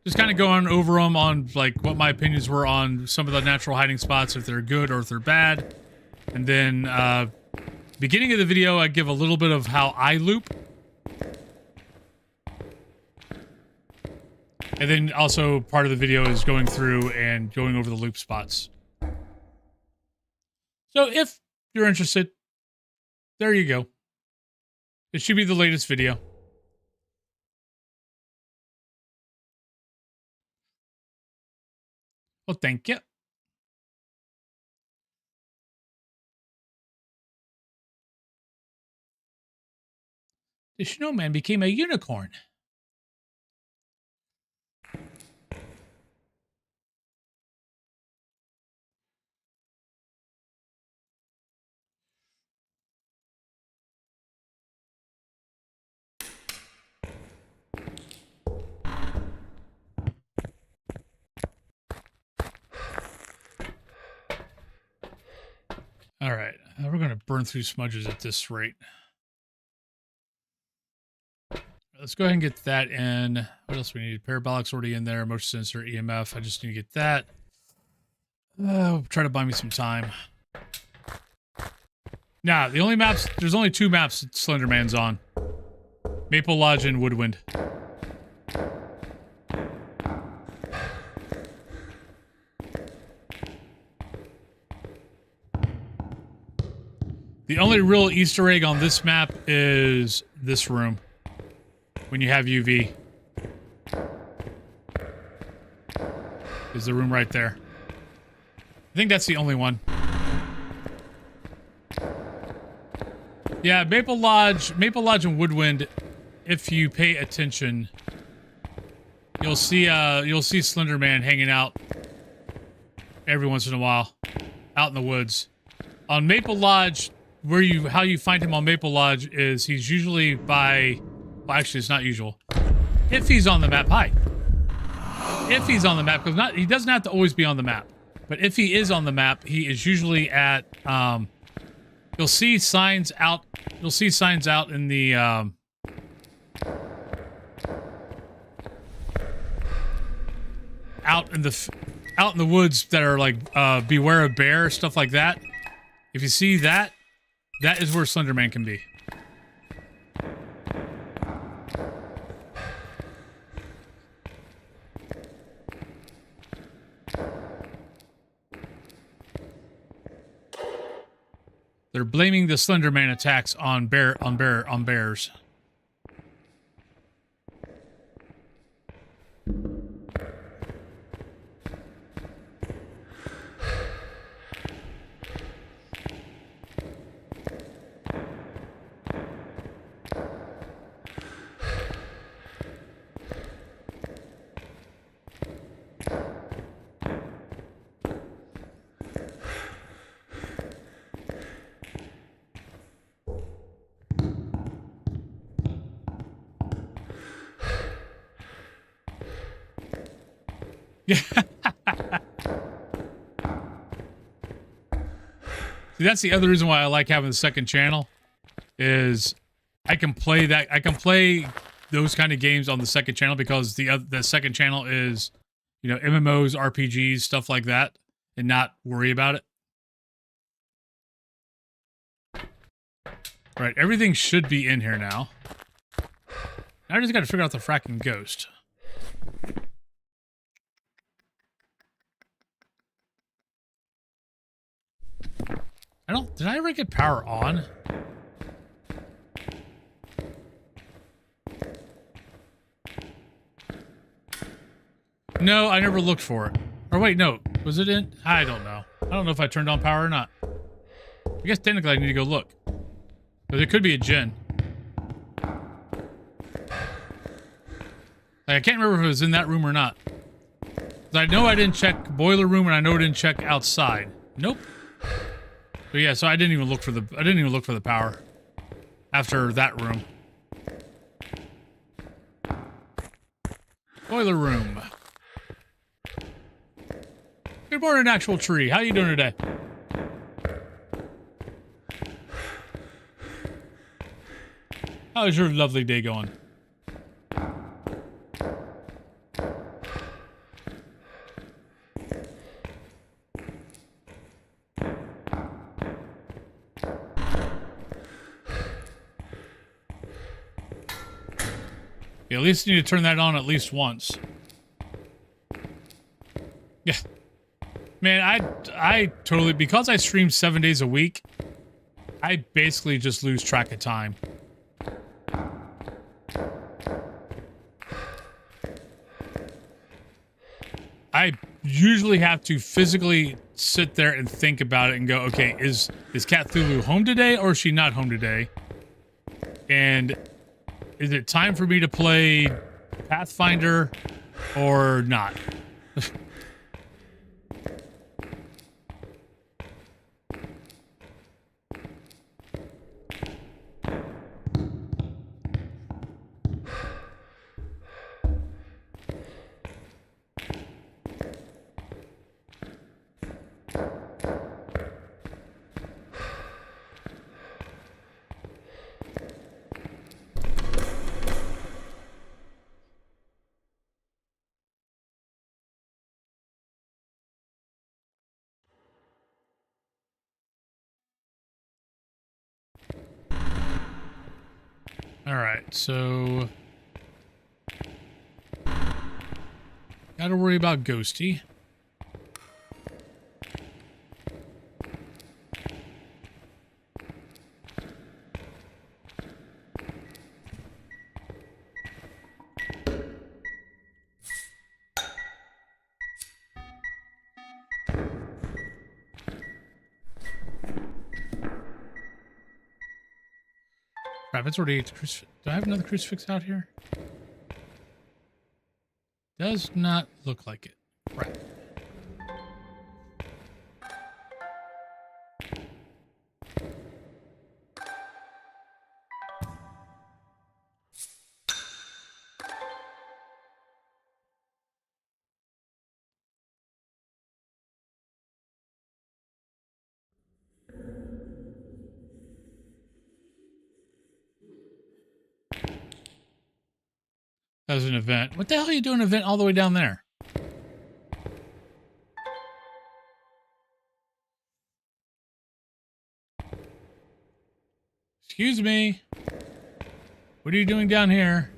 Just kind of going over them on like what my opinions were on some of the natural hiding spots, if they're good or if they're bad. And then, beginning of the video, I give a little bit of how I loop. And then also part of the video is going through and going over the loop spots. So if you're interested, there you go. It should be the latest video. Well, thank you. The snowman became a unicorn. All right, we're going to burn through smudges at this rate. Let's go ahead and get that in. What else we need? Parabolic's already in there. Motion sensor, EMF. I just need to get that. Try to buy me some time. Nah, the only maps... There's only 2 maps that Slenderman's on. Maple Lodge and Woodwind. The only real Easter egg on this map is this room. When you have UV. Is the room right there. I think that's the only one. Yeah, Maple Lodge and Woodwind, if you pay attention, you'll see Slender Man hanging out every once in a while out in the woods. On Maple Lodge, how you find him on Maple Lodge is he's usually by, well, actually it's not usual. If he's on the map, hi. If he's on the map, because he doesn't have to always be on the map. But if he is on the map, he is usually at you'll see signs out in the out in the woods that are like beware of bear, stuff like that. If you see that, that is where Slenderman can be. They're blaming the Slenderman attacks on bears. Yeah. See, that's the other reason why I like having the second channel, is I can play those kind of games on the second channel, because the second channel is, you know, MMOs, RPGs, stuff like that, and not worry about it. Right, everything should be in here now. Now I just got to figure out the fracking ghost. Did I ever get power on? No, I never looked for it. Or wait, no. Was it in? I don't know. I don't know if I turned on power or not. I guess technically I need to go look. But it could be a gen. Like, I can't remember if it was in that room or not. 'Cause I know I didn't check boiler room, and I know I didn't check outside. Nope. So yeah, so I didn't even look for the power after that room. Boiler room. Good morning, actual tree. How you doing today? How's your lovely day going? Yeah, at least you need to turn that on at least once. Yeah. Man, I totally, because I stream 7 days a week, I basically just lose track of time. I usually have to physically sit there and think about it and go, okay, is Cthulhu home today, or is she not home today? And is it time for me to play Pathfinder or not? Alright, so gotta worry about Ghosty. Crap, it's already 8 crucifix. Do I have another crucifix out here? Does not look like it. Crap. That was an event. What the hell are you doing an event all the way down there? Excuse me. What are you doing down here?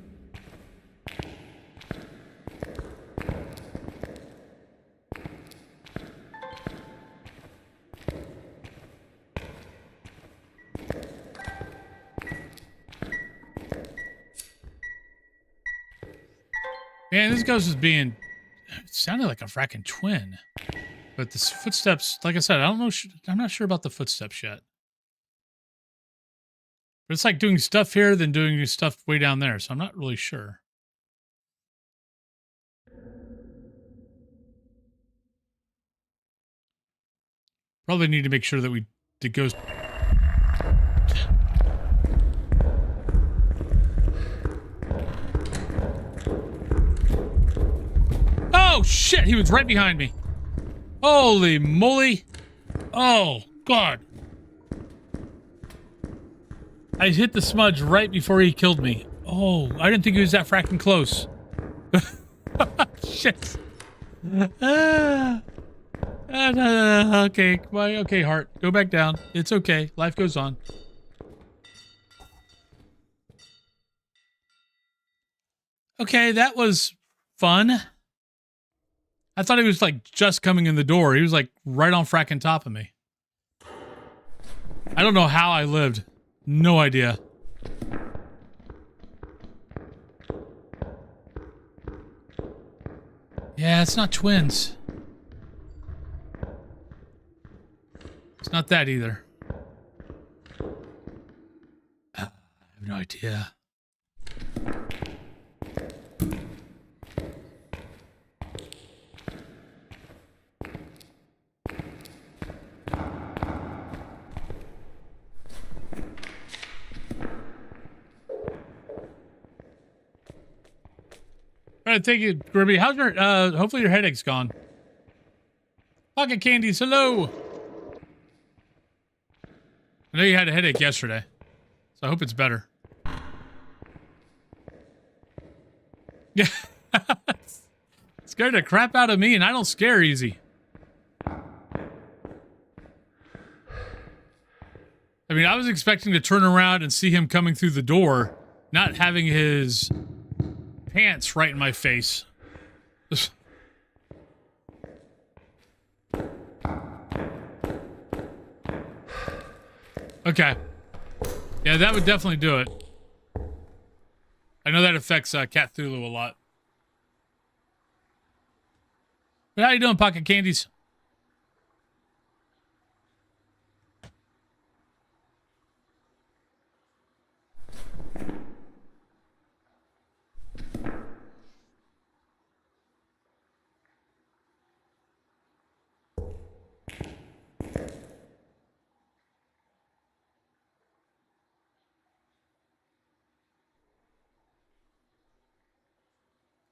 Man, this ghost is being... It sounded like a fracking twin. But the footsteps, like I said, I don't know. I'm not sure about the footsteps yet. But it's like doing stuff here, then doing stuff way down there. So I'm not really sure. Probably need to make sure that the ghost... Oh, shit! He was right behind me. Holy moly. Oh, God. I hit the smudge right before he killed me. Oh, I didn't think he was that fracking close. Shit. Okay, okay, heart. Go back down. It's okay. Life goes on. Okay, that was fun. I thought he was like just coming in the door. He was like right on fracking top of me. I don't know how I lived. No idea. Yeah, it's not twins. It's not that either. I have no idea. All right, thank you, Grimmy. How's your, hopefully your headache's gone. Pocket candies, hello. I know you had a headache yesterday, so I hope it's better. Yeah. Scared the crap out of me, and I don't scare easy. I mean, I was expecting to turn around and see him coming through the door, not having his pants right in my face. Okay. Yeah, that would definitely do it. I know that affects Cat Thulu a lot. But how you doing, Pocket Candies?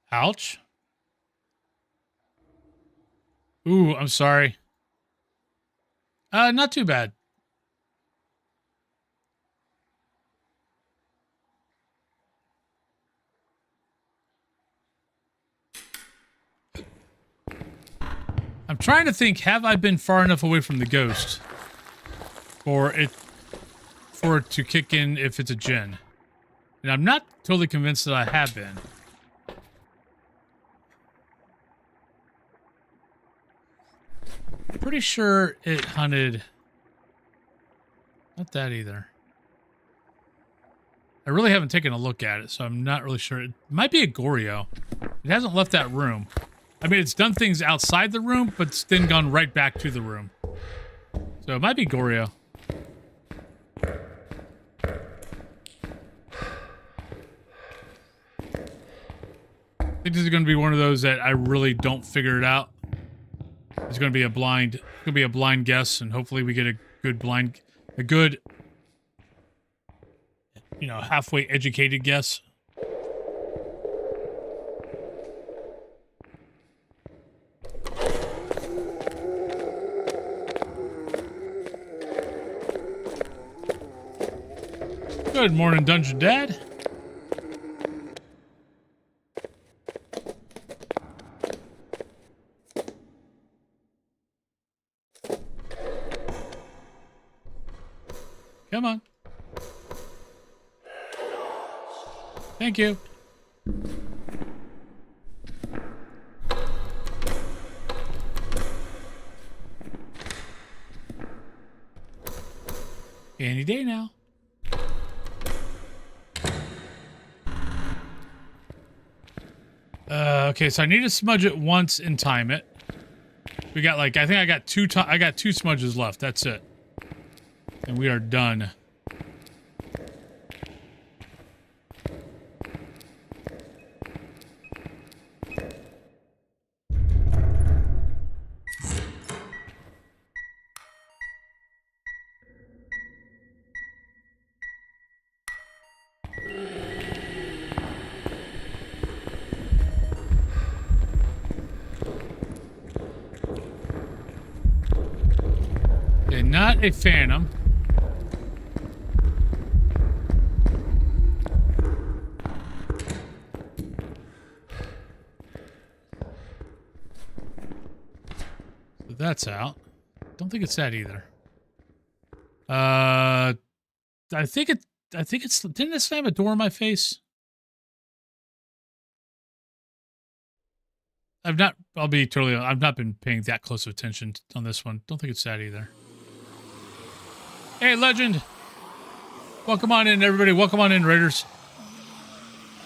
Ouch. Ooh, I'm sorry. Not too bad. I'm trying to think, have I been far enough away from the ghost for it to kick in if it's a djinn? And I'm not totally convinced that I have been. Pretty sure it hunted. Not that either. I really haven't taken a look at it, so I'm not really sure. It might be a Goryo. It hasn't left that room. I mean, it's done things outside the room, but it's then gone right back to the room. So it might be Goryo. think this is going to be one of those that I really don't figure it out. It's going to be a blind guess, and hopefully we get a good, you know, halfway educated guess. Good morning, Dungeon Dad. Come on. Thank you. Any day now. Okay, so I need to smudge it once and time it. We got like, I think I got two smudges left. That's it. And we are done. Okay, not a phantom. So that's out. Don't think it's that either. I think it's, didn't it slam a door in my face? I'll be totally honest, I've not been paying that close of attention on this one. Don't think it's that either. Hey, Legend! Welcome on in, everybody. Welcome on in, Raiders.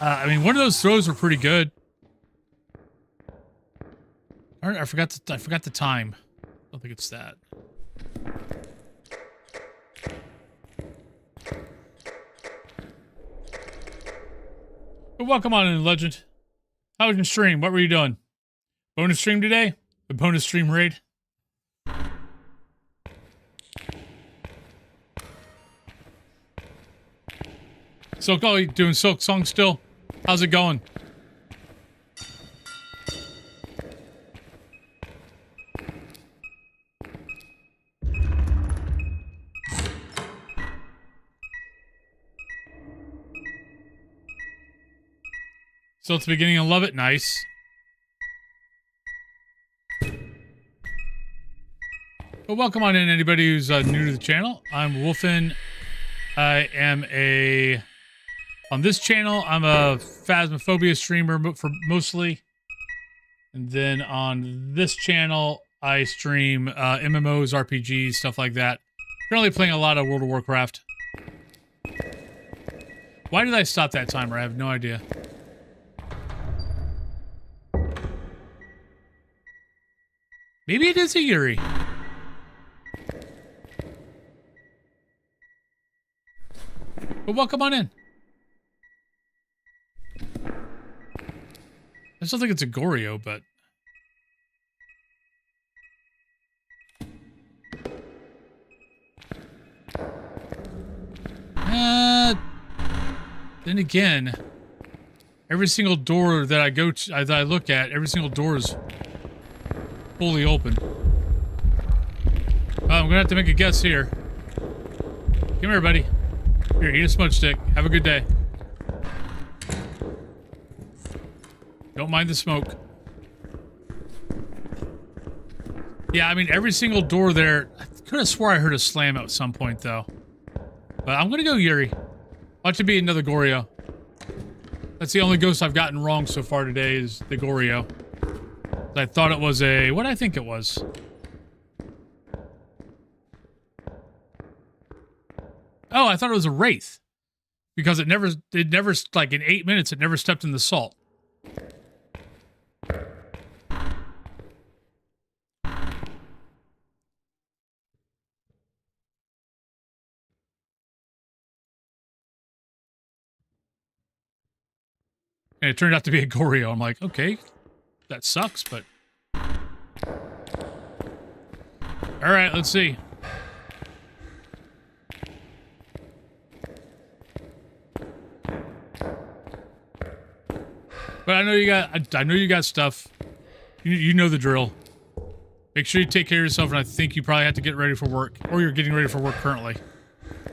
I mean, one of those throws were pretty good. I forgot the time. Don't think it's that. But welcome on in, Legend. How was your stream? What were you doing? Bonus stream today? The bonus stream raid? Silk, oh, you doing Silk Song still? How's it going? Still at the beginning and love it? Nice. Well, welcome on in, anybody who's new to the channel. I'm Wolfen. I am on this channel, I'm a Phasmophobia streamer for mostly. And then on this channel, I stream MMOs, RPGs, stuff like that. Currently playing a lot of World of Warcraft. Why did I stop that timer? I have no idea. Maybe it is a Yuri. But welcome on in. I still think it's a Goryo, but... Then again, every single door that I go to, that I look at, every single door is fully open. I'm gonna have to make a guess here. Come here, buddy. Here, eat a smudge stick. Have a good day. Don't mind the smoke. Yeah, I mean, every single door there... I could have swore I heard a slam at some point, though. But I'm gonna go Yuri. Watch it be another Goryo. That's the only ghost I've gotten wrong so far today is the Goryo. I thought it was a... What did I think it was? Oh, I thought it was a Wraith. Because it never, like in 8 minutes, it never stepped in the salt. And it turned out to be a Goryo. I'm like, okay, that sucks, but... Alright, let's see. But I know you got stuff. You know the drill. Make sure you take care of yourself, and I think you probably have to get ready for work, or you're getting ready for work currently.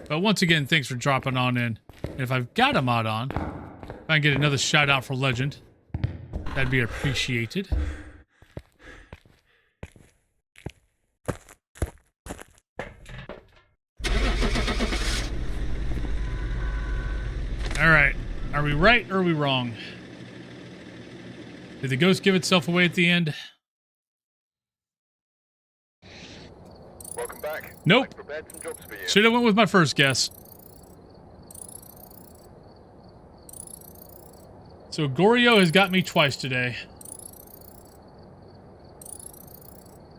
But once again, thanks for dropping on in. And if I've got a mod on, if I can get another shout out for Legend, that'd be appreciated. Alright, are we right or are we wrong? Did the ghost give itself away at the end? Welcome back. Nope. I've prepared some jobs for you. Should have went with my first guess. So Goryo has got me twice today.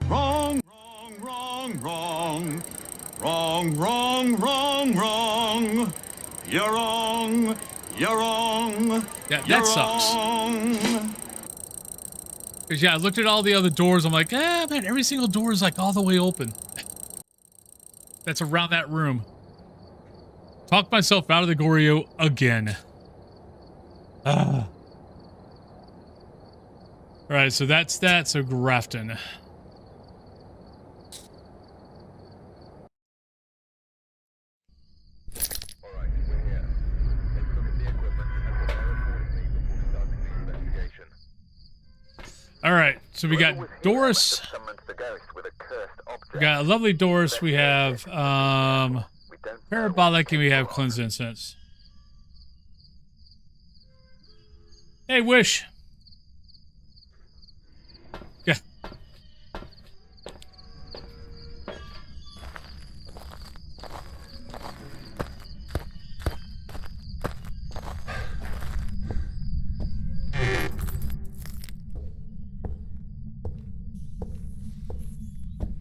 Wrong, wrong, wrong, wrong. Wrong, wrong, wrong, wrong. You're wrong. You're wrong. Yeah, You're that sucks. wrong. Because, yeah, I looked at all the other doors. I'm like, man, every single door is like all the way open. That's around that room. Talked myself out of the Goryo again. All right, so that's that. So Grafton. Alright, we're here. Let's look at the equipment and prepare accordingly before starting the investigation. All right, so we got Whoever was here Doris. must have summoned the ghost with a cursed object. We got a lovely Doris. We have We don't know Parabolic, and we have Cleanse Incense. Hey, Wish. Yeah.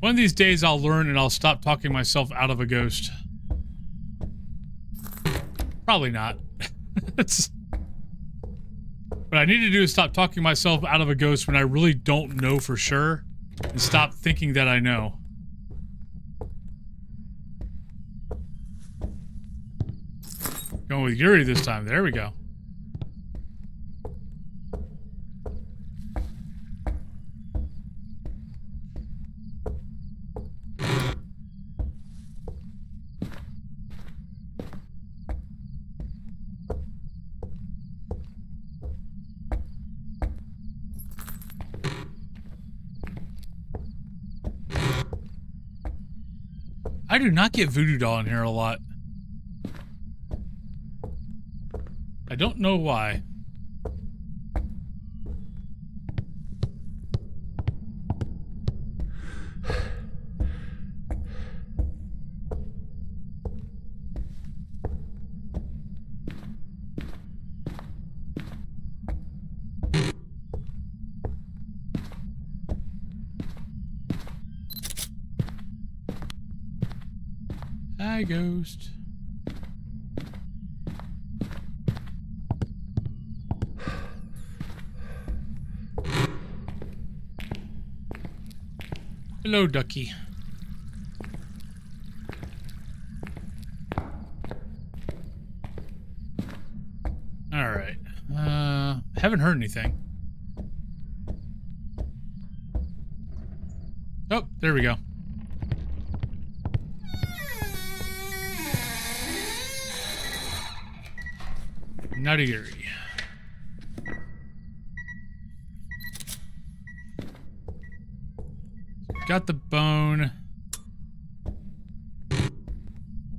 One of these days I'll learn and I'll stop talking myself out of a ghost. Probably not. What I need to do is stop talking myself out of a ghost when I really don't know for sure, and stop thinking that I know. Going with Yuri this time. There we go. I do not get Voodoo Doll in here a lot. I don't know why. Hi, ghost. Hello, ducky. All right. Haven't heard anything. Oh, there we go. Not a Yuri. Got the bone.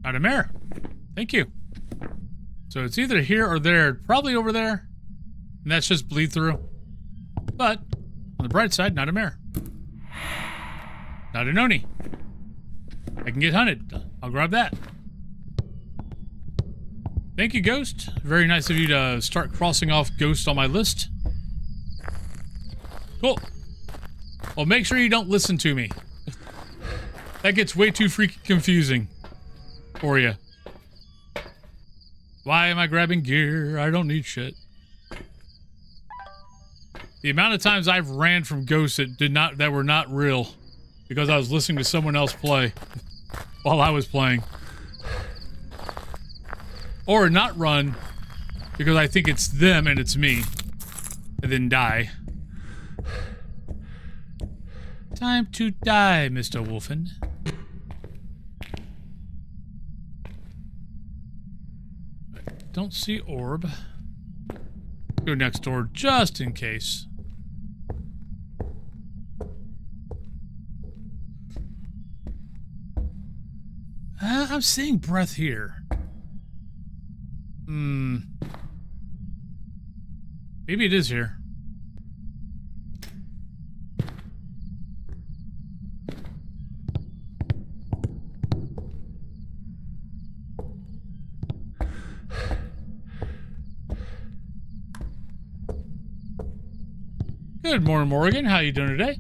Not a mare. Thank you. So it's either here or there. Probably over there. And that's just bleed through. But on the bright side, not a mare. Not an Oni. I can get hunted. I'll grab that. Thank you, Ghost. Very nice of you to start crossing off Ghost on my list. Cool. Well, make sure you don't listen to me. That gets way too freaking confusing for you. Why am I grabbing gear? I don't need shit. The amount of times I've ran from ghosts that were not real because I was listening to someone else play while I was playing. Or not run because I think it's them and it's me. And then die. Time to die, Mr. Wolfen. Don't see orb. Go next door just in case. I'm seeing breath here. Maybe it is here. Good morning, Morgan. How you doing today?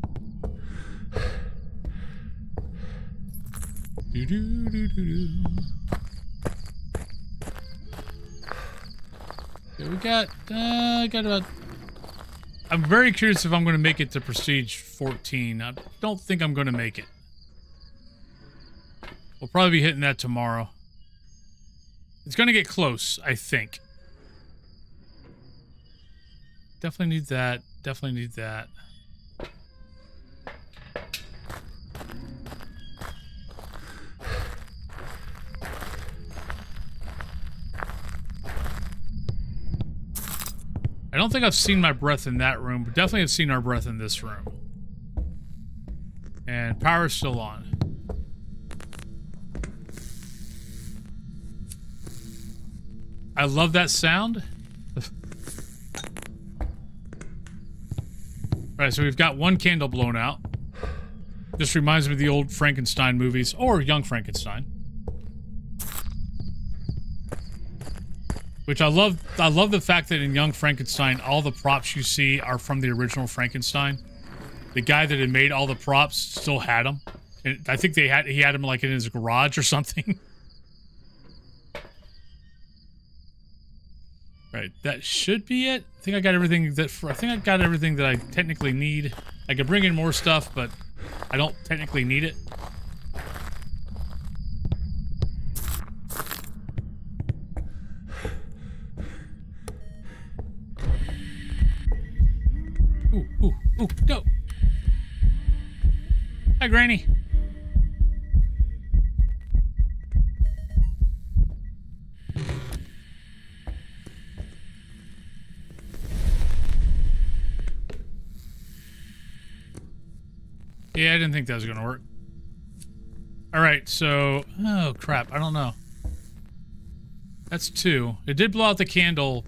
Okay, we got about... I'm very curious if I'm going to make it to Prestige 14. I don't think I'm going to make it. We'll probably be hitting that tomorrow. It's going to get close, I think. Definitely need that. Definitely need that. I don't think I've seen my breath in that room, but definitely have seen our breath in this room. And power's still on. I love that sound. Alright, so we've got one candle blown out. This reminds me of the old Frankenstein movies, or Young Frankenstein. Which I love the fact that in Young Frankenstein, all the props you see are from the original Frankenstein. The guy that had made all the props still had them. And I think he had them like in his garage or something. Right, that should be it. I think I got everything that I technically need. I could bring in more stuff, but I don't technically need it. Ooh, go! Hi, Granny. Yeah, I didn't think that was going to work. Alright, so... Oh, crap. I don't know. That's 2. It did blow out the candle.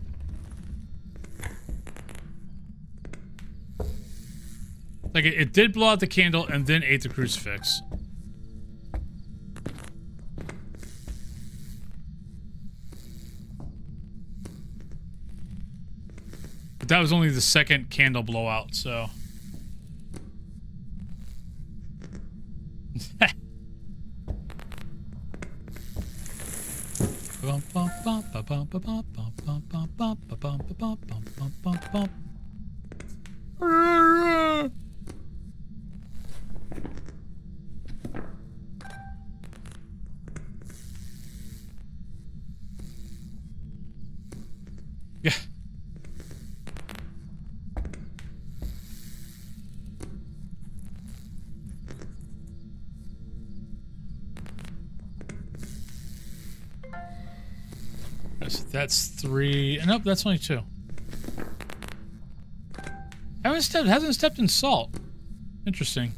Like, it did blow out the candle and then ate the crucifix. But that was only the second candle blowout, so... Yeah. That's 3. Nope, that's only 2. Hasn't stepped in salt. Interesting.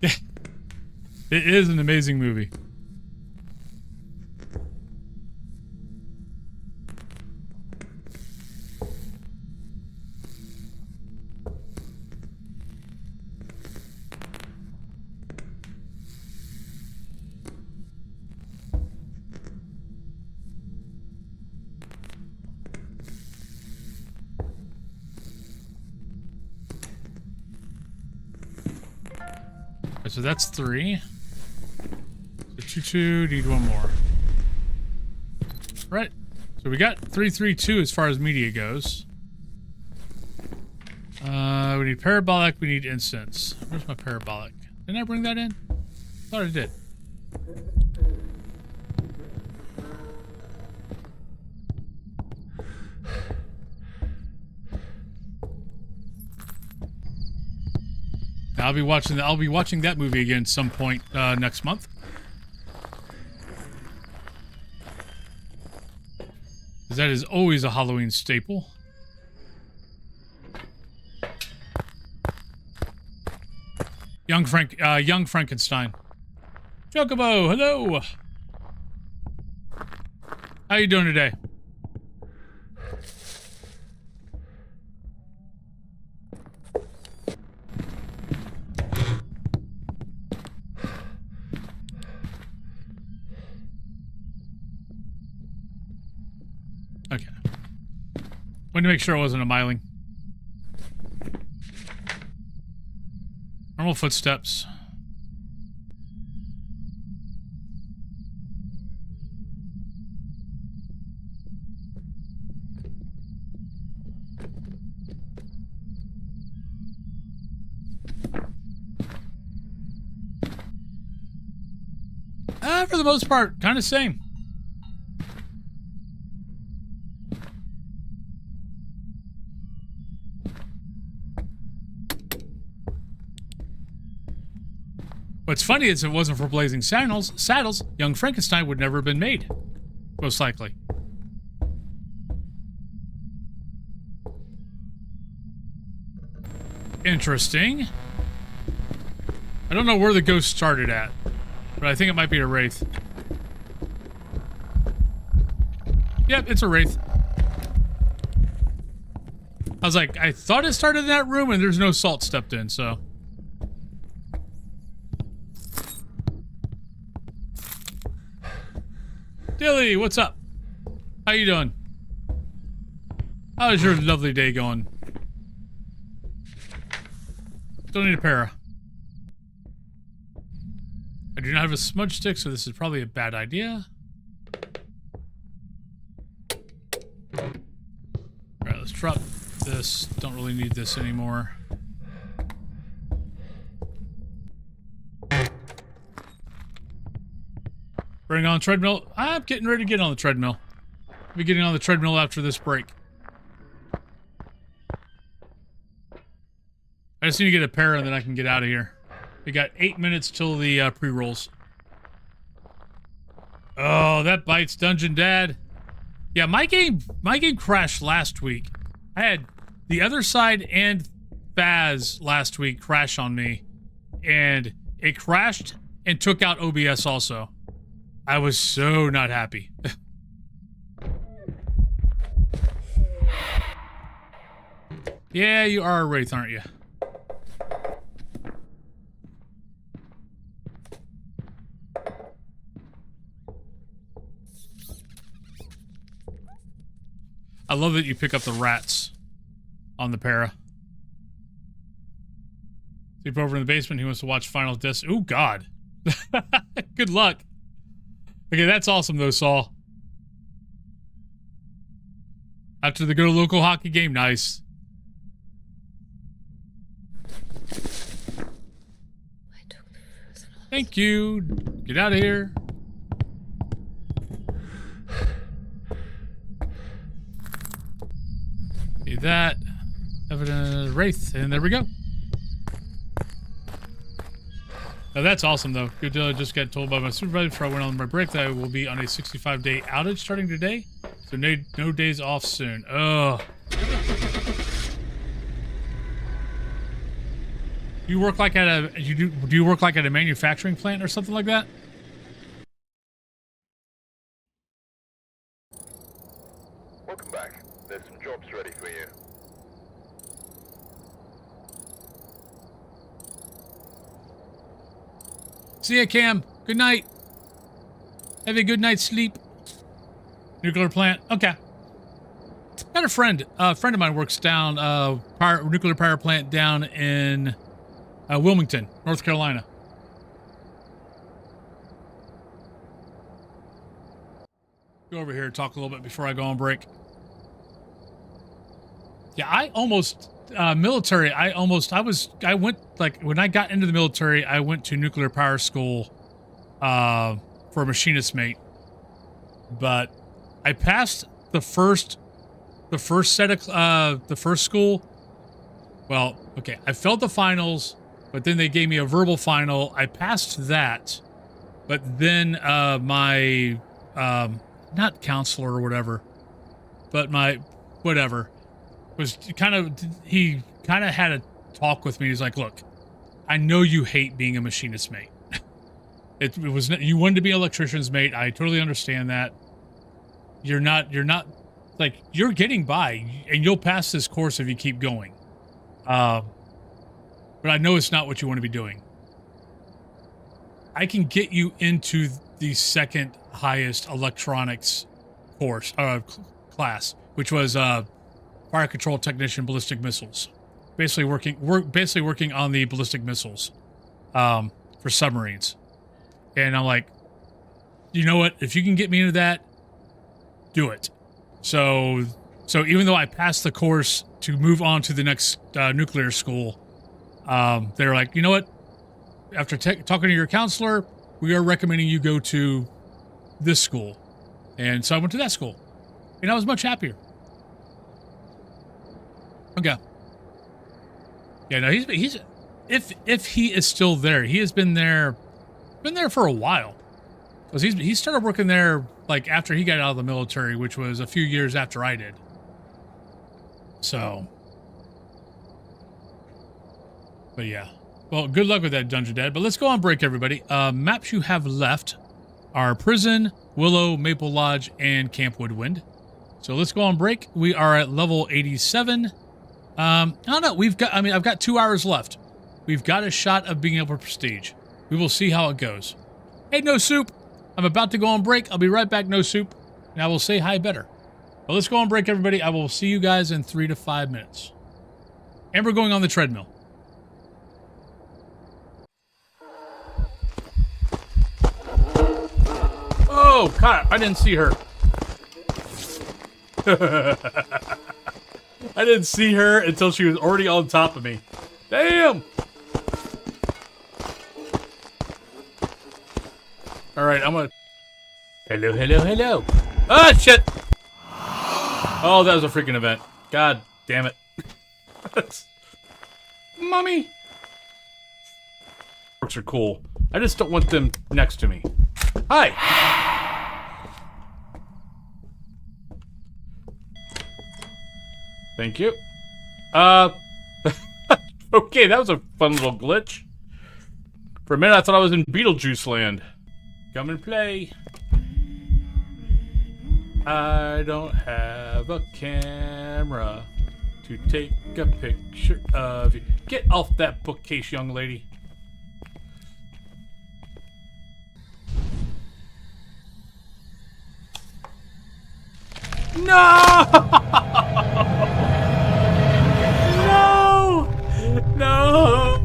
Yeah. It is an amazing movie. Okay, so that's 3. So 2, need one more. Right. So we got 332 as far as media goes. We need parabolic, we need incense. Where's my parabolic? Didn't I bring that in? Thought I did. I'll be watching that movie again some point next month. Because that is always a Halloween staple. Young Frankenstein. Chocobo, hello. How you doing today? Okay. Wanted to make sure it wasn't a myling. Normal footsteps. For the most part, kind of same. What's funny is if it wasn't for Blazing Saddles, Young Frankenstein would never have been made. Most likely. Interesting. I don't know where the ghost started at, but I think it might be a wraith. Yep, it's a wraith. I was like, I thought it started in that room and there's no salt stepped in, so... Dilly, what's up? How you doing? How's your lovely day going? Don't need a para. I do not have a smudge stick, so this is probably a bad idea. Alright, let's drop this. Don't really need this anymore. Bring on treadmill. I'm getting ready to get on the treadmill. I'll be getting on the treadmill after this break. I just need to get a para and then I can get out of here. We got 8 minutes till the pre-rolls. Oh, that bites Dungeon Dad. Yeah, my game crashed last week. I had the other side and Phaz last week crash on me. And it crashed and took out OBS also. I was so not happy. Yeah, you are a wraith, aren't you? I love that you pick up the rats on the para. Sleep over in the basement. He wants to watch Final Disc. Ooh, God. Good luck. Okay, that's awesome though, Saul. After the go to local hockey game, nice. Thank you. Get out of here. See that. Evidence wraith, and there we go. Now that's awesome though. Good deal. I just got told by my supervisor before I went on my break that I will be on a 65-day outage starting today. So no days off soon. Ugh. You work like at a do you work like at a manufacturing plant or something like that? Welcome back. There's some jobs ready for you. See ya, Cam. Good night. Have a good night's sleep. Nuclear plant. Okay. Got a friend. A friend of mine works down nuclear power plant down in Wilmington, North Carolina. go over here and talk a little bit before I go on break. Yeah, I almost military. I went, like, when I got into the military, I went to nuclear power school for a machinist mate, but I passed the first set of the first school. Well, okay, I failed the finals, but then they gave me a verbal final. I passed that, but then my not counselor or whatever, but my whatever was he kind of had a talk with me. He's like, "Look, I know you hate being a machinist mate. It was you wanted to be an electrician's mate. I totally understand that. You're not like, you're getting by, and you'll pass this course if you keep going. But I know it's not what you want to be doing. I can get you into the second highest electronics course class, which was fire control technician ballistic missiles, basically working on the ballistic missiles for submarines." And I'm like, you know what? If you can get me into that, do it. So even though I passed the course to move on to the next nuclear school, they were like, you know what? After talking to your counselor, we are recommending you go to this school. And so I went to that school, and I was much happier. Okay. Yeah, no, he's if he is still there, he has been there for a while. Because he started working there like after he got out of the military, which was a few years after I did. So, but yeah. Well, good luck with that, Dungeon Dad. But let's go on break, everybody. Maps you have left are Prison, Willow, Maple Lodge, and Camp Woodwind. So let's go on break. We are at level 87. I don't know. I've got 2 hours left. We've got a shot of being able to prestige. We will see how it goes. Hey, No Soup. I'm about to go on break. I'll be right back, No Soup. And I will say hi better. But let's go on break, everybody. I will see you guys in 3 to 5 minutes. And we're going on the treadmill. Oh, God, I didn't see her. I didn't see her until she was already on top of me. Damn! Alright, I'm gonna... Hello, hello, hello. Ah, shit! Oh, that was a freaking event. God damn it. Mommy! Orcs are cool. I just don't want them next to me. Hi! Thank you. Okay, that was a fun little glitch. For a minute, I thought I was in Beetlejuice land. Come and play. I don't have a camera to take a picture of you. Get off that bookcase, young lady. No! No! No!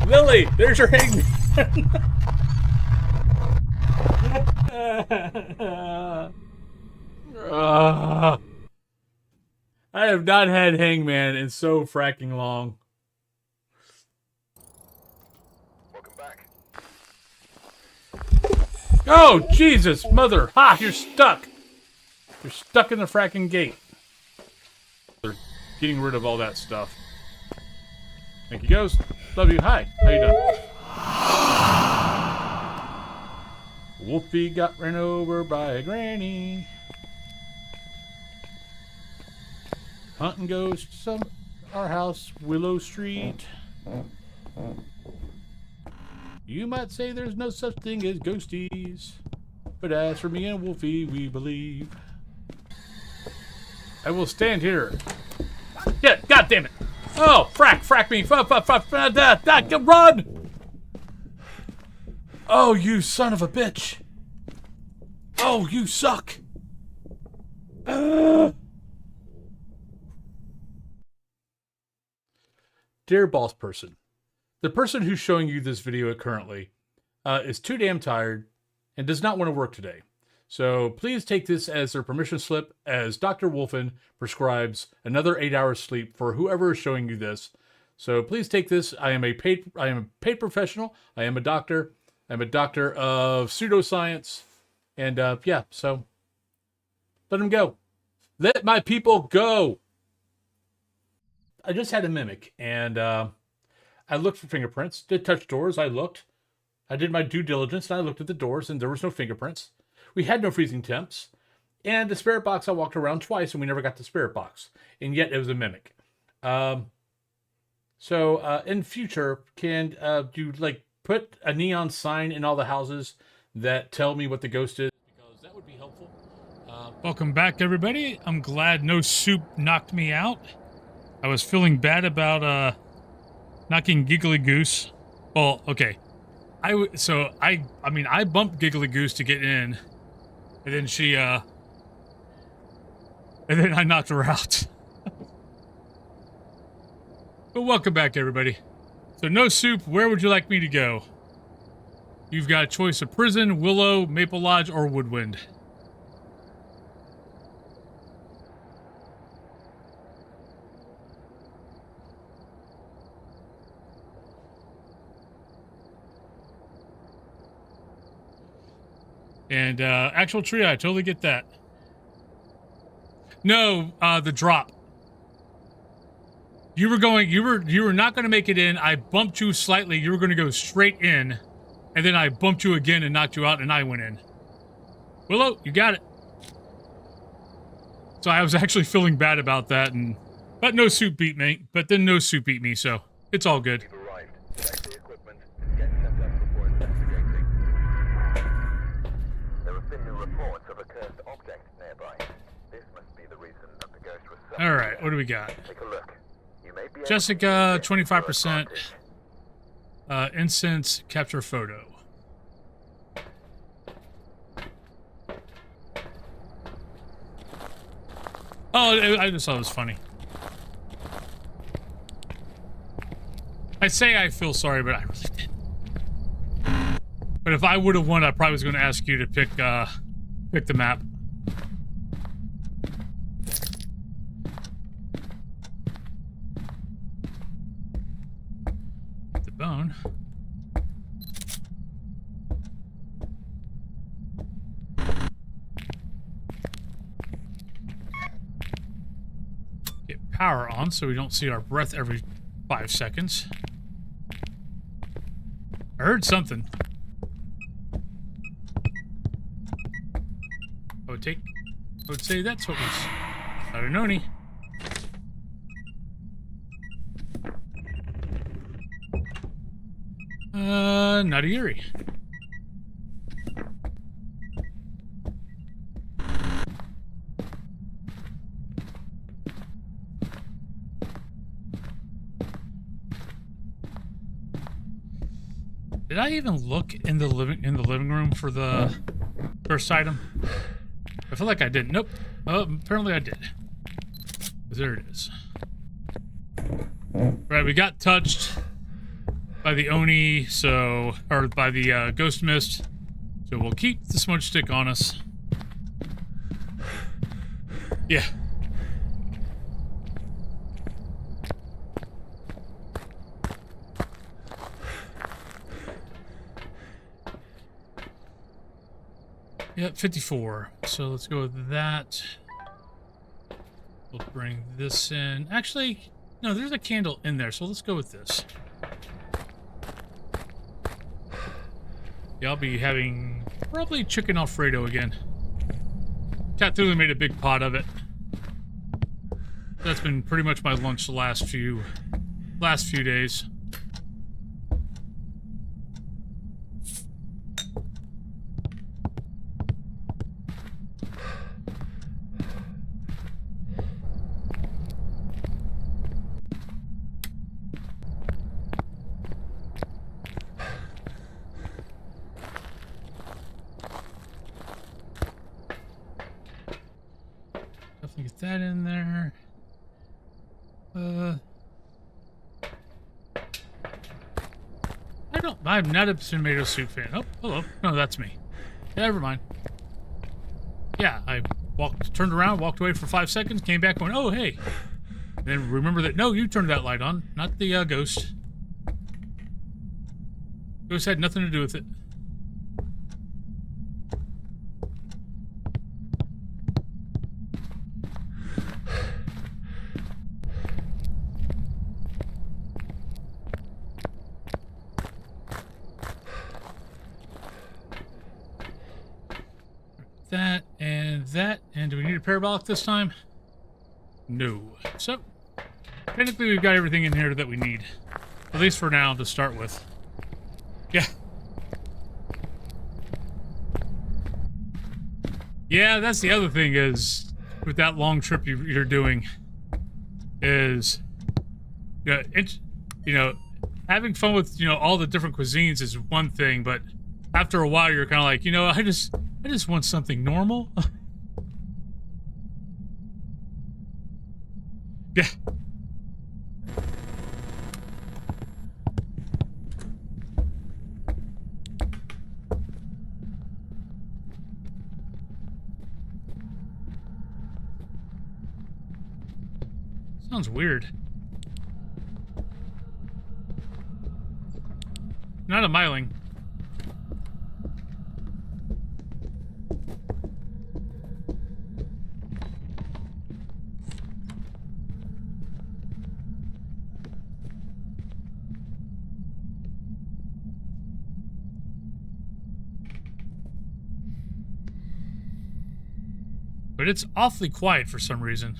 Lily, there's your hangman. I have not had hangman in so fracking long. Welcome back. Oh, Jesus, mother. Ha, you're stuck. You're stuck in the fracking gate. They're getting rid of all that stuff. Thank you, Ghost. Love you. Hi. How you doing? Wolfie got ran over by a granny. Hunting ghosts of our house, Willow Street. You might say there's no such thing as ghosties, but as for me and Wolfie, we believe. I will stand here. Yeah, God damn it! Oh, frack me! Run! Oh, you son of a bitch! Oh, you suck! Dear boss person, the person who's showing you this video currently is too damn tired and does not want to work today. So please take this as their permission slip, as Dr. Wolfen prescribes another 8 hours sleep for whoever is showing you this. So please take this. I am a paid professional. I am a doctor. I'm a doctor of pseudoscience. And yeah, so let him go. Let my people go. I just had a mimic, and I looked for fingerprints. Did touch doors. I looked. I did my due diligence, and I looked at the doors, and there was no fingerprints. We had no freezing temps. And the spirit box, I walked around twice, and we never got the spirit box. And yet, it was a mimic. So in future, can you, like, put a neon sign in all the houses that tell me what the ghost is? Because that would be helpful. Welcome back, everybody. I'm glad no soup knocked me out. I was feeling bad about knocking Giggly Goose. Well, okay. I mean, I bumped Giggly Goose to get in, and then she, and then I knocked her out. But welcome back, everybody. So, no soup, where would you like me to go? You've got a choice of prison, Willow, Maple Lodge, or Woodwind. And actual tree, I totally get that. No, the drop. You were not going to make it in. I bumped you slightly. You were going to go straight in, and then I bumped you again and knocked you out, and I went in. Willow, you got it. So I was actually feeling bad about that, but no soup beat me. But then no soup beat me, so it's all good. You've arrived. Check the equipment. Get set up before investigating. There have been new reports of a cursed object nearby. This must be the reason that the ghost was so. All right, what do we got? Take a look. You may be able Jessica, to use this to your 25%. advantage. Incense, capture photo. Oh, I just thought it was funny. I say I feel sorry, but I really didn't. But if I would have won, I probably was going to ask you to pick the map. The bone. Get power on so we don't see our breath every 5 seconds. I heard something. I would say that's what was. I don't know any. Not a Yuri. Did I even look in the living room for the first item? I feel like I didn't. Nope. Oh, apparently I did. There it is. Right, we got touched by the Oni, or by the Ghost Mist. So we'll keep the smudge stick on us. Yeah. Yep, 54. So let's go with that. We'll bring this in. Actually, no, there's a candle in there, so let's go with this. Yeah, I'll be having probably chicken Alfredo again. Cat Thulu made a big pot of it. That's been pretty much my lunch the last few days. Definitely get that in there. I'm not a tomato soup fan. Oh, hello. No, that's me. Never mind. Yeah, I turned around, walked away for 5 seconds, came back, went, oh, hey. And then remember that, no, you turned that light on, not the ghost. Ghost had nothing to do with it. That, and do we need a parabolic this time? No. So, technically we've got everything in here that we need. At least for now, to start with. Yeah. Yeah, that's the other thing is, with that long trip you're doing, is, having fun with, all the different cuisines is one thing, but after a while you're kind of like, I just want something normal. Yeah. Sounds weird. Not a miling. But it's awfully quiet for some reason.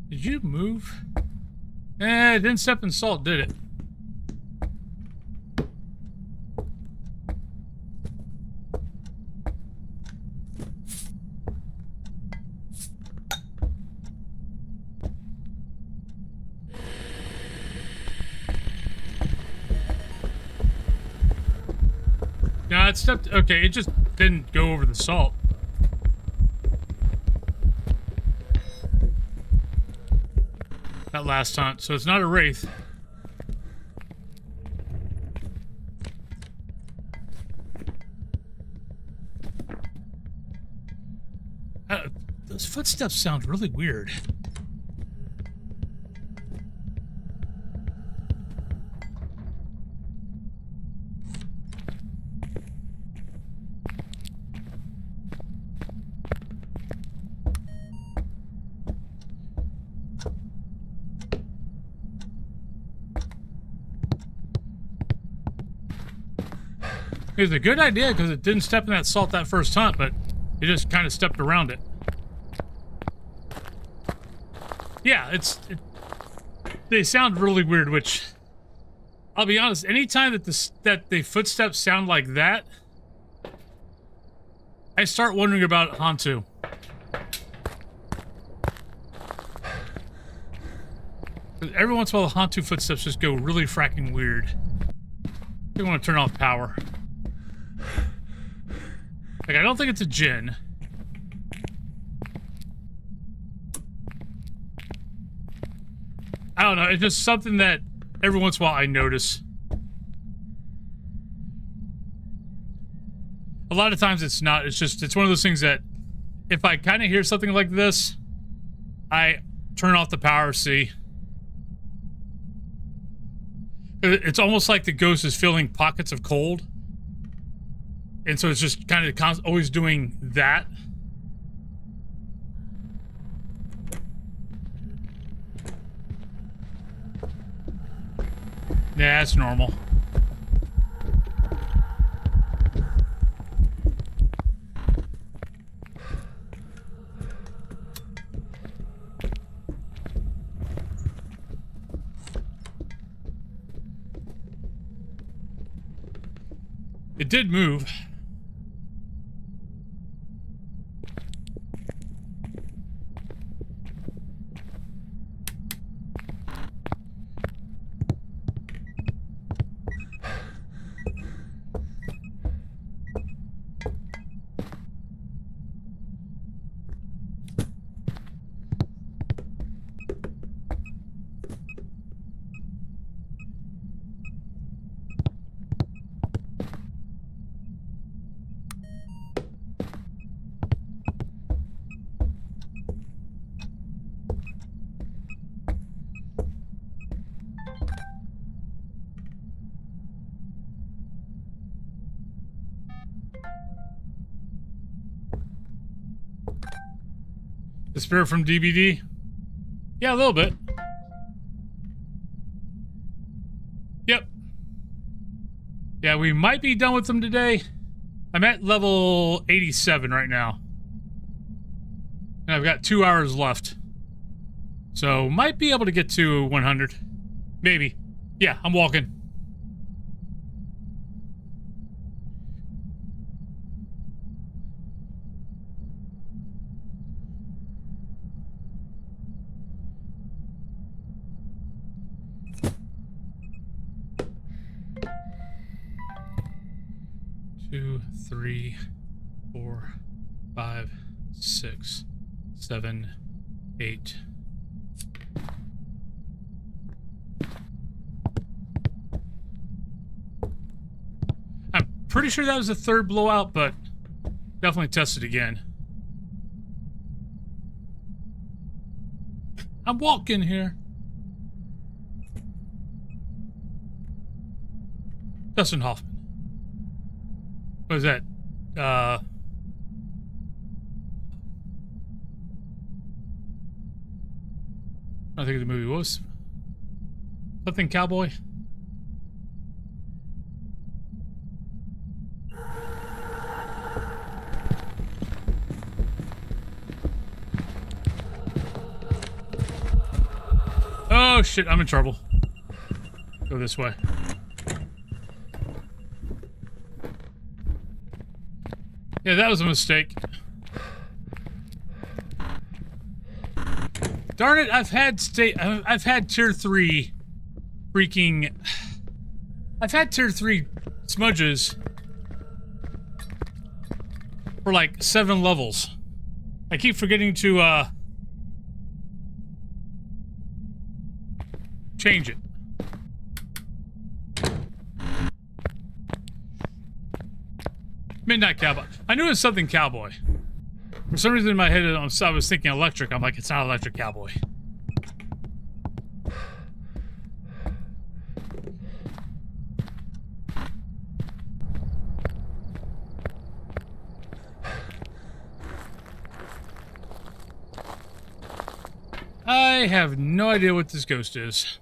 Did you move? It didn't step in salt, did it? No, it stepped. Okay, it just didn't go over the salt. That last taunt, so it's not a wraith. Those footsteps sound really weird. It was a good idea because it didn't step in that salt that first hunt, but it just kind of stepped around it. Yeah, they sound really weird, which I'll be honest, anytime that the footsteps sound like that, I start wondering about Hantu. Every once in a while, the Hantu footsteps just go really fracking weird. I want to turn off power. Like, I don't think it's a djinn. I don't know, it's just something that every once in a while I notice. A lot of times it's not, it's one of those things that if I kind of hear something like this, I turn off the power, see. It's almost like the ghost is feeling pockets of cold. And so it's just kind of always doing that. Yeah, that's normal. It did move. The spirit from DBD? Yeah, a little bit. Yep. Yeah, we might be done with them today. I'm at level 87 right now. And I've got 2 hours left. So, might be able to get to 100. Maybe. Yeah, I'm walking. Two, 3, 4, 5, 6, 7, 8. I'm pretty sure that was the third blowout, but definitely test it again. I'm walking here. Dustin Hoffman. What is that? I don't think the movie was something cowboy. Oh shit, I'm in trouble. Go this way. Yeah, that was a mistake. Darn it, I've had tier 3 freaking... I've had tier 3 smudges for like 7 levels. I keep forgetting to, change it. Midnight Cowboy. I knew it was something cowboy. For some reason in my head, I was thinking electric. I'm like, it's not electric cowboy. I have no idea what this ghost is.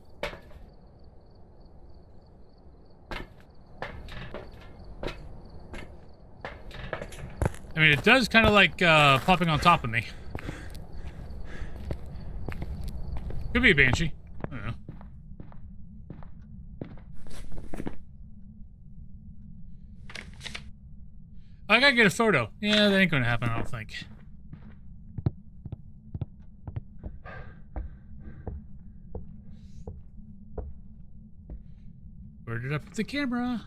I mean, it does kind of like popping on top of me. Could be a banshee. I don't know. I gotta get a photo. Yeah, that ain't gonna happen, I don't think. Where did I put the camera?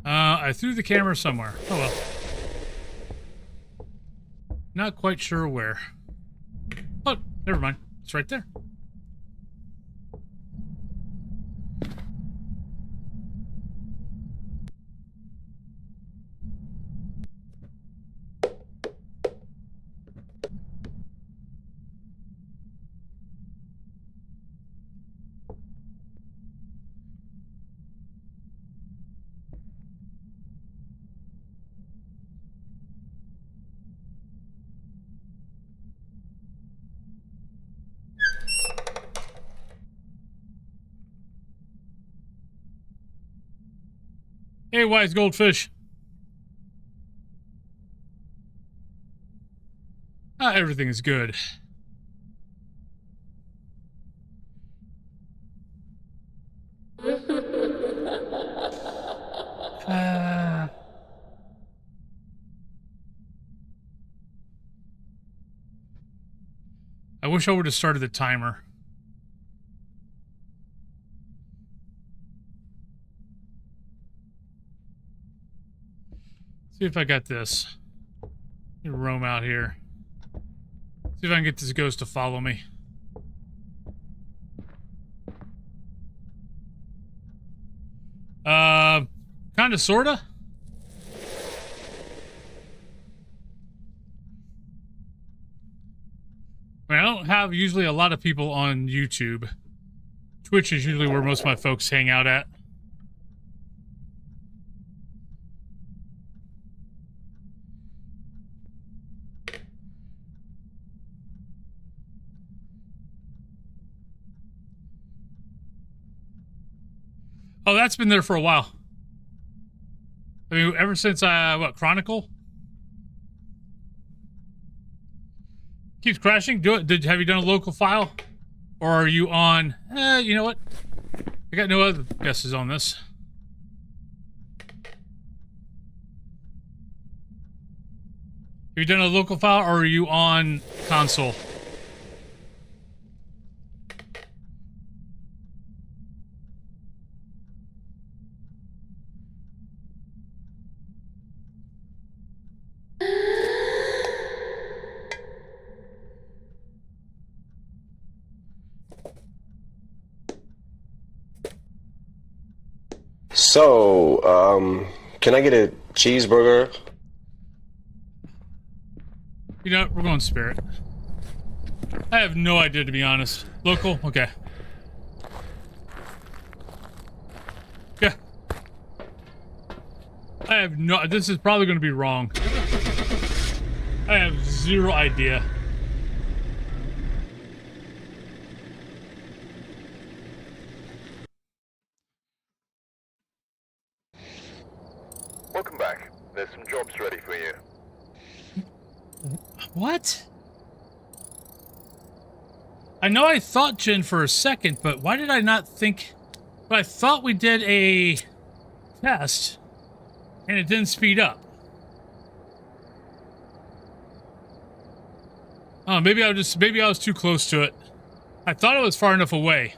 I threw the camera somewhere. Oh well. Not quite sure where. Oh, never mind. It's right there. Hey, wise goldfish. Everything is good. I wish I would have started the timer. See if I got this. Let me roam out here. See if I can get this ghost to follow me. Kinda, sorta. I mean, I don't have usually a lot of people on YouTube. Twitch is usually where most of my folks hang out at. Oh, that's been there for a while. I mean, ever since, what, Chronicle? Keeps crashing? Do it. Have you done a local file? Or are you on... you know what? I got no other guesses on this. Have you done a local file, or are you on console? So, can I get a cheeseburger? You know, we're going Spirit. I have no idea, to be honest. Local? Okay. Yeah. I have no... This is probably going to be wrong. I have zero idea. Welcome back. There's some jobs ready for you. What? I know I thought Jen for a second, but why did I not think... But I thought we did a test, and it didn't speed up. Oh, maybe I was too close to it. I thought I was far enough away.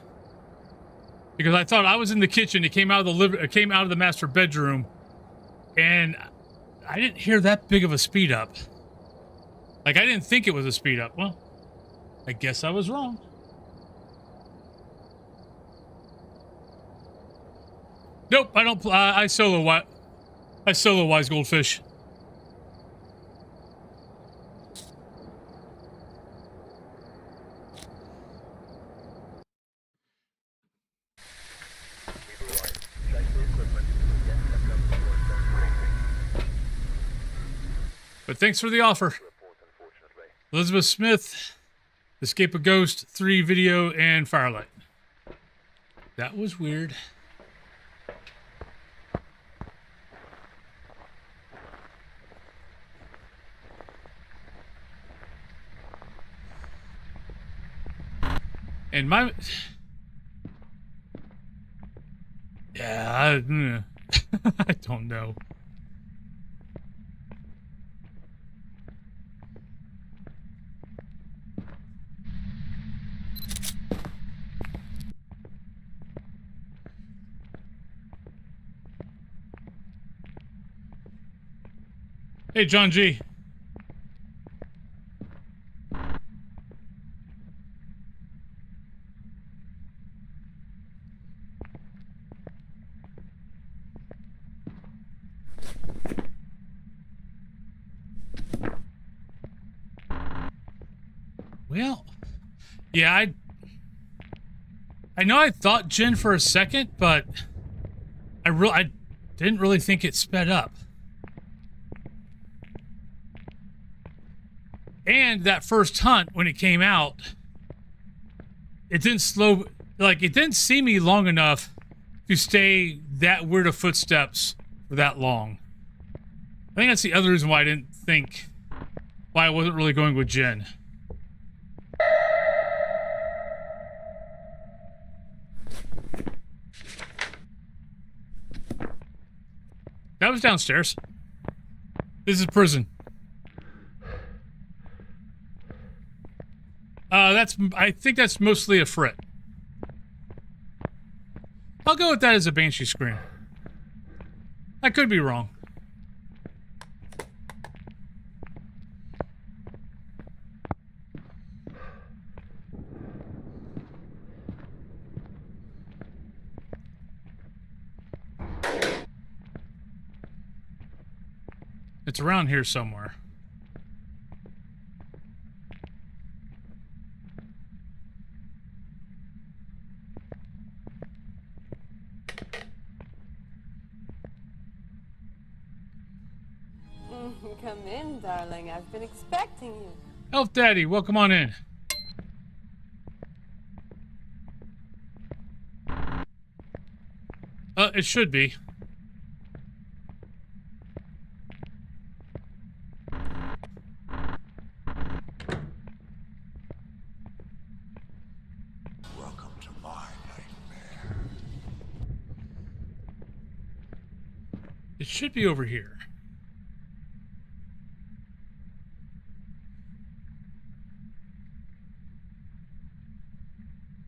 Because I thought I was in the kitchen, it came out of the master bedroom, and I didn't hear that big of a speed up. Like, I didn't think it was a speed up. Well, I guess I was wrong. Nope, I don't. I solo Wise Goldfish. But thanks for the offer. Elizabeth Smith, Escape a Ghost, 3 video, and Firelight. That was weird. And my... Yeah, I don't know. Hey, John G. Well, yeah, I know I thought Jen for a second, but I didn't really think it sped up. And that first hunt, when it came out, it didn't slow, like, it didn't see me long enough to stay that weird of footsteps for that long. I think that's the other reason why I didn't think, why I wasn't really going with Jen. That was downstairs. This is prison. I think that's mostly a frit. I'll go with that as a Banshee scream. I could be wrong. It's around here somewhere. Come in, darling. I've been expecting you. Elf Daddy, welcome on in. It should be. Welcome to my nightmare. It should be over here.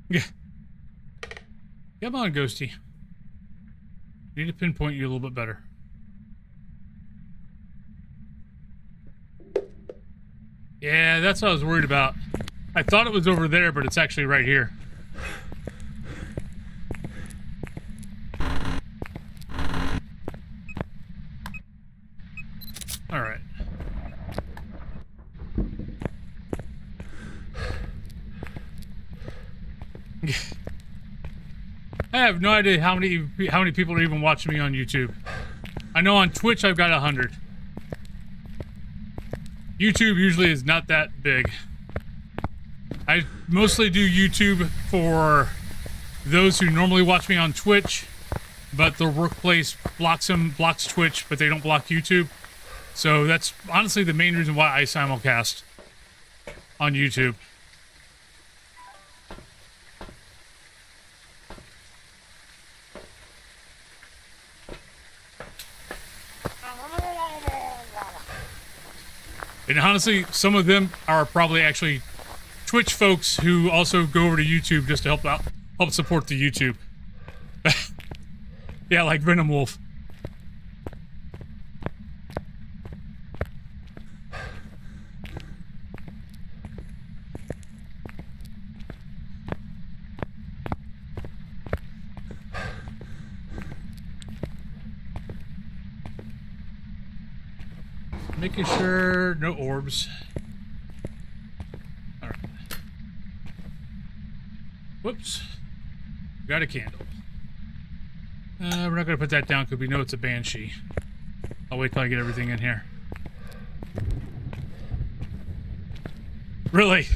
Yeah. Come on, Ghosty. Need to pinpoint you a little bit better. Yeah, that's what I was worried about. I thought it was over there, but it's actually right here. All right. I have no idea how many people are even watching me on YouTube. I know on Twitch I've got 100. YouTube usually is not that big. I mostly do YouTube for those who normally watch me on Twitch, but their workplace blocks Twitch, but they don't block YouTube. So that's honestly the main reason why I simulcast on YouTube. And honestly, some of them are probably actually Twitch folks who also go over to YouTube just to help support the YouTube. Yeah, like Venom Wolf. Making sure no orbs. All right. Whoops. Got a candle. We're not gonna put that down because we know it's a banshee. I'll wait till I get everything in here. Really?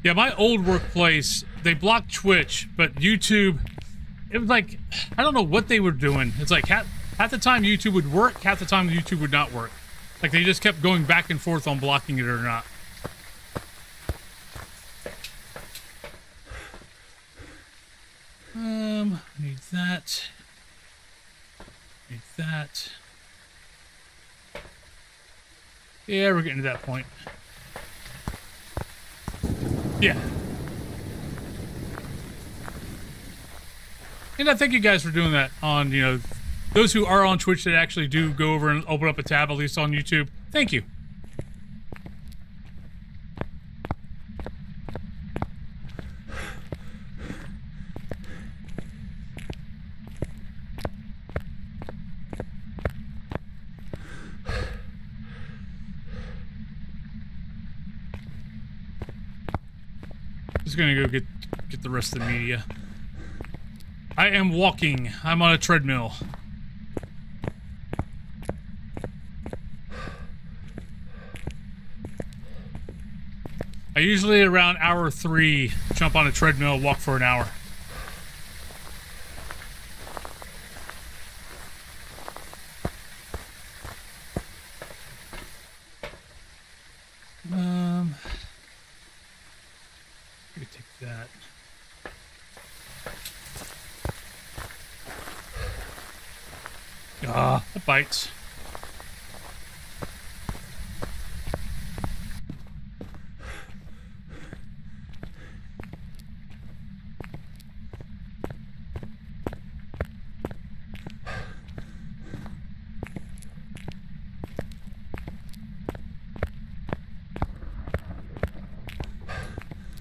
Yeah, my old workplace, they blocked Twitch, but YouTube, it was like, I don't know what they were doing. It's like half the time YouTube would work, half the time YouTube would not work. Like they just kept going back and forth on blocking it or not. Need that. Need that. Yeah, we're getting to that point. Yeah. And I thank you guys for doing that on, you know, those who are on Twitch that actually do go over and open up a tab, at least on YouTube. Thank you. Just gonna go get the rest of the media. I am walking. I'm on a treadmill. I usually around hour 3 jump on a treadmill, walk for an hour. Let me take that. Ah, that bites.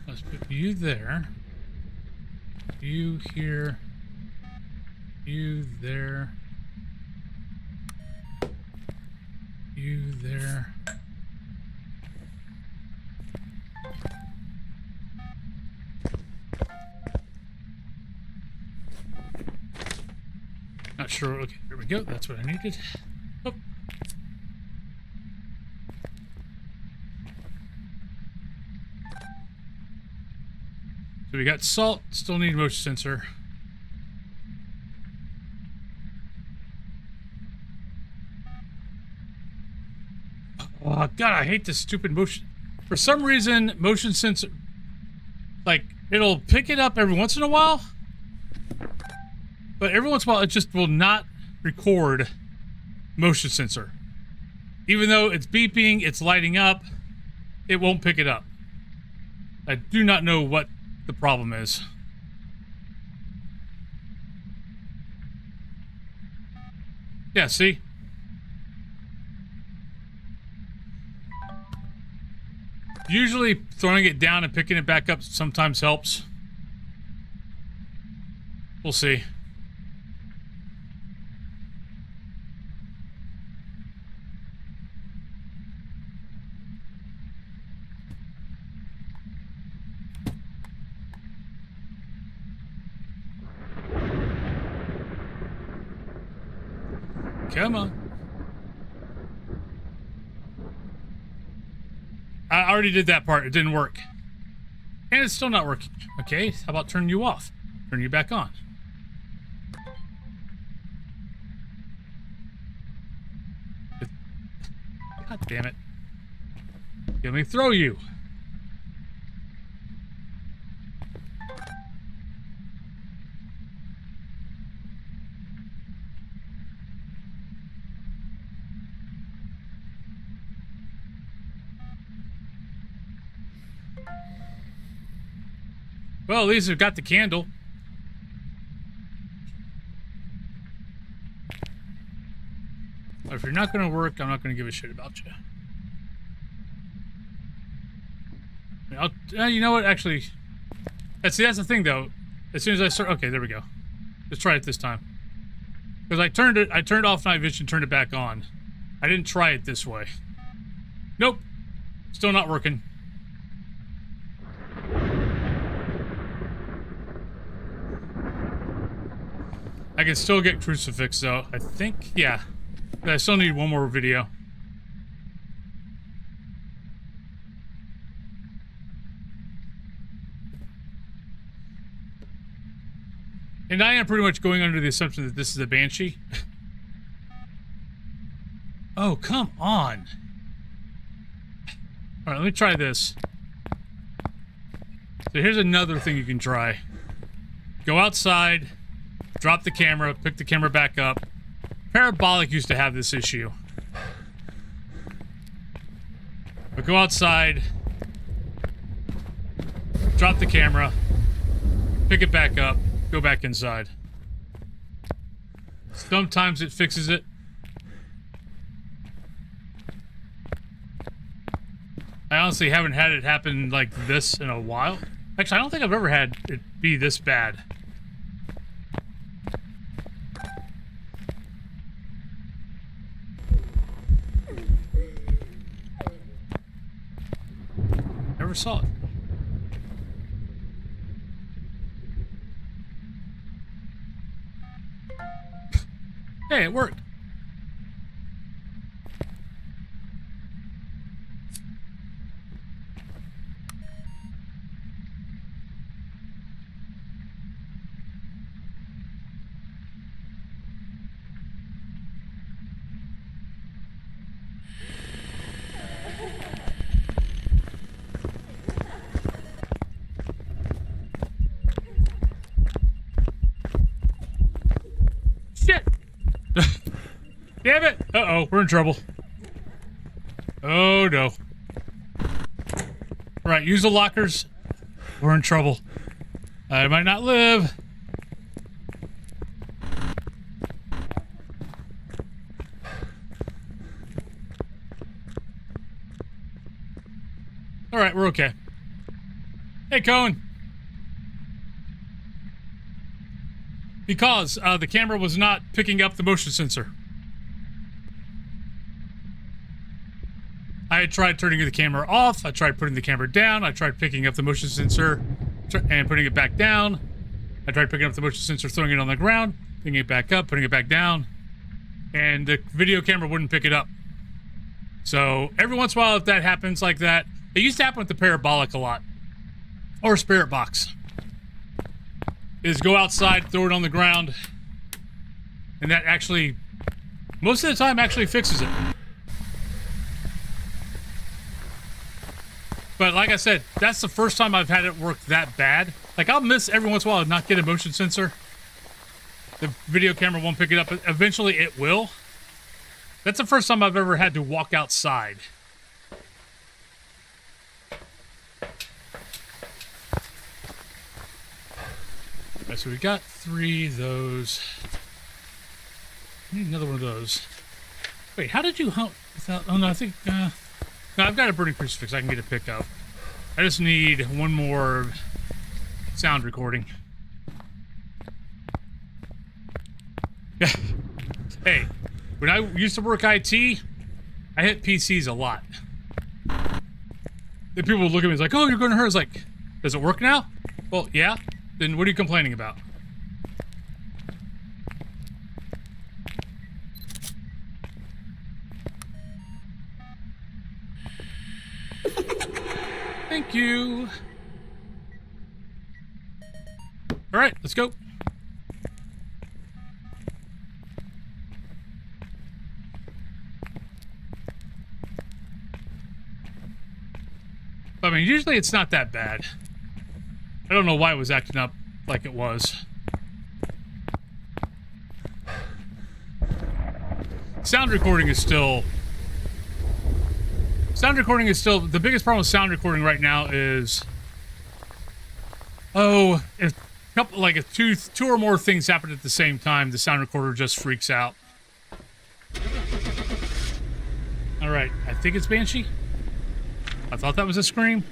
Let's put you there. You here. You there. You there. Not sure. Okay, there we go. That's what I needed. Oh. So we got salt. Still need motion sensor. Oh, God, I hate this stupid motion. For some reason, motion sensor... Like, it'll pick it up every once in a while. But every once in a while, it just will not record motion sensor. Even though it's beeping, it's lighting up, it won't pick it up. I do not know what the problem is. Yeah, see? Usually throwing it down and picking it back up sometimes helps. We'll see. Come on. I already did that part. It didn't work. And it's still not working. Okay, how about turning you off? Turn you back on. God damn it. Let me throw you. Well, at least we've got the candle. If you're not going to work, I'm not going to give a shit about you. You know what? Actually, that's the thing, though. As soon as I start, okay, there we go. Let's try it this time. Because I turned off night vision, turned it back on. I didn't try it this way. Nope, still not working. I can still get crucifix though. I think, yeah. But I still need one more video. And I am pretty much going under the assumption that this is a Banshee. Oh, come on. Alright, let me try this. So here's another thing you can try. Go outside, drop the camera, pick the camera back up. Parabolic used to have this issue. But go outside, drop the camera, pick it back up, go back inside. Sometimes it fixes it. I honestly haven't had it happen like this in a while. Actually, I don't think I've ever had it be this bad. Never saw it. Hey, it worked. Shit! Damn it! Uh-oh, we're in trouble. Oh, no. Right, use the lockers. We're in trouble. I might not live. Alright, we're okay. Hey, Cohen. Because the camera was not picking up the motion sensor. I had tried turning the camera off, I tried putting the camera down, I tried picking up the motion sensor and putting it back down. I tried picking up the motion sensor, throwing it on the ground, picking it back up, putting it back down, and the video camera wouldn't pick it up. So every once in a while, if that happens like that, it used to happen with the parabolic a lot, or spirit box, is go outside, throw it on the ground, and that actually, most of the time, actually fixes it. But like I said, that's the first time I've had it work that bad. Like, I'll miss every once in a while and not get a motion sensor. The video camera won't pick it up, but eventually it will. That's the first time I've ever had to walk outside. Alright, so we got 3 of those. I need another one of those. Wait, how did you hunt without... Oh, no, I think... no, I've got a burning crucifix I can get it picked up. I just need one more sound recording. Hey, when I used to work IT, I hit PCs a lot. Then people would look at me and like, oh, you're going to hurt. It's like, does it work now? Well, yeah. Then what are you complaining about? Thank you. All right, let's go. I mean, usually it's not that bad. I don't know why it was acting up like it was. Sound recording is still... Sound recording is still... The biggest problem with sound recording right now is... Oh, if two or more things happen at the same time, the sound recorder just freaks out. Alright, I think it's Banshee. I thought that was a scream.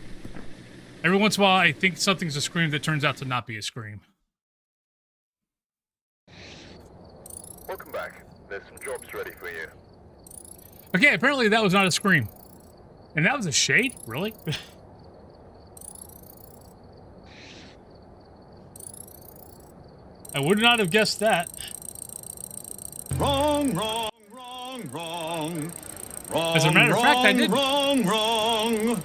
Every once in a while, I think something's a scream that turns out to not be a scream. Welcome back. There's some jobs ready for you. Okay, apparently that was not a scream. And that was a shade? Really? I would not have guessed that. Wrong, wrong, wrong, wrong. Wrong, As a matter of fact, I did. Wrong, wrong.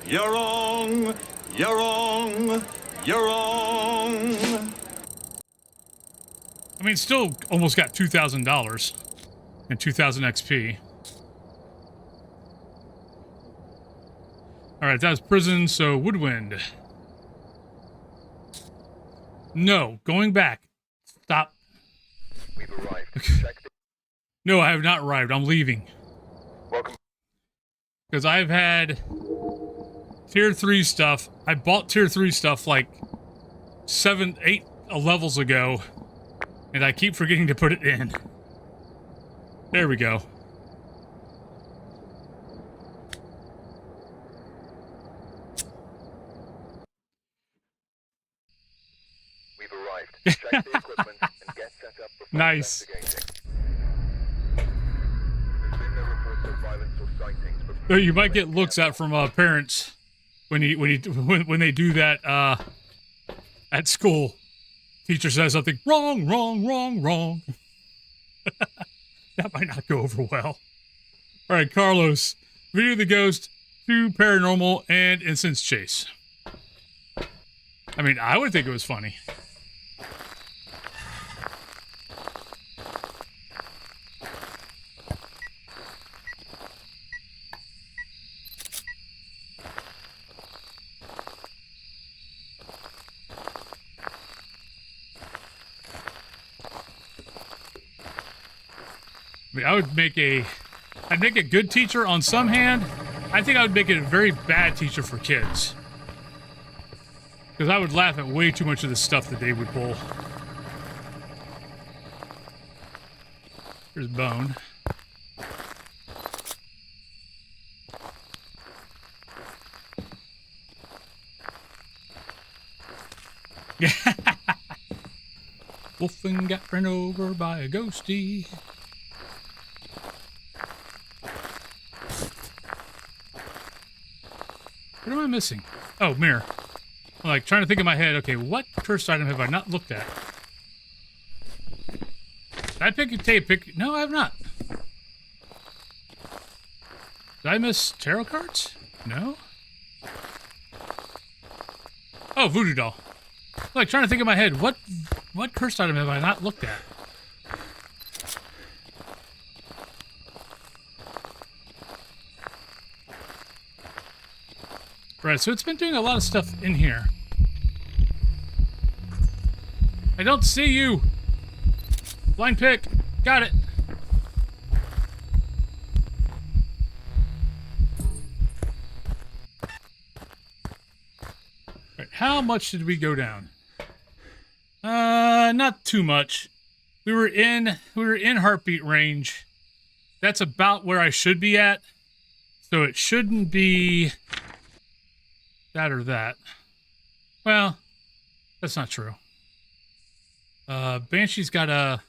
You're wrong. You're wrong. You're wrong. I mean, still almost got $2,000 and 2,000 XP. All right, that was prison, so woodwind. No, going back. Stop. We've arrived. Check the... No, I have not arrived. I'm leaving. Welcome. Because I've had tier 3 stuff. I bought tier 3 stuff like 7, 8 levels ago. And I keep forgetting to put it in. There we go. We've arrived. Check the equipment and get set up before Nice. investigating. There's been no reports of violence or sightings, but So you might get looks at from parents when they do that at school. Teacher says something wrong, wrong, wrong, wrong. That might not go over well. All right, Carlos, Video of the Ghost, 2 Paranormal, and Incense Chase. I mean, I would think it was funny. I mean, I'd make a good teacher on some hand. I think I would make it a very bad teacher for kids. Because I would laugh at way too much of the stuff that they would pull. Here's Bone. Wolfen got run over by a ghostie. What am I missing? Oh, mirror. I'm like trying to think in my head, okay, what cursed item have I not looked at? Did I pick? No, I have not. Did I miss tarot cards? No? Oh, voodoo doll. I'm like trying to think in my head, what cursed item have I not looked at? Right, so it's been doing a lot of stuff in here. I don't see you. Blind pick. Got it. Right, how much did we go down? Not too much. We were in heartbeat range. That's about where I should be at. So it shouldn't be that or that. Well, that's not true. Banshee's got a...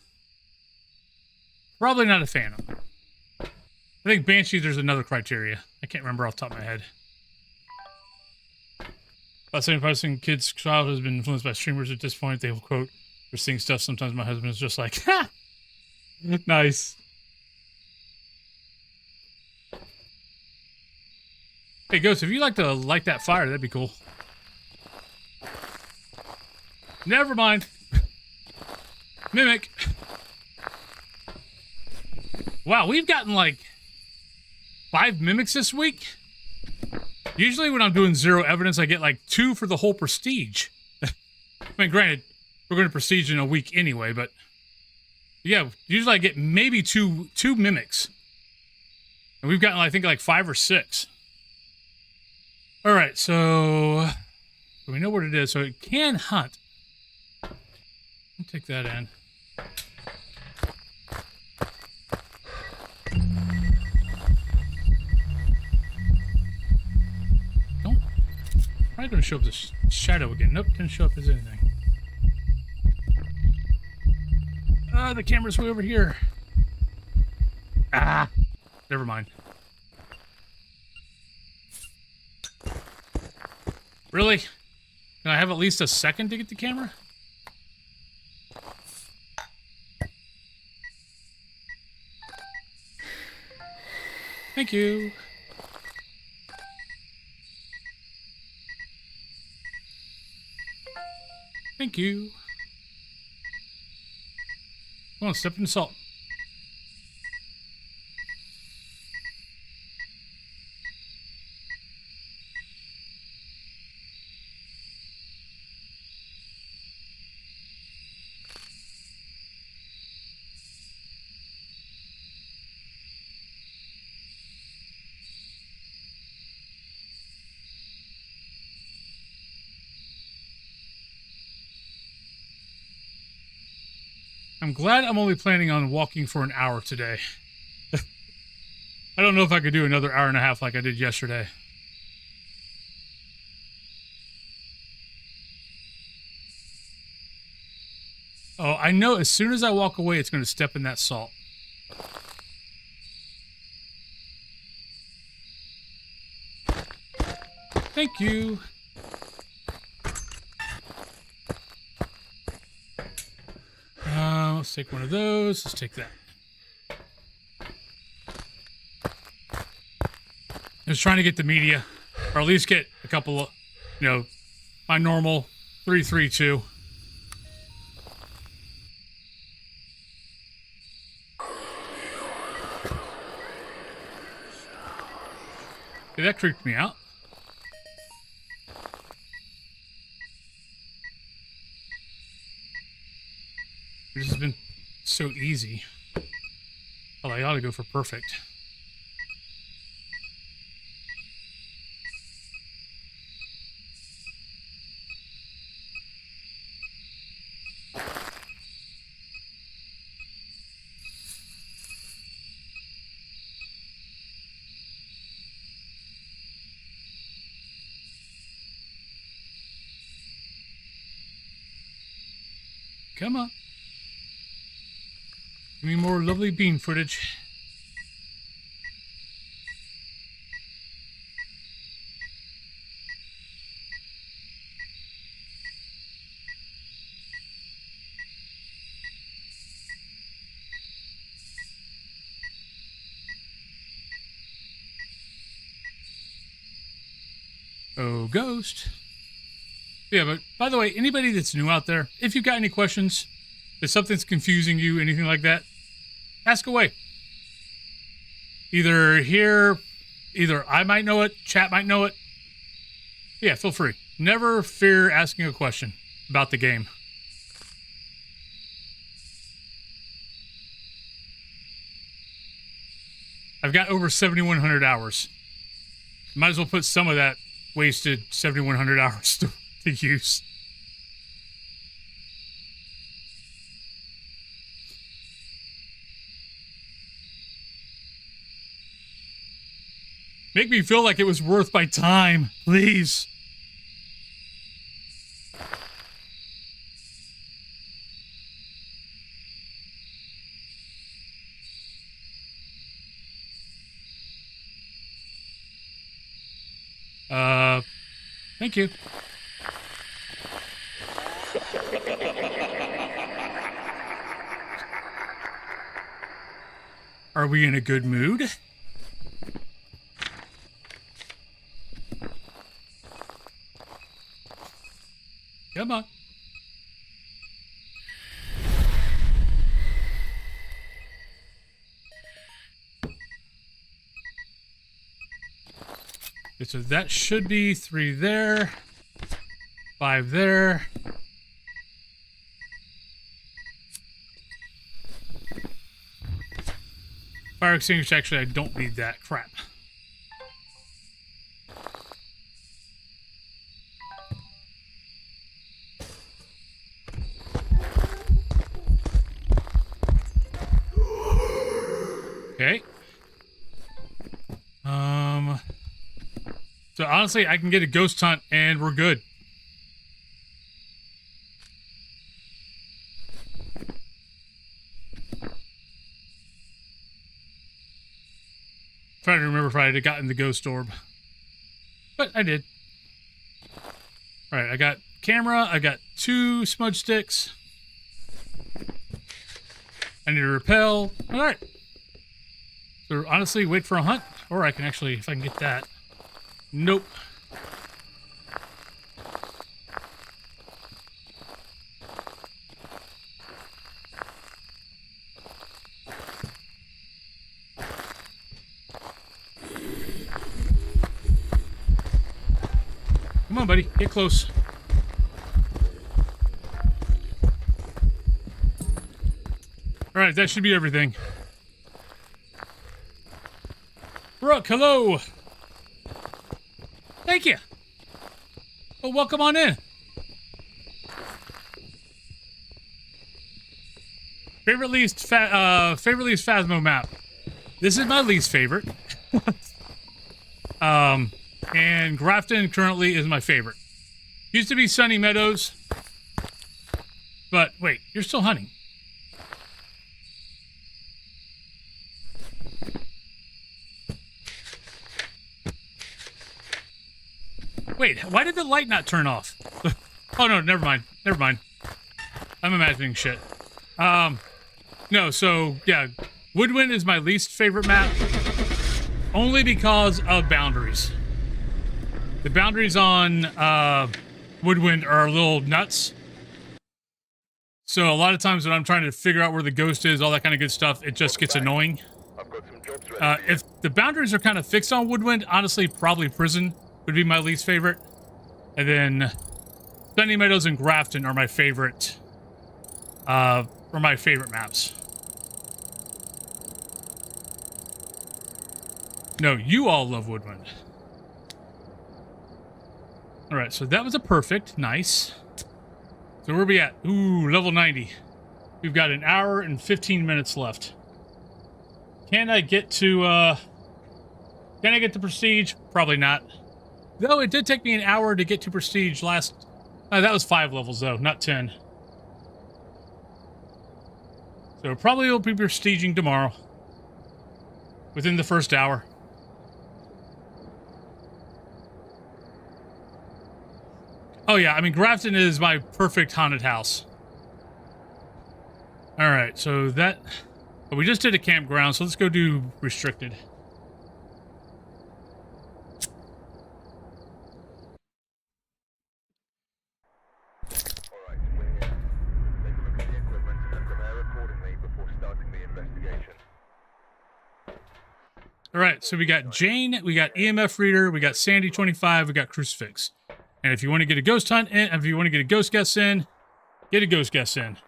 Probably not a Phantom. I think Banshee, there's another criteria. I can't remember off the top of my head. About 75% kids' childhood has been influenced by streamers at this point. They will quote, "We're seeing stuff sometimes my husband is just like, ha! Nice. Hey, Ghost, if you'd like to light that fire, that'd be cool. Never mind. Mimic. Wow, we've gotten like 5 mimics this week. Usually when I'm doing zero evidence, I get like 2 for the whole prestige. I mean, granted, we're going to prestige in a week anyway, but yeah, usually I get maybe two mimics. And we've gotten, I think, like 5 or 6. All right, so we know what it is, so it can hunt. I'll take that in. Probably going to show up this shadow again. Nope, didn't show up as anything. The camera's way over here. Ah, never mind. Really? Can I have at least a second to get the camera? Thank you. Thank you. Come on, step in the salt. I'm glad I'm only planning on walking for an hour today. I don't know if I could do another hour and a half like I did yesterday. Oh, I know as soon as I walk away, it's going to step in that salt. Thank you. Let's take one of those. Let's take that. I was trying to get the media, or at least get a couple of, you know, my normal 3-3-2. Okay, that creeped me out. This has been so easy. Well, I ought to go for perfect. Come on. Give me more lovely bean footage. Oh, ghost. Yeah, but by the way, anybody that's new out there, if you've got any questions, if something's confusing you, anything like that, ask away. Either I might know it, chat might know it. Yeah, feel free. Never fear asking a question about the game. I've got over 7,100 hours. Might as well put some of that wasted 7,100 hours to use. Make me feel like it was worth my time, please. Thank you. Are we in a good mood? Come on. Okay, so that should be 3 there, 5 there. Fire extinguisher, actually, I don't need that. Crap. Okay. So honestly, I can get a ghost hunt and we're good. Trying to remember if I had gotten the ghost orb. But I did. Alright, I got camera, I got 2 smudge sticks. I need to repel. Alright. So honestly, wait for a hunt. Or I can actually, if I can get that. Nope. Come on, buddy. Get close. Alright, that should be everything. Brooke, hello! Thank you. Well, welcome on in. Favorite least Phasmo map. This is my least favorite. And Grafton currently is my favorite. Used to be Sunny Meadows. But wait, you're still hunting. Wait, why did the light not turn off? Oh no, never mind. Never mind. I'm imagining shit. No, so yeah, Woodwind is my least favorite map. Only because of boundaries. The boundaries on Woodwind are a little nuts. So a lot of times when I'm trying to figure out where the ghost is, all that kind of good stuff, it just gets annoying. I've got some jobs ready. If the boundaries are kind of fixed on Woodwind, honestly, probably Prison would be my least favorite. And then Sunny Meadows and Grafton are my favorite maps. No, you all love Woodwind. Alright, so that was a perfect. Nice. So where are we at? Ooh, level 90. We've got an hour and 15 minutes left. Can I get to Prestige? Probably not. Though it did take me an hour to get to Prestige last... that was 5 levels, though, not 10. So probably will be Prestiging tomorrow. Within the first hour. Oh yeah, I mean, Grafton is my perfect haunted house. Alright, so that... But we just did a campground, so let's go do Restricted. Alright, we're here. Take a look at the equipment and prepare accordingly before starting the investigation. Alright, so we got Jane, we got EMF Reader, we got Sandy 25, we got Crucifix. And if you want to get a ghost hunt in, if you want to get a ghost guess in, get a ghost guess in.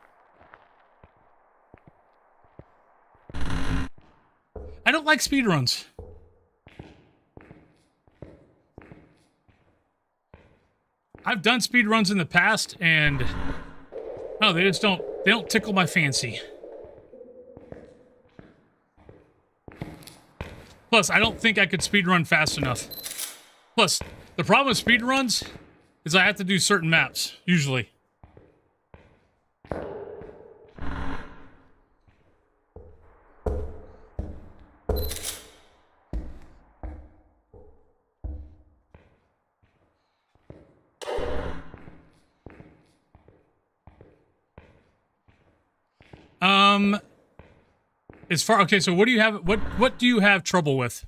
I don't like speedruns. I've done speedruns in the past, and no, they don't tickle my fancy. Plus, I don't think I could speedrun fast enough. Plus, the problem with speedruns is I have to do certain maps, usually. Okay, so what do you have, what do you have trouble with?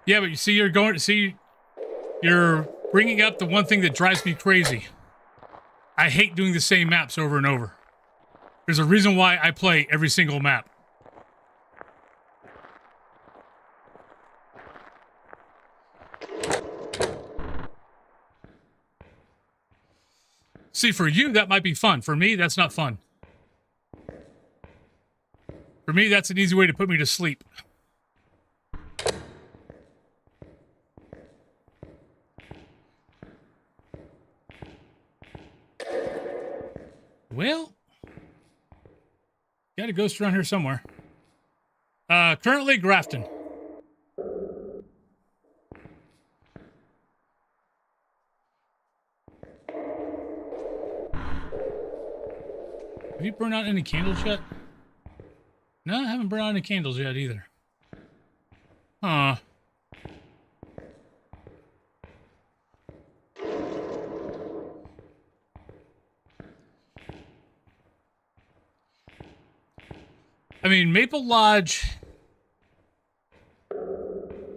Yeah, but you see, you're bringing up the one thing that drives me crazy. I hate doing the same maps over and over. There's a reason why I play every single map. See, for you, that might be fun. For me, that's not fun. For me, that's an easy way to put me to sleep. Well, got a ghost around here somewhere. Currently Grafton. Have you burned out any candles yet? No, I haven't burned out any candles yet either. Huh. I mean, Maple Lodge...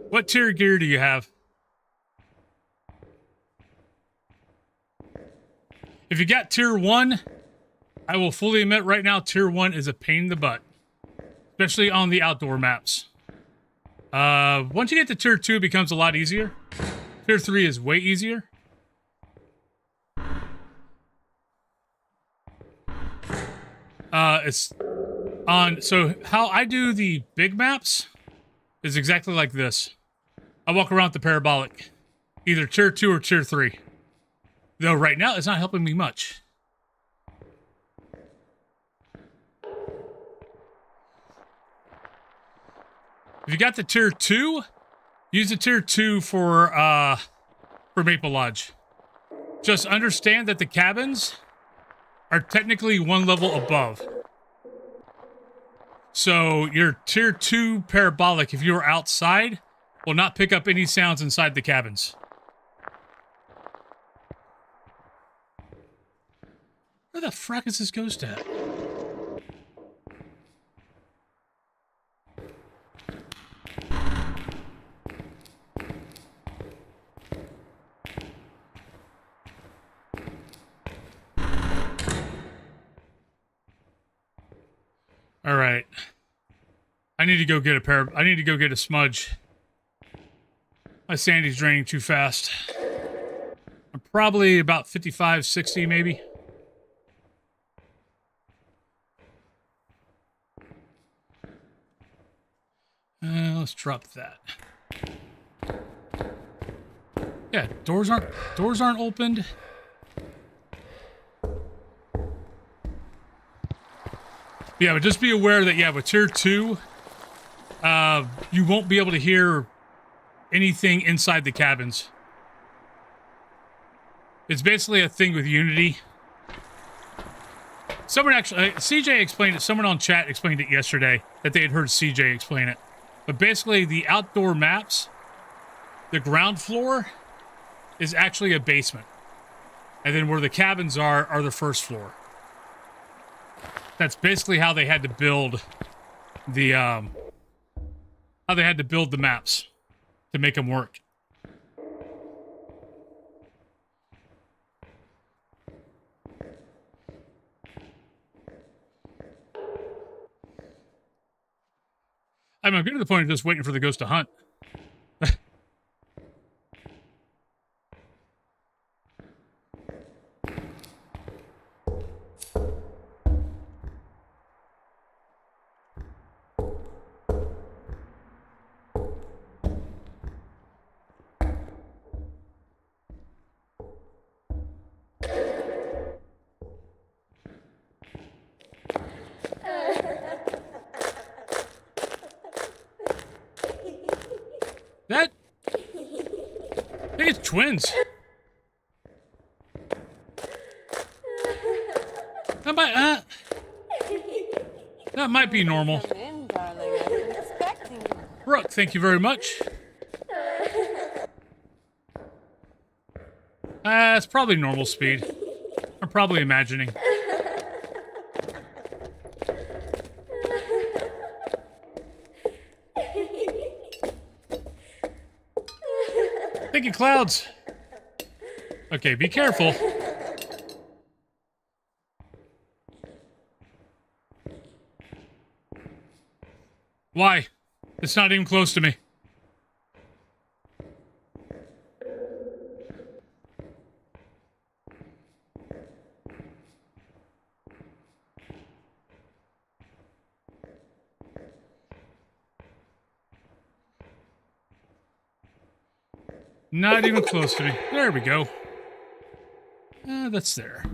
What tier gear do you have? If you got tier 1, I will fully admit right now, tier 1 is a pain in the butt. Especially on the outdoor maps. Once you get to tier 2, it becomes a lot easier. Tier 3 is way easier. So how I do the big maps is exactly like this. I walk around with the parabolic. Either tier 2 or tier 3. Though right now, it's not helping me much. If you got the tier 2, use the tier 2 for Maple Lodge. Just understand that the cabins are technically one level above. So your tier 2 parabolic, if you're outside, will not pick up any sounds inside the cabins. Where the frack is this ghost at? All right. I need to go get I need to go get a smudge. My sanity's draining too fast. I'm probably about 55, 60 maybe. Let's drop that. Yeah, doors aren't opened. Yeah, but just be aware that, yeah, with tier 2, you won't be able to hear anything inside the cabins. It's basically a thing with Unity. Someone actually, CJ explained it, someone on chat explained it yesterday, that they had heard CJ explain it. But basically, the outdoor maps, the ground floor is actually a basement. And then where the cabins are the first floor. That's basically how they had to build the maps to make them work. I'm getting to the point of just waiting for the ghost to hunt. That? I think it's twins. That might be normal. Come in, darling. I've been expecting you. Brooke, thank you very much. It's probably normal speed. I'm probably imagining. Thank you, Clouds. Okay, be careful. Why? It's not even close to me. Not even close to me. There we go. That's there.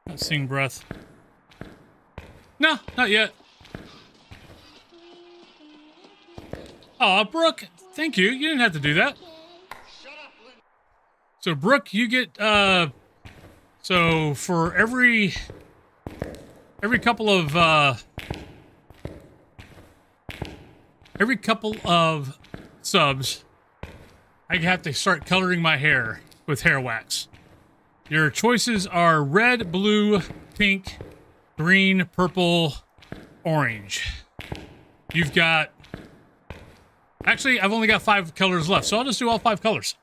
Not seeing breath. No, not yet. Aw, Brooke, thank you. You didn't have to do that. So, Brooke, you get, so for every couple of subs, I have to start coloring my hair with hair wax. Your choices are red, blue, pink, green, purple, orange. You've got... Actually, I've only got 5 colors left, so I'll just do all 5 colors.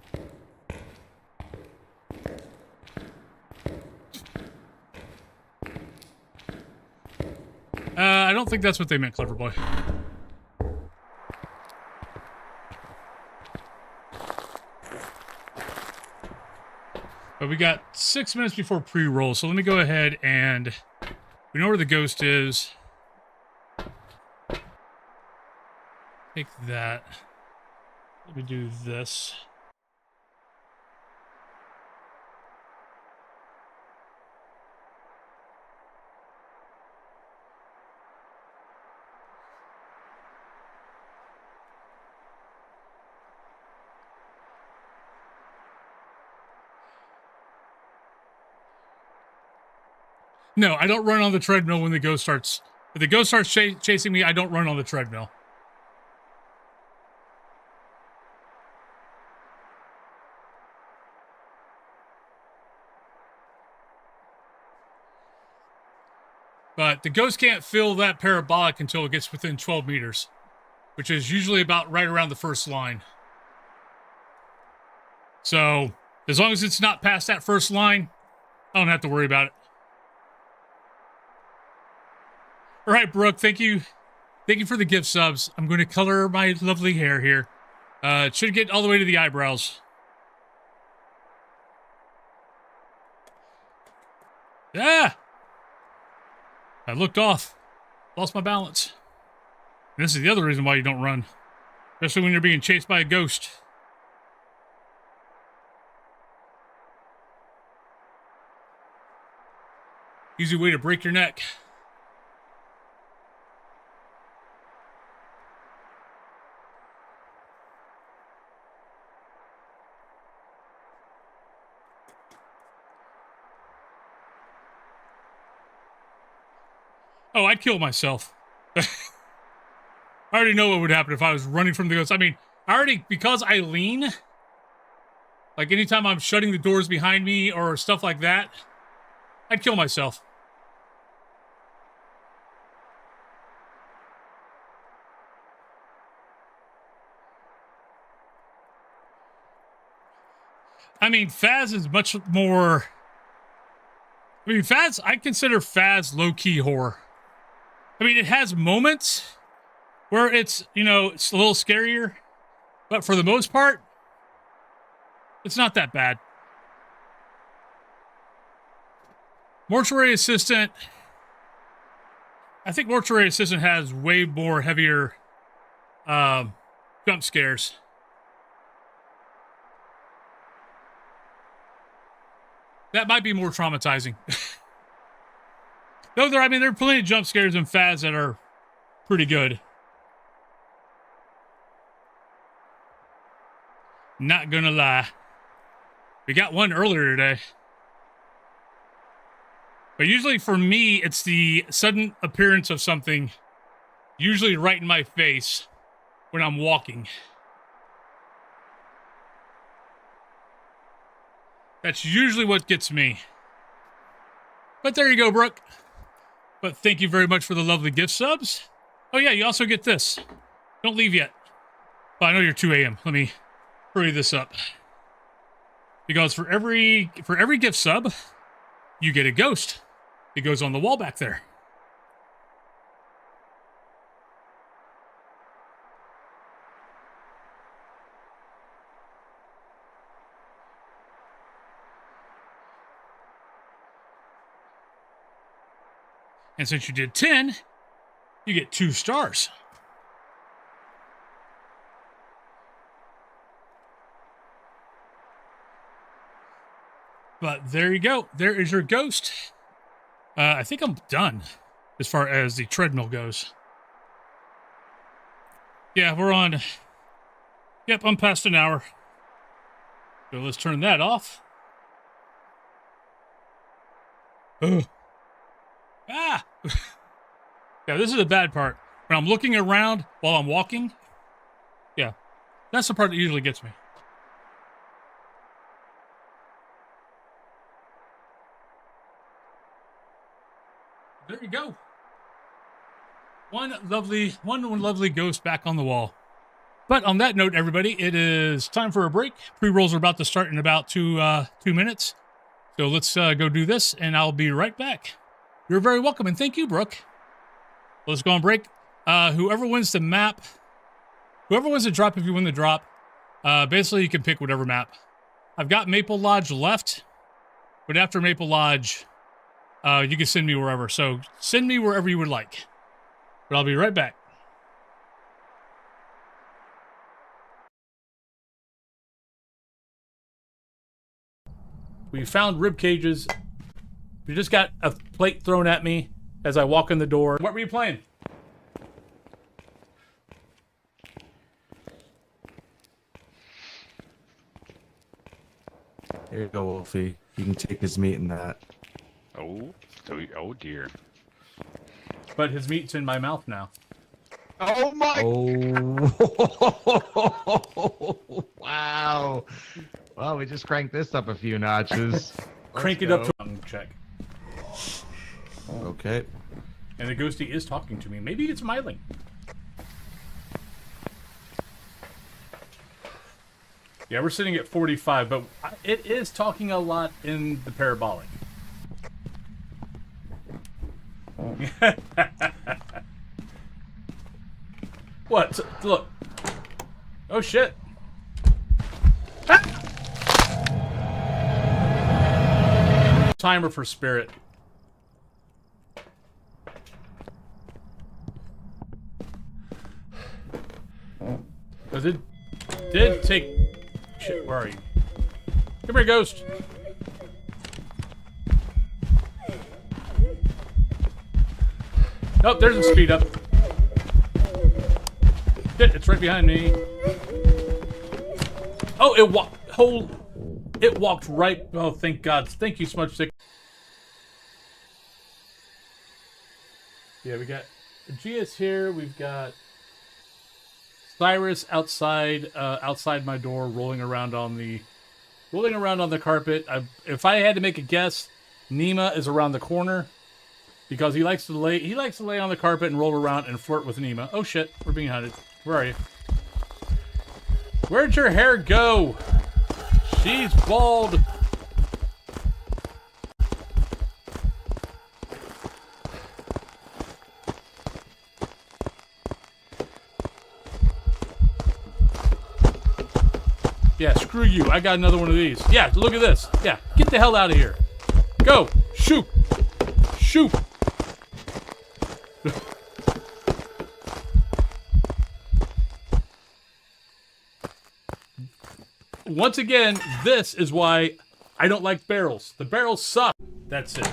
I don't think that's what they meant, Clever Boy. But we got 6 minutes before pre-roll, so let me go ahead and... We know where the ghost is. Take that. Let me do this. No, I don't run on the treadmill when the ghost starts... If the ghost starts chasing me, I don't run on the treadmill. But the ghost can't feel that parabolic until it gets within 12 meters, which is usually about right around the first line. So, as long as it's not past that first line, I don't have to worry about it. All right, Brooke, thank you. Thank you for the gift subs. I'm going to color my lovely hair here. It should get all the way to the eyebrows. Yeah! I looked off. Lost my balance. And this is the other reason why you don't run. Especially when you're being chased by a ghost. Easy way to break your neck. Oh, I'd kill myself. I already know what would happen if I was running from the ghost. I mean, because I lean, like anytime I'm shutting the doors behind me or stuff like that, I'd kill myself. I mean, Phaz is much more... I mean, Phas, I consider Phas low-key horror. I mean, it has moments where it's, you know, it's a little scarier, but for the most part, it's not that bad. Mortuary Assistant. I think Mortuary Assistant has way more heavier jump scares. That might be more traumatizing. Though there are plenty of jump scares in Phas that are pretty good. Not gonna lie. We got one earlier today. But usually for me, it's the sudden appearance of something, usually right in my face when I'm walking. That's usually what gets me. But there you go, Brooke. But thank you very much for the lovely gift subs. Oh yeah, you also get this. Don't leave yet. Well, I know you're 2 a.m. Let me hurry this up. Because for every gift sub, you get a ghost. It goes on the wall back there. And since you did 10, you get 2 stars. But there you go. There is your ghost. I think I'm done as far as the treadmill goes. Yeah, we're on. Yep, I'm past an hour. So let's turn that off. Ugh. Ah! Yeah, this is the bad part. When I'm looking around while I'm walking, yeah, that's the part that usually gets me. There you go. One lovely ghost back on the wall. But on that note, everybody, it is time for a break. Pre-rolls are about to start in about 2 minutes. So let's go do this, and I'll be right back. You're very welcome, and thank you, Brooke. Let's go on break. Whoever wins the map, whoever wins the drop, if you win the drop, basically you can pick whatever map. I've got Maple Lodge left, but after Maple Lodge, you can send me wherever. So send me wherever you would like. But I'll be right back. We found rib cages. We just got a plate thrown at me as I walk in the door. What were you playing? Here you go, Wolfie. You can take his meat in that. Oh dear. But his meat's in my mouth now. Oh my! Oh! Wow. Well, we just cranked this up a few notches. Crank it up to check. Okay. And the ghosty is talking to me. Maybe it's smiling. Yeah, we're sitting at 45, but it is talking a lot in the parabolic. What? Look. Oh, shit. Ah! Timer for spirit. Because it did take... Shit, where are you? Come here, ghost. Oh, there's a speed up. Shit, it's right behind me. Oh, it walked right... Oh, thank God. Thank you, Smudge Stick. Yeah, we got Gia's here. We've got Cyrus outside my door, rolling around on the carpet. If I had to make a guess, Nima is around the corner because he likes to lay on the carpet and roll around and flirt with Nima. Oh shit, we're being hunted. Where are you? Where'd your hair go? She's bald. Yeah, screw you. I got another one of these. Yeah, look at this. Yeah, get the hell out of here. Go. Shoot. Shoot. Once again, this is why I don't like barrels. The barrels suck. That's it.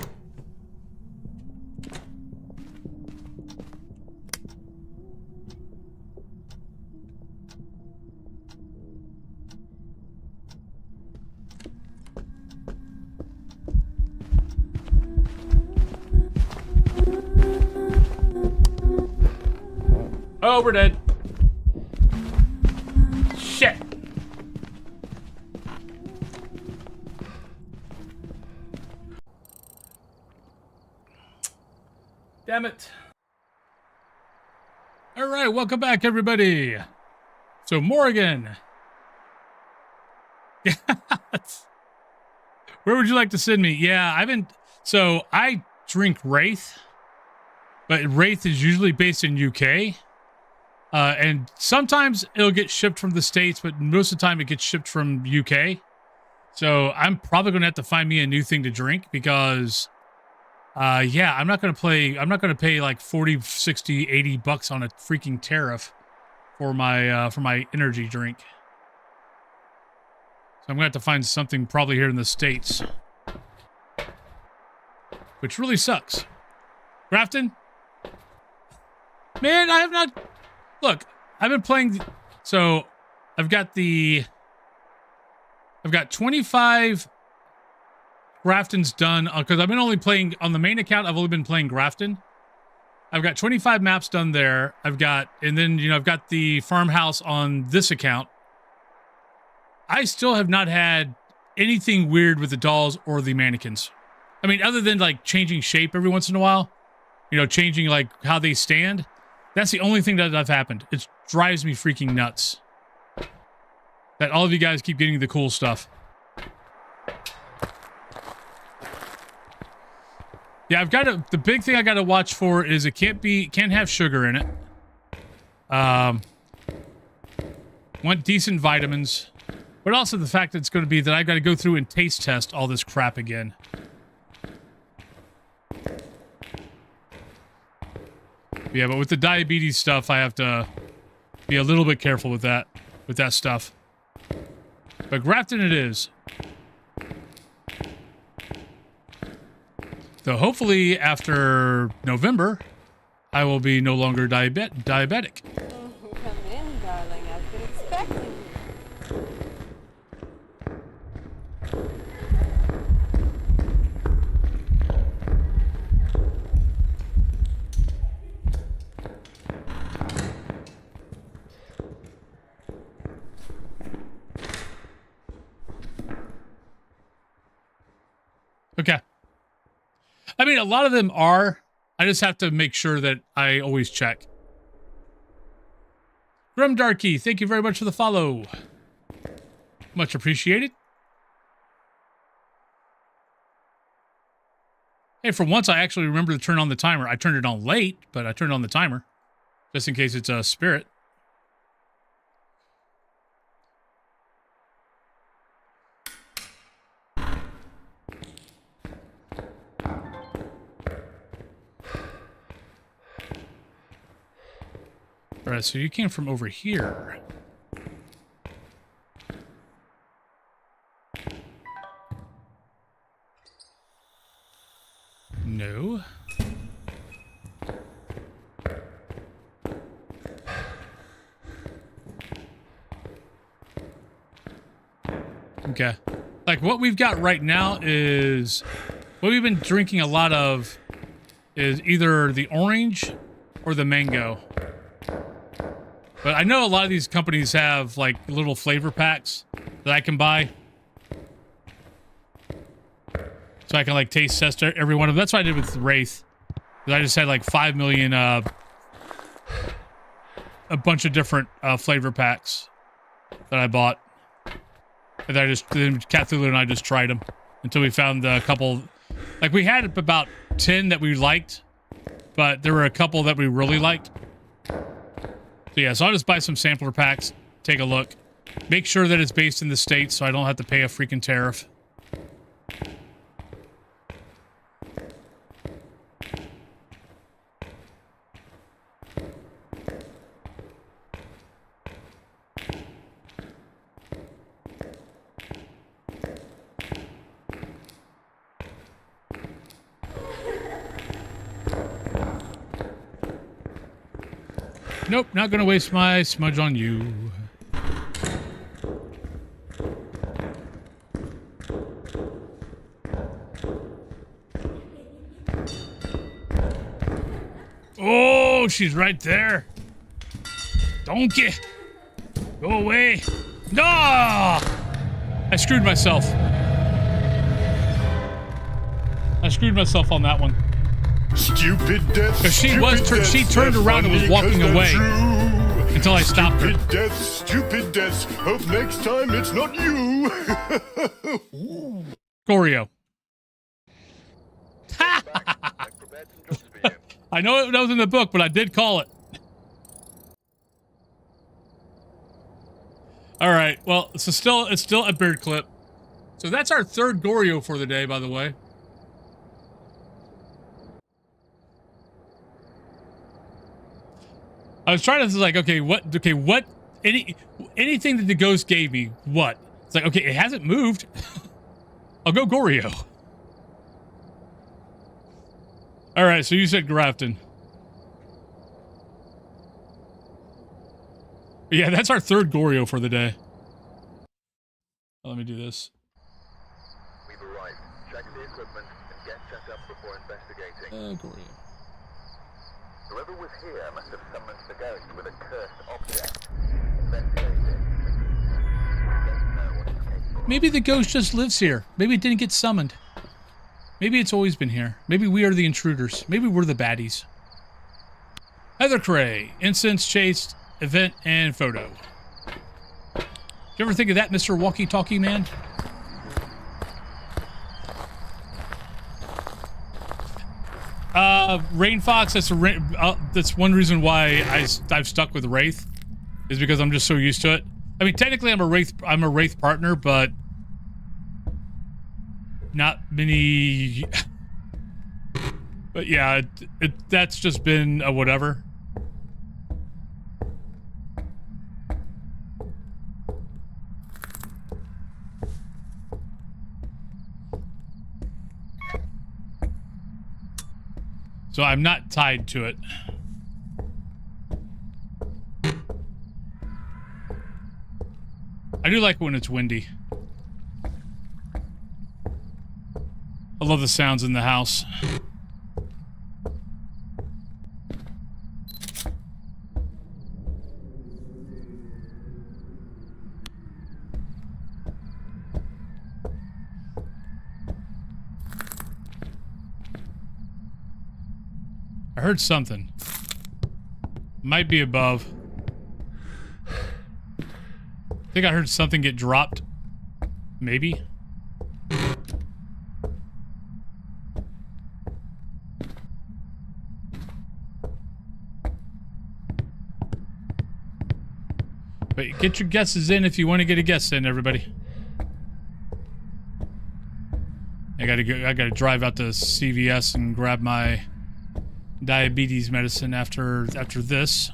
Oh, we're dead. Shit. Damn it. All right, welcome back, everybody. So, Morgan. Where would you like to send me? Yeah, so I drink Wraith, but Wraith is usually based in UK. And sometimes it'll get shipped from the States, but most of the time it gets shipped from UK. So I'm probably going to have to find me a new thing to drink because, yeah, I'm not going to pay like 40, 60, 80 bucks on a freaking tariff for my energy drink. So I'm going to have to find something probably here in the States, which really sucks. Grafton? Man, I have not... Look, I've been playing... So, I've got 25 Graftons done, because I've been only playing... On the main account, I've only been playing Grafton. I've got 25 maps done there. And then, I've got the farmhouse on this account. I still have not had anything weird with the dolls or the mannequins. I mean, other than, like, changing shape every once in a while. Changing, like, how they stand. That's the only thing that have happened. It drives me freaking nuts. That all of you guys keep getting the cool stuff. Yeah, the big thing I gotta watch for is it can't have sugar in it. Want decent vitamins. But also the fact that it's gonna be that I gotta go through and taste test all this crap again. Yeah, but with the diabetes stuff, I have to be a little bit careful with that stuff. But Grafton it is. So hopefully after November, I will be no longer diabetic. Come in, darling. I've been expecting you. Okay. I mean, a lot of them are. I just have to make sure that I always check. Grimdarky, thank you very much for the follow. Much appreciated. Hey, for once, I actually remember to turn on the timer. I turned it on late, but I turned on the timer. Just in case it's a spirit. All right, so you came from over here. No. Okay. Like what we've got right now is what we've been drinking a lot of is either the orange or the mango. But I know a lot of these companies have like little flavor packs that I can buy. So I can like taste test every one of them. That's what I did with Wraith. I just had like 5 million, a bunch of different flavor packs that I bought. And then Cthulhu and I just tried them until we found a couple. Like we had about 10 that we liked, but there were a couple that we really liked. So yeah, so I'll just buy some sampler packs, take a look, Make sure that it's based in the States so I don't have to pay a freaking tariff. Nope, not gonna waste my smudge on you. Oh, she's right there. Donkey. Go away. No! I screwed myself. I screwed myself on that one. Stupid death. Because she turned around and was walking away until I stopped her. Stupid death, stupid death. Hope next time it's not you. Goryo. I know that was in the book, but I did call it. All right. Well, it's still a beard clip. So that's our third Goryo for the day, by the way. I was trying to like, anything that the ghost gave me, what? It's like, okay, it hasn't moved. I'll go Goryo. All right, so you said Grafton. Yeah, that's our third Goryo for the day. Let me do this. We've arrived. Check the equipment and get set up before investigating. Goryo. Whoever was here must have summoned the ghost with a cursed object. Investigate it. We don't know what it's capable of. Maybe the ghost just lives here. Maybe it didn't get summoned. Maybe it's always been here. Maybe we are the intruders. Maybe we're the baddies. Heather Cray, incense chased, event, and photo. Did you ever think of that, Mr. Walkie-Talkie Man? Rain Fox, that's one reason why I've stuck with Wraith, is because I'm just so used to it. I mean, technically I'm a Wraith partner, but not many. But yeah, that's just been a whatever. So I'm not tied to it. I do like when it's windy. I love the sounds in the house. I heard something. Might be above. I think I heard something get dropped. Maybe. But get your guesses in if you want to get a guess in, everybody. I gotta drive out to CVS and grab my diabetes medicine after this.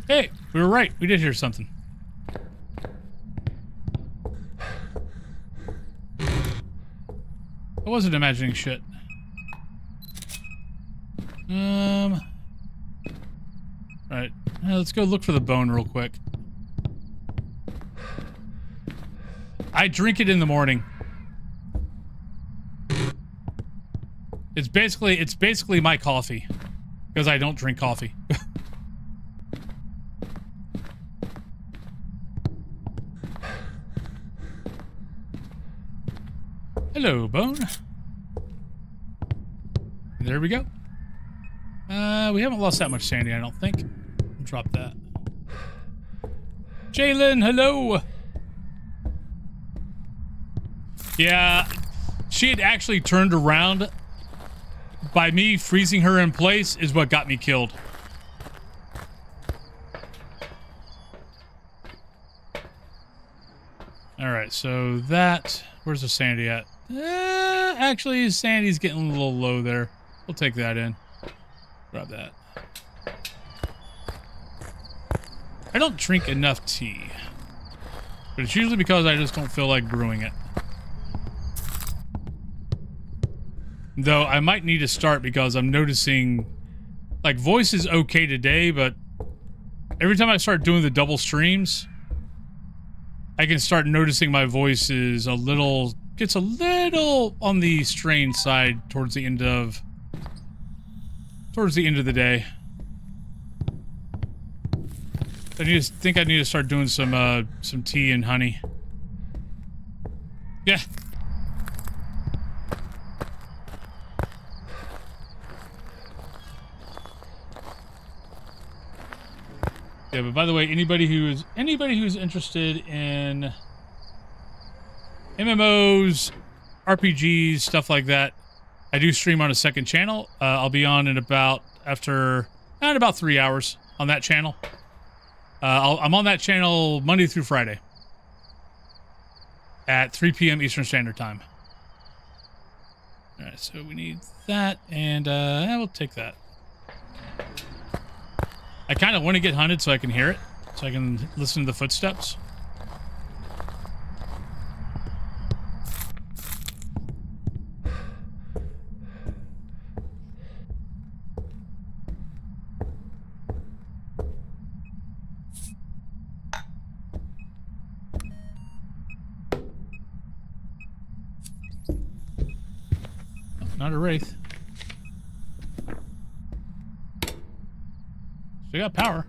Hey, we were right. We did hear something. I wasn't imagining shit. Right. Let's go look for the bone real quick. I drink it in the morning. It's basically my coffee, because I don't drink coffee. Hello, bone. There we go. We haven't lost that much sanity, I don't think. Drop that. Jalen, hello. Yeah, she had actually turned around by me freezing her in place is what got me killed. Alright, so that... Where's the sanity at? Actually, sanity's getting a little low there. We'll take that in. Grab that. I don't drink enough tea. But it's usually because I just don't feel like brewing it. Though I might need to start because I'm noticing... Like, voice is okay today, but... Every time I start doing the double streams... I can start noticing my voice is a little... Gets a little on the strained side towards the end of... Towards the end of the day. I think I need to start doing some tea and honey. Yeah. Yeah, but by the way, anybody who's interested in MMOs, RPGs, stuff like that, I do stream on a second channel. I'll be on in about 3 hours on that channel. I'm on that channel Monday through Friday at 3 p.m. Eastern Standard Time. All right, so we need that, and we'll take that. I kind of want to get hunted so I can hear it, so I can listen to the footsteps. Not a wraith. They got power.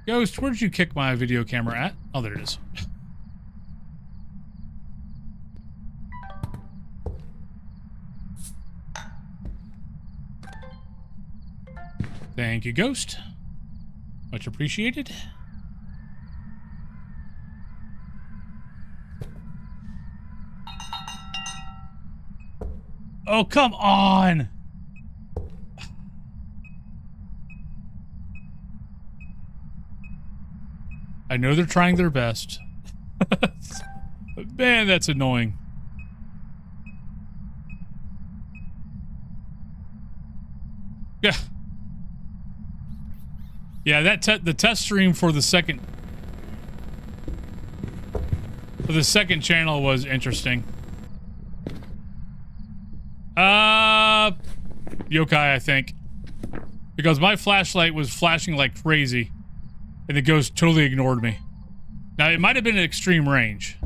Ghost, where did you kick my video camera at? Oh, there it is. Thank you, Ghost. Much appreciated. Oh, come on! I know they're trying their best. But man, that's annoying. Yeah. Yeah, the test stream for the second channel was interesting. Yokai, I think. Because my flashlight was flashing like crazy, and the ghost totally ignored me. Now, it might have been at extreme range.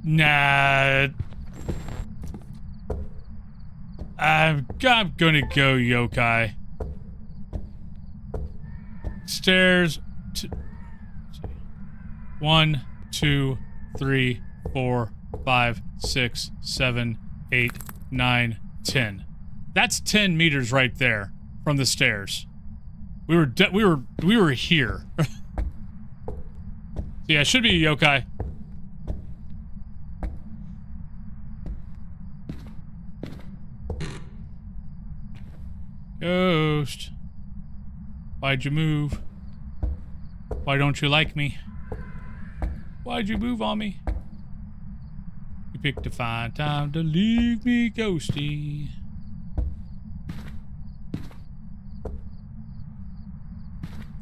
Nah. I'm gonna go yokai. Stairs. 1, 2, 3, 4, 5, 6, 7, 8, 9, 10. That's 10 meters right there from the stairs. We were here. Yeah, it should be a yokai. Ghost. Why'd you move? Why don't you like me? Why'd you move on me? You picked a fine time to leave me, ghosty.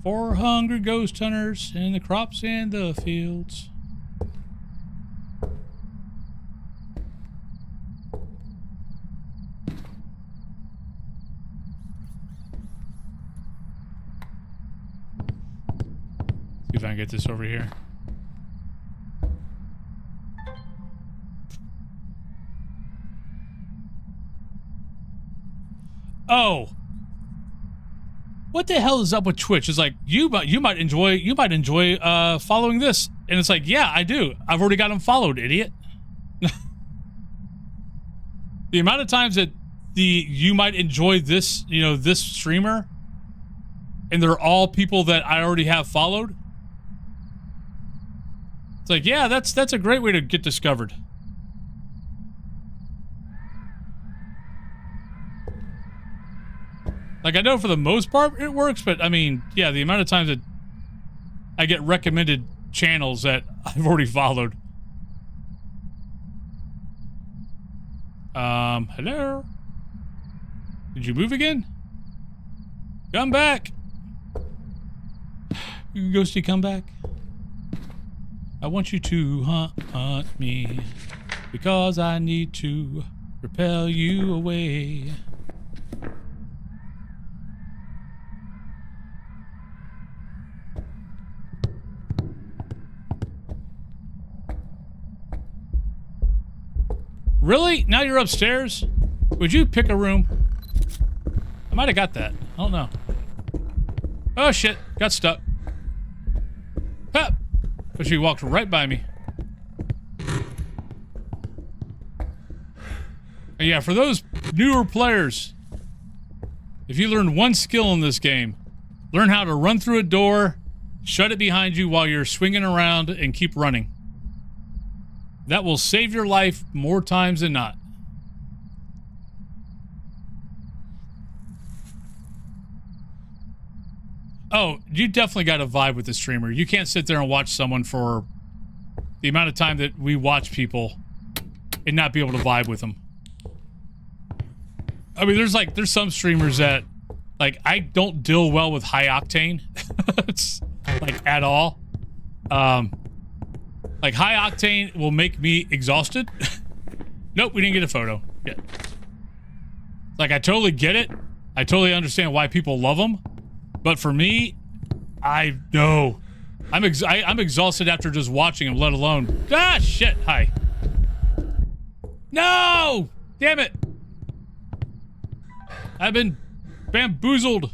For hungry ghost hunters in the crops and the fields. See if I can get this over here. Oh, what the hell is up with Twitch? It's like you might enjoy following this, and it's like, yeah, I do. I've already got them followed, idiot. The amount of times that you might enjoy this, you know, this streamer, and they're all people that I already have followed. It's like, yeah, that's a great way to get discovered. Like, I know for the most part it works, but I mean, yeah, the amount of times that I get recommended channels that I've already followed. Hello? Did you move again? Come back! Ghosty, come back. I want you to hunt me because I need to repel you away. Really? Now you're upstairs? Would you pick a room? I might have got that. I don't know. Oh shit, got stuck. Huh. But she walked right by me. And yeah, for those newer players, if you learn one skill in this game, learn how to run through a door, shut it behind you while you're swinging around, and keep running. That will save your life more times than not. Oh, you definitely got to vibe with the streamer. You can't sit there and watch someone for the amount of time that we watch people and not be able to vibe with them. I mean, there's some streamers that, like, I don't deal well with high octane. It's, like, at all. Like, high octane will make me exhausted. Nope, we didn't get a photo yet. Like, I totally get it. I totally understand why people love them. But for me, I know. I'm exhausted after just watching them, let alone... Ah, shit! Hi. No! Damn it! I've been bamboozled.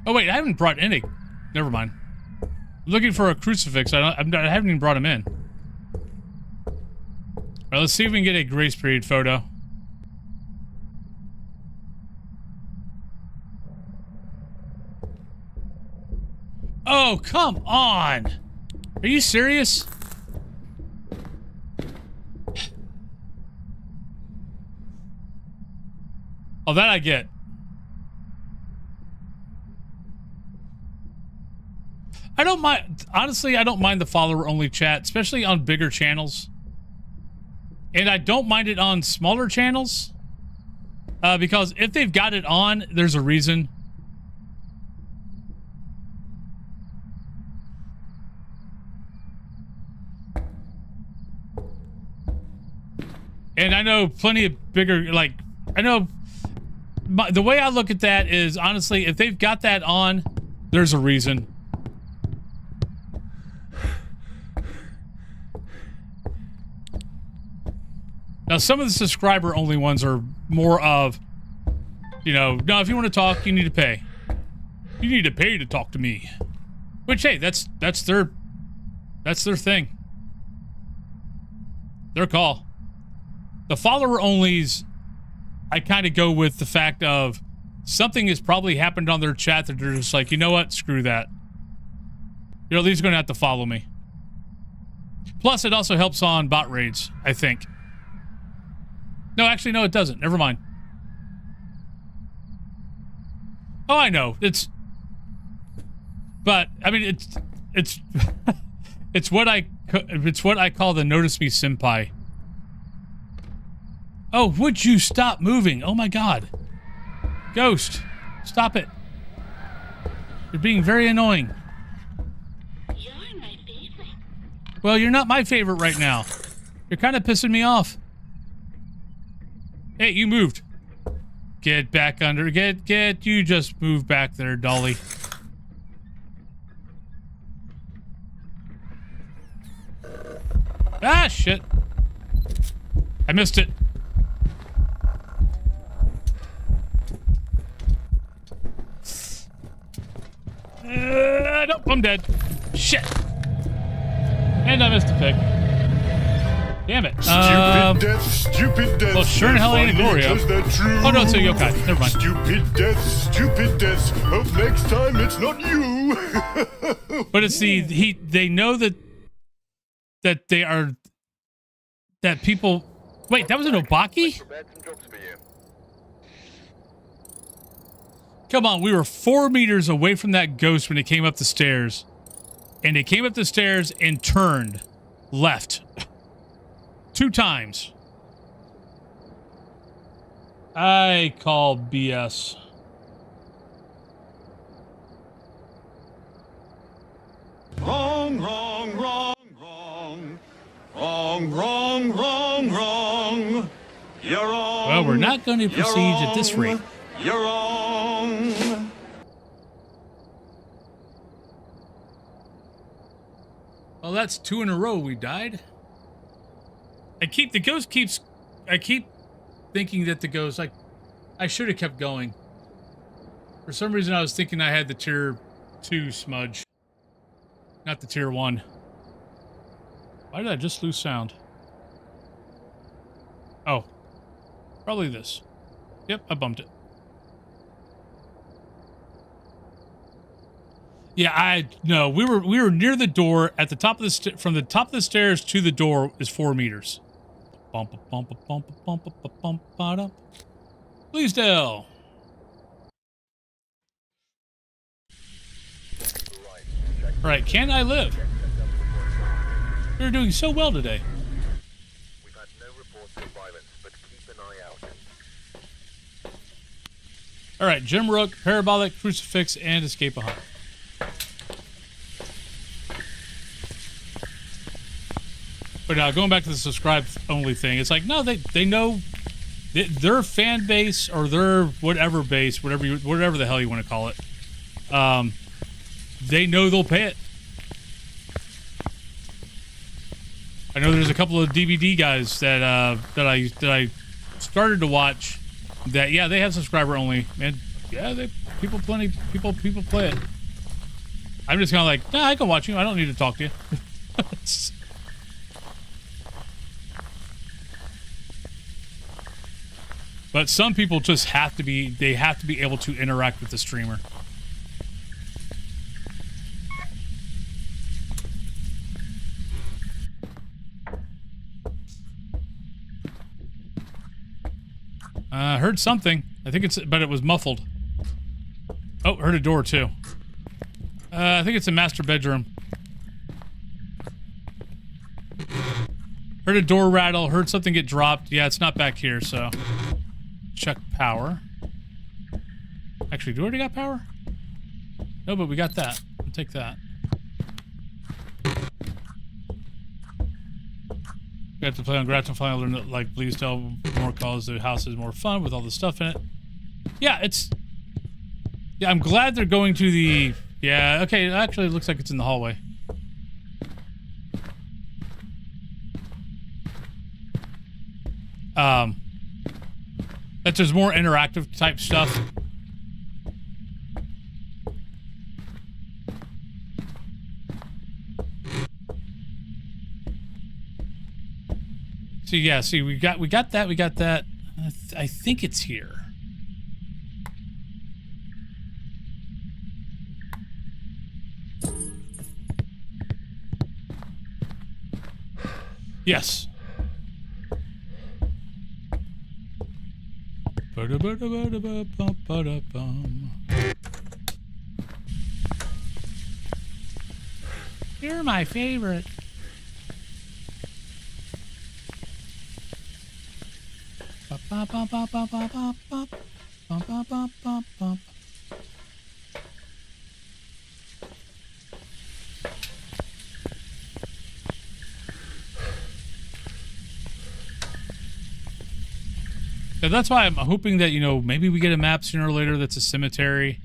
Oh wait, I haven't brought any. Never mind. I'm looking for a crucifix. I haven't even brought him in. All right, let's see if we can get a grace period photo. Oh, come on! Are you serious? Oh, that I get. I don't mind, honestly, I don't mind the follower-only chat, especially on bigger channels. And I don't mind it on smaller channels. Because if they've got it on, there's a reason. And I know plenty of bigger, like, I know, the way I look at that is, honestly, if they've got that on, there's a reason. Now, some of the subscriber-only ones are more of, you know, no, if you want to talk, you need to pay. You need to pay to talk to me. Which, hey, that's their thing. Their call. The follower-onlys, I kind of go with the fact of something has probably happened on their chat that they're just like, you know what, screw that. You're at least going to have to follow me. Plus, it also helps on bot raids, I think. No, actually, no, it doesn't. Never mind. Oh, I know. But I mean, it's it's what I call the notice me senpai. Oh, would you stop moving? Oh my God, Ghost, stop it! You're being very annoying. You're my favorite. Well, you're not my favorite right now. You're kind of pissing me off. Hey, you moved. Get back under. Get. You just move back there, Dolly. Ah, shit. I missed it. Nope, I'm dead. Shit. And I missed a pick. Damn it. Stupid death. Well, sure in hell ain't a Glorio. Oh, no, it's a yokai. Never mind. Stupid death. Hope next time it's not you. But it's they know that they are, that people, wait, that was an Obaki? Prepared some jobs for you. Come on, we were 4 meters away from that ghost when it came up the stairs. And it came up the stairs and turned left. 2 times. I call BS. Wrong, wrong, wrong, wrong. Wrong, wrong, wrong, wrong. You're wrong. Well, we're not going to proceed at this rate. You're wrong. Well, that's 2 in a row we died. I keep thinking that the ghost, like, I should have kept going. For some reason, I was thinking I had the tier 2 smudge, not the tier 1. Why did I just lose sound? Oh, probably this. Yep, I bumped it. Yeah, no, we were near the door at the top of the from the top of the stairs to the door is 4 meters. Bump, bump, bump, bump, bump, bump, bump. Bleasdale. Right, can I live? You're doing so well today. We've had no reports of violence, but keep an eye out. All right, Jim Rook, Parabolic, Crucifix, and Escape a Hunt. But now, going back to the subscribe-only thing, it's like, no, they know their fan base or their whatever base, whatever the hell you want to call it, they know they'll pay it. I know there's a couple of DVD guys that I started to watch that, yeah, they have subscriber only, and yeah, people play it. I'm just kind of like, nah, I can watch you. I don't need to talk to you. But some people just have to be able to interact with the streamer. I heard something. I think but it was muffled. Oh, heard a door too. I think it's a master bedroom. Heard a door rattle, heard something get dropped. Yeah, it's not back here, so. Check power. Actually, do we already got power? No, but we got that. I'll take that. We have to play on Gratify, learn that, like, please tell more calls. The house is more fun with all the stuff in it. Yeah, yeah, I'm glad they're going to the... Yeah, okay, actually, it looks like it's in the hallway. That there's more interactive type stuff. So yeah, see, we got that. I think it's here. Yes. You're my favorite. Yeah, that's why I'm hoping that, you know, maybe we get a map sooner or later that's a cemetery.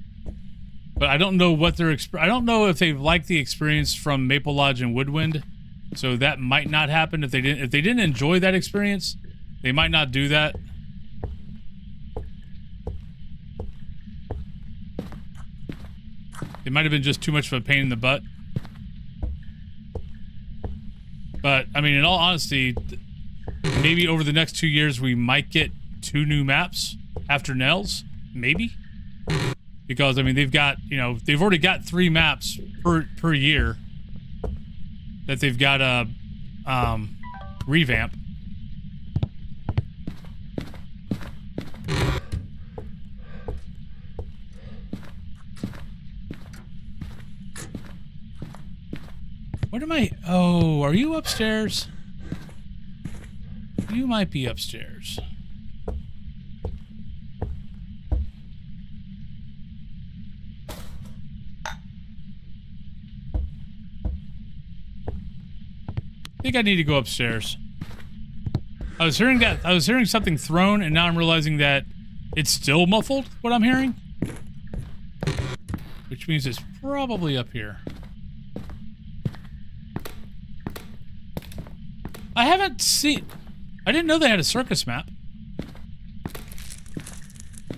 But I don't know what I don't know if they've liked the experience from Maple Lodge and Woodwind. So that might not happen if they didn't enjoy that experience. They might not do that. It might have been just too much of a pain in the butt. But, I mean, in all honesty, maybe over the next 2 years, we might get 2 new maps after Nels. Maybe. Because, I mean, they've got, you know, they've already got 3 maps per year that they've got to revamp. What am I? Oh, are you upstairs? You might be upstairs. I think I need to go upstairs. I was hearing something thrown, and now I'm realizing that it's still muffled, what I'm hearing. Which means it's probably up here. I haven't seen... I didn't know they had a circus map.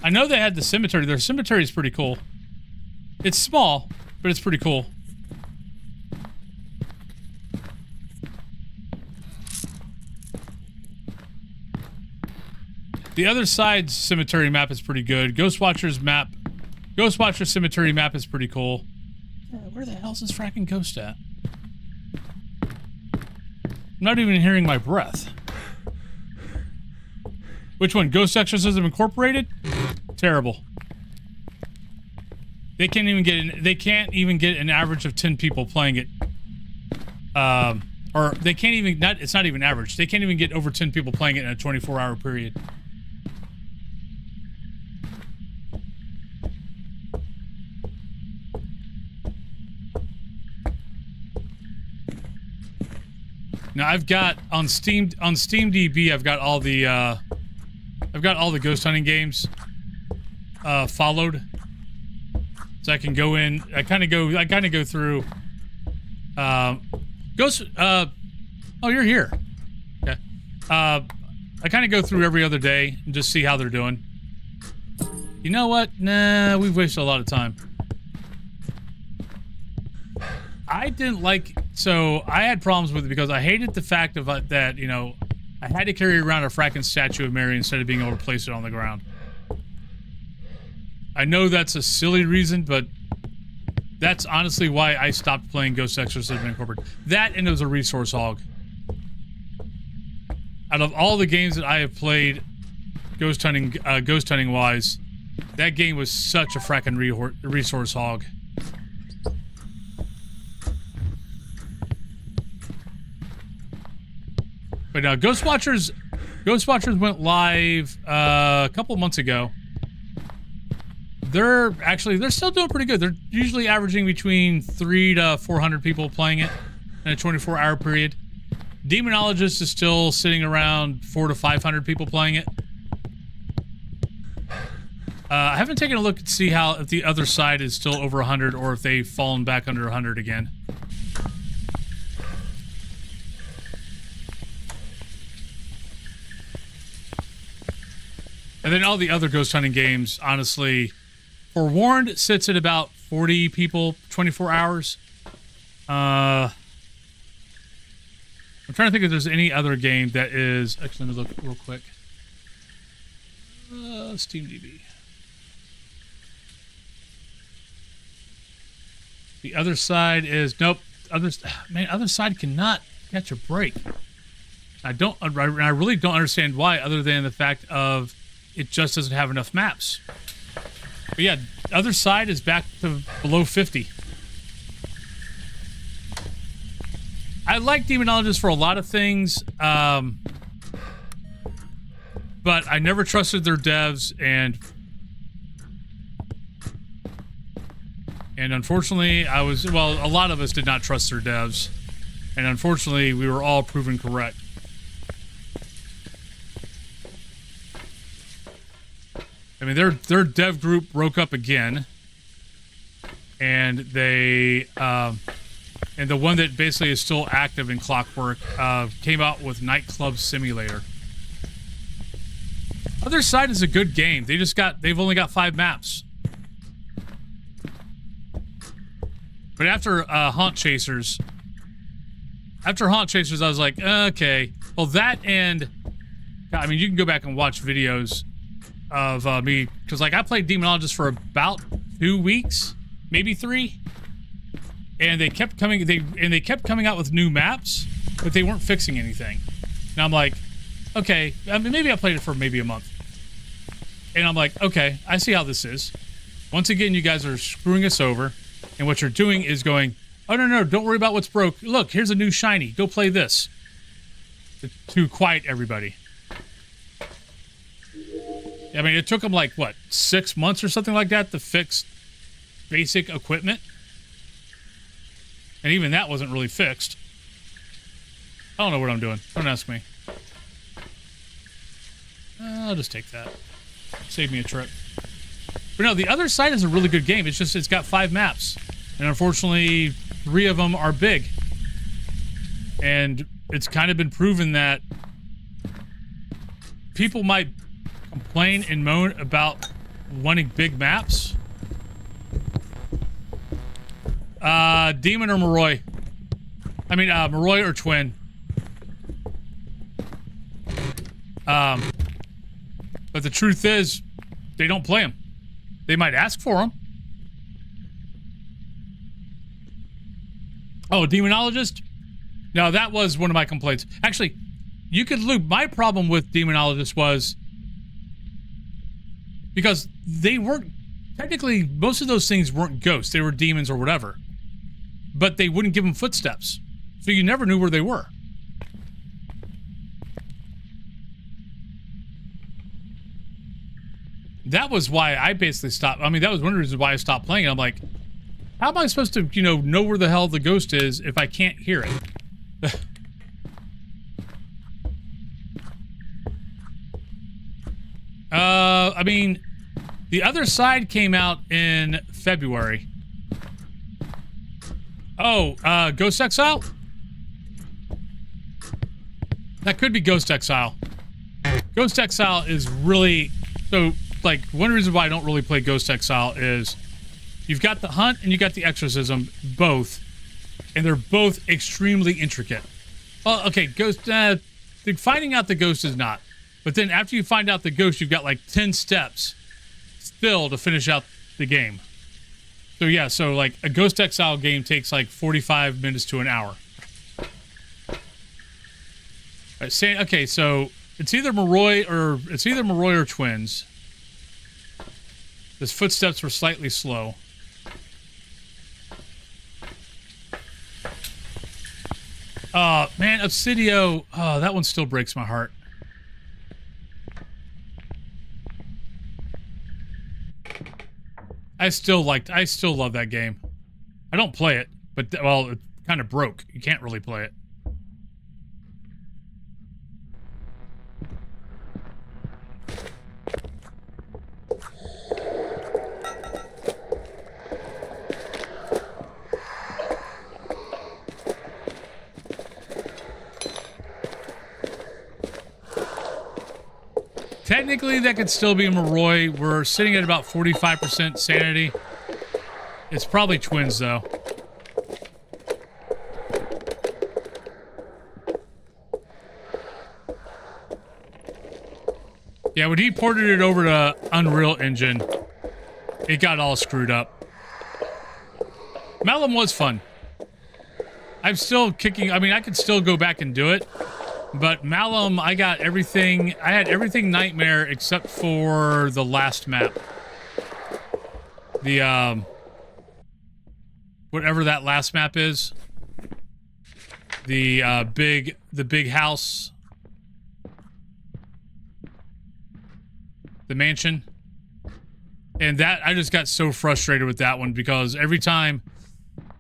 I know they had the cemetery. Their cemetery is pretty cool. It's small, but it's pretty cool. The other side's cemetery map is pretty good. Ghostwatcher's cemetery map is pretty cool. Where the hell's this fracking ghost at? I'm not even hearing my breath. Which one? Ghost Exorcism Incorporated? Terrible. They can't even get an average of 10 people playing it. Or they can't even it's not even average. They can't even get over 10 people playing it in a 24-hour period. Now I've got on SteamDB I've got all the ghost hunting games followed. So I can go in, I kind of go through ghost oh, you're here. Okay. I kind of go through every other day and just see how they're doing. You know what? Nah, we've wasted a lot of time. I didn't like, so I had problems with it because I hated the fact of that, you know, I had to carry around a fracking statue of Mary instead of being able to place it on the ground. I know that's a silly reason, but that's honestly why I stopped playing Ghost Exorcism Incorporated. That and it was a resource hog. Out of all the games that I have played, ghost hunting wise, that game was such a fracking resource hog. But now Ghostwatchers went live a couple months ago. They're still doing pretty good. They're usually averaging between 300 to 400 people playing it in a 24-hour period. Demonologist is still sitting around 400 to 500 people playing it. I haven't taken a look to see if the other side is still over 100 or if they've fallen back under 100 again. And then all the other ghost hunting games, honestly, Forewarned sits at about 40 people, 24 hours. I'm trying to think if there's any other game that is... Actually, let me look real quick. SteamDB. The other side is... Nope. Other side cannot catch a break. I really don't understand why, other than the fact of it just doesn't have enough maps. But yeah, other side is back to below 50. I like Demonologist for a lot of things, but I never trusted their devs, and unfortunately, a lot of us did not trust their devs, and unfortunately, we were all proven correct. I mean, their dev group broke up again, and they and the one that basically is still active in Clockwork came out with Nightclub Simulator. Other Side is a good game. They've only got 5 maps. But after Haunt Chasers, I was like, okay. Well, that and I mean, you can go back and watch videos of me, because like I played Demonologist for about 2 weeks, maybe 3, and they kept coming. They kept coming out with new maps, but they weren't fixing anything. And I'm like, okay, I mean, maybe I played it for maybe a month, and I'm like, okay, I see how this is. Once again, you guys are screwing us over, and what you're doing is going, oh no, don't worry about what's broke. Look, here's a new shiny. Go play this. To quiet everybody. I mean, it took them like, what, 6 months or something like that to fix basic equipment? And even that wasn't really fixed. I don't know what I'm doing. Don't ask me. I'll just take that. Save me a trip. But no, the Other Side is a really good game. It's just, it's got 5 maps. And unfortunately, 3 of them are big. And it's kind of been proven that people might complain and moan about wanting big maps. Demon or Moroi? I mean, Moroi or Twin. But the truth is, they don't play them. They might ask for them. Oh, Demonologist? No, that was one of my complaints. Actually, you could loop. My problem with Demonologist was because they weren't, technically, most of those things weren't ghosts. They were demons or whatever. But they wouldn't give them footsteps. So you never knew where they were. That was why I basically stopped. I mean, that was one of the reasons why I stopped playing it. I'm like, how am I supposed to, you know where the hell the ghost is if I can't hear it? I mean, The Other Side came out in February. Oh, Ghost Exile? That could be Ghost Exile. Ghost Exile is really... So, like, one reason why I don't really play Ghost Exile is you've got the Hunt and you got the Exorcism, both, and they're both extremely intricate. Well, okay, finding out the ghost is not. But then after you find out the ghost, you've got like 10 steps still to finish out the game. So yeah, so like a Ghost Exile game takes like 45 minutes to an hour. Okay, so it's either Moroi or Twins. His footsteps were slightly slow. Man, Obsidio, that one still breaks my heart. I still love that game. I don't play it, but, well, it kind of broke. You can't really play it. Technically, that could still be Moroi. We're sitting at about 45% sanity. It's probably Twins, though. Yeah, when he ported it over to Unreal Engine, it got all screwed up. Malum was fun. I'm still kicking... I mean, I could still go back and do it. But Malum, I got everything... I had everything Nightmare except for the last map. The, whatever that last map is. The big house. The mansion. And that, I just got so frustrated with that one because every time...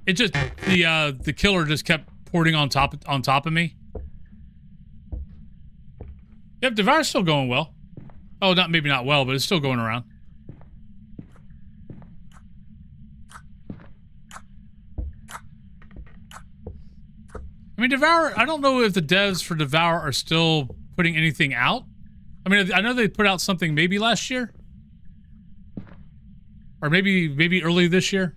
It just... The killer just kept porting on top of me. Yep, Devour's still going well. Oh, maybe not well, but it's still going around. I mean, Devour, I don't know if the devs for Devour are still putting anything out, I mean, I know they put out something maybe last year. Or maybe early this year.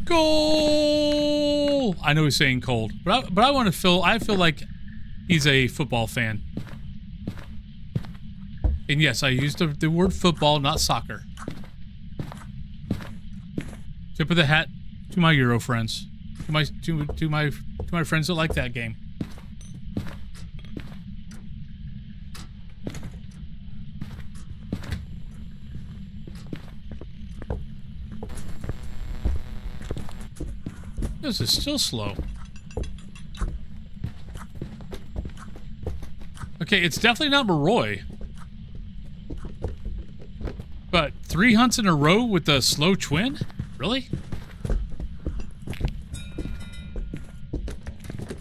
Goal! I know he's saying cold, but I want to feel. I feel like he's a football fan. And yes, I used the word football, not soccer. Tip of the hat to my Euro friends, to my friends that like that game. This is still slow. Okay, it's definitely not Maroy. But 3 hunts in a row with a slow twin? Really?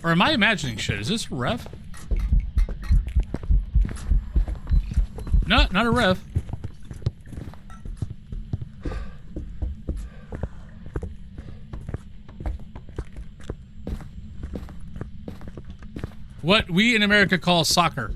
Or am I imagining shit? Is this a rev? No, not a rev. What we in America call soccer.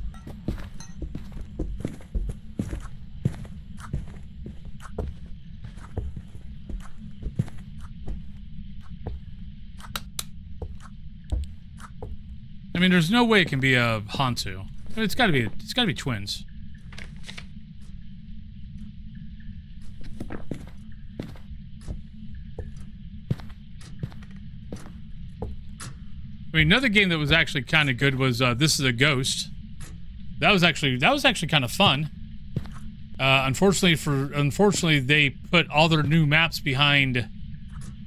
I mean, there's no way it can be a Hantu. It's gotta be twins. I mean, another game that was actually kind of good was This Is a Ghost. That was actually kind of fun. Unfortunately, they put all their new maps behind.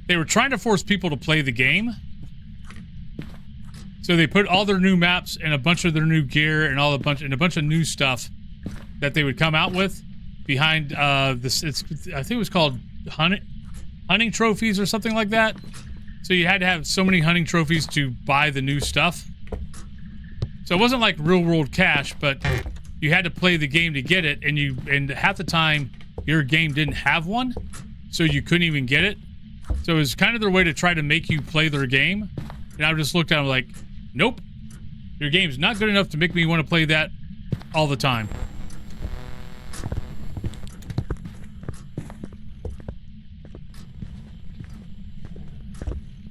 They were trying to force people to play the game, so they put all their new maps and a bunch of their new gear and a bunch of new stuff that they would come out with behind this. I think it was called hunting trophies or something like that. So you had to have so many hunting trophies to buy the new stuff. So it wasn't like real world cash, but you had to play the game to get it, and half the time your game didn't have one, so you couldn't even get it. So it was kind of their way to try to make you play their game. And I just looked at them like, nope, your game's not good enough to make me want to play that all the time.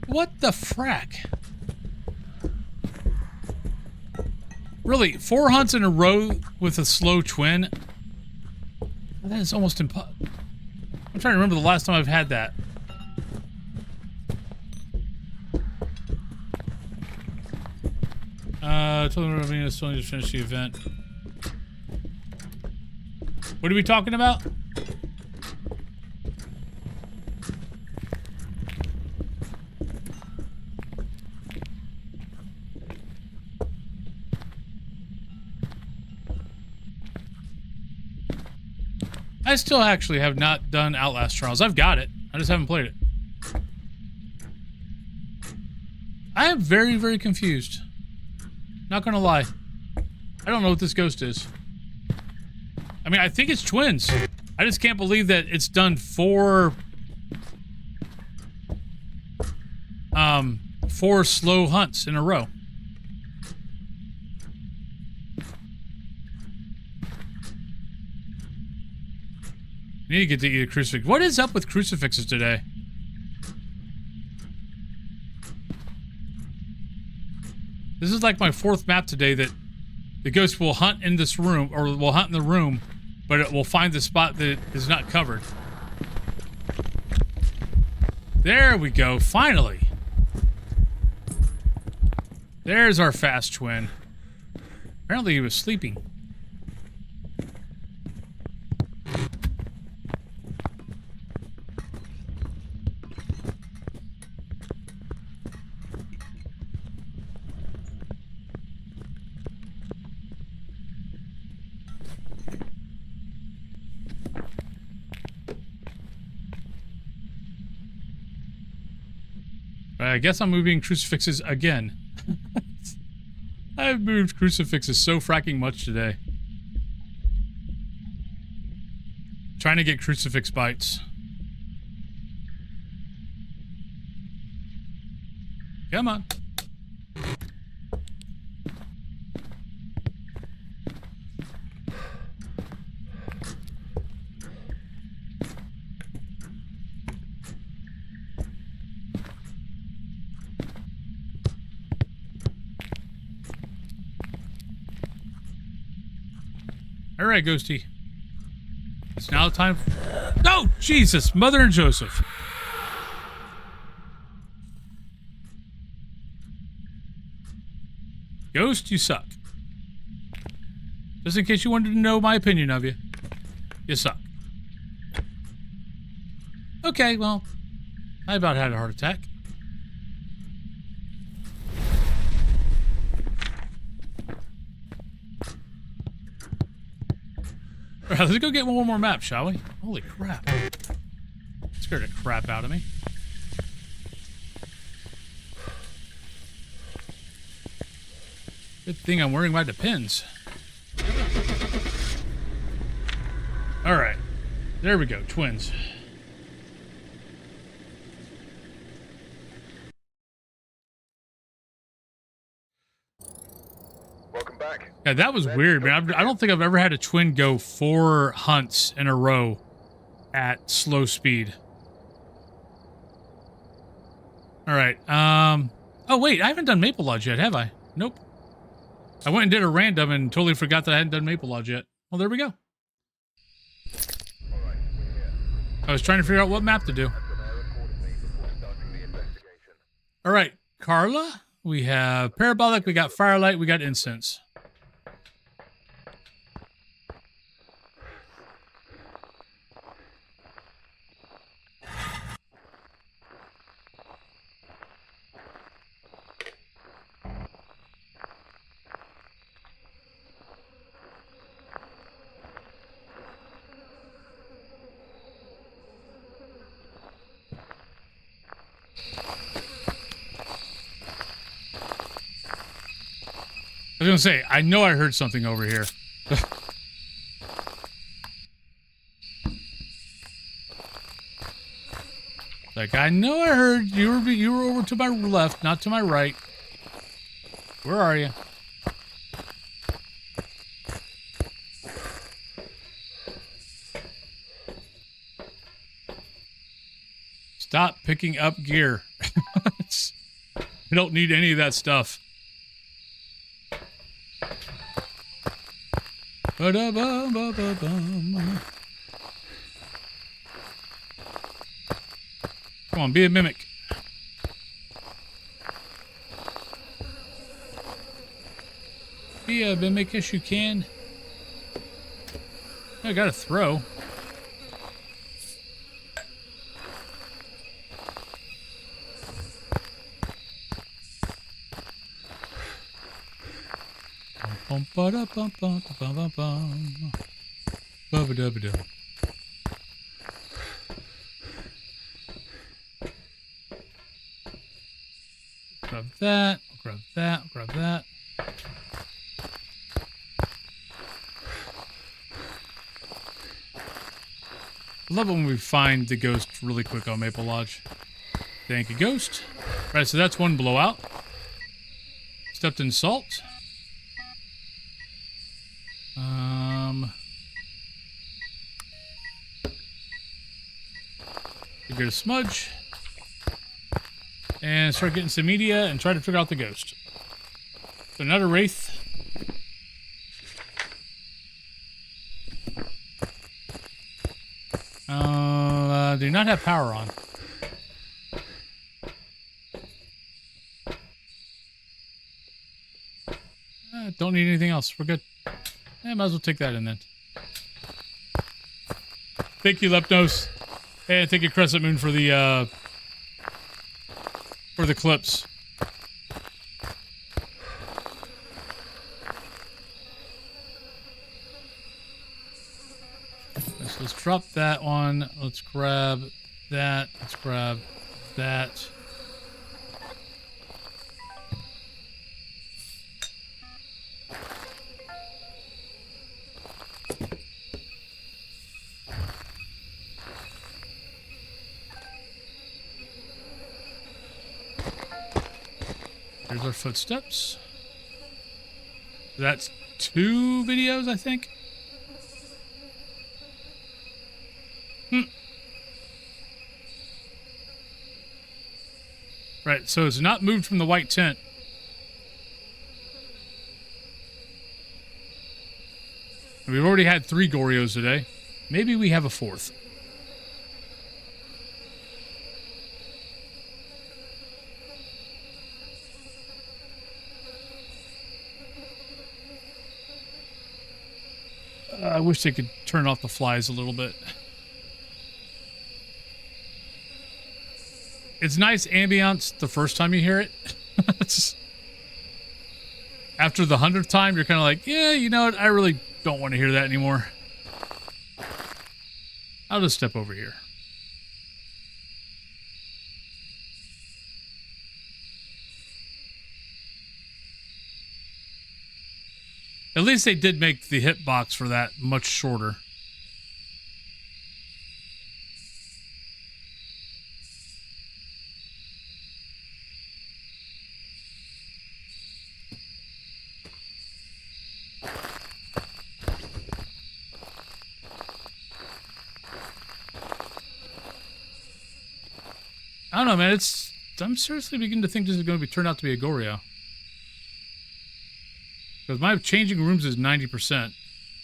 What the frack? Really, 4 hunts in a row with a slow twin? That is almost impossible. I'm trying to remember the last time I've had that. Told them I still need to finish the event. What are we talking about? I still actually have not done Outlast Trials. I've got it. I just haven't played it. I am very, very confused. Not gonna lie. I don't know what this ghost is. I mean, I think it's twins. I just can't believe that it's done 4 slow hunts in a row. I need to get to eat a crucifix. What is up with crucifixes today? This is like my 4th map today that the ghost will hunt in this room, or will hunt in the room, but it will find the spot that is not covered. There we go, finally. There's our fast twin. Apparently he was sleeping. I guess I'm moving crucifixes again. I've moved crucifixes so fracking much today. Trying to get crucifix bites. Come on. All right, Ghosty. It's now time. Oh, Jesus, Mother and Joseph. Ghost, you suck. Just in case you wanted to know my opinion of you. You suck. Okay, well, I about had a heart attack. All right, let's go get one more map, shall we? Holy crap. Scared the crap out of me. Good thing I'm wearing my Depends. Alright. There we go. Twins. Welcome back. Yeah, that was weird, man. I don't think I've ever had a twin go 4 hunts in a row at slow speed. Alright. Oh, wait. I haven't done Maple Lodge yet, have I? Nope. I went and did a random and totally forgot that I hadn't done Maple Lodge yet. Well, there we go. Alright, we're here. I was trying to figure out what map to do. Have them air accordingly before starting the investigation. All right, Carla. We have Parabolic. We got Firelight. We got Incense. I was gonna say, I know I heard something over here. Like, I know I heard you were over to my left, not to my right. Where are you? Stop picking up gear. I don't need any of that stuff. Ba-da-ba-ba-ba-bum. Come on, be a mimic. Be a mimic as you can. I got to throw. Bum ba da bum bum bum bum bum. Ba ba da ba da. Grab that. Grab that. Grab that. I love it when we find the ghost really quick on Maple Lodge. Thank you, ghost. Right, so that's one blowout. Stepped in salt. Get a smudge. And start getting some media and try to figure out the ghost. So another wraith. Do not have power on. Don't need anything else. We're good. Might as well take that in then. Thank you, Lepnos. And thank you, Crescent Moon, for the clips. Let's drop that one. Let's grab that. Let's grab that. There's our footsteps. That's 2 videos, I think. Right, so it's not moved from the white tent. We've already had 3 Gorios today. Maybe we have a 4th. I wish they could turn off the flies a little bit. It's nice ambiance the first time you hear it. After the 100th time, you're kind of like, yeah, you know what? I really don't want to hear that anymore. I'll just step over here. At least they did make the hitbox for that much shorter. I don't know, man. I'm seriously beginning to think this is going to turn out to be a Goryo. Because my changing rooms is 90%.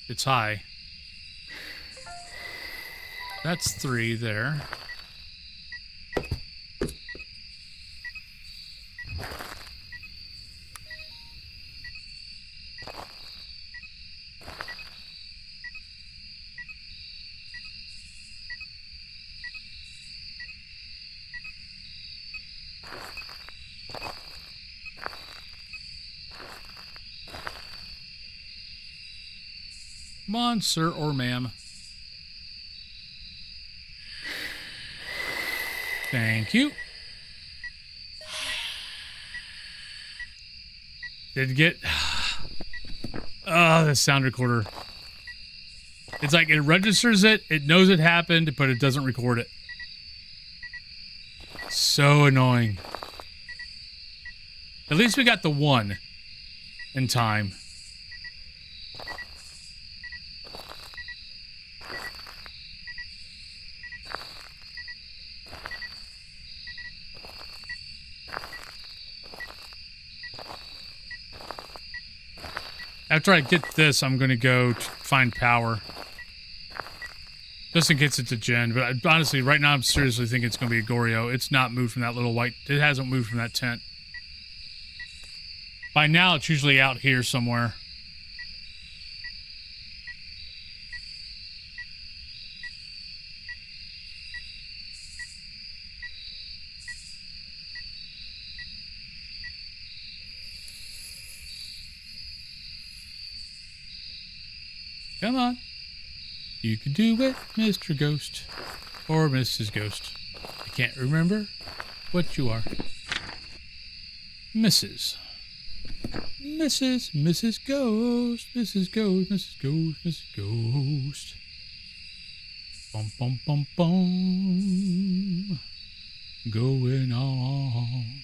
It's high. That's 3 there. Come on, sir or ma'am. Thank you. Did get... Oh, the sound recorder. It's like it registers it, it knows it happened, but it doesn't record it. So annoying. At least we got the 1 in time. After I get this, I'm going to go find power. Just in case it's a gen. But honestly, right now I'm seriously thinking it's going to be a Goryo. It's not moved from that little white... It hasn't moved from that tent. By now, it's usually out here somewhere. Come on. You can do it, Mr. Ghost. Or Mrs. Ghost. I can't remember what you are. Mrs. Mrs. Ghost. Mrs. Ghost. Mrs. Ghost. Mrs. Ghost. Bum, bum, bum, bum. Going on.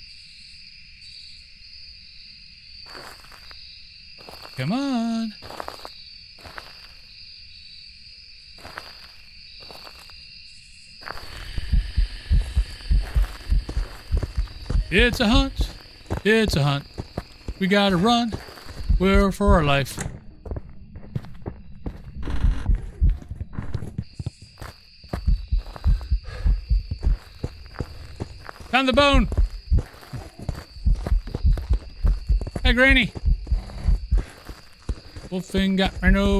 Come on. It's a hunt. It's a hunt. We gotta run. We're for our life. Found the bone. Hey, Granny. Wolfing got ran over.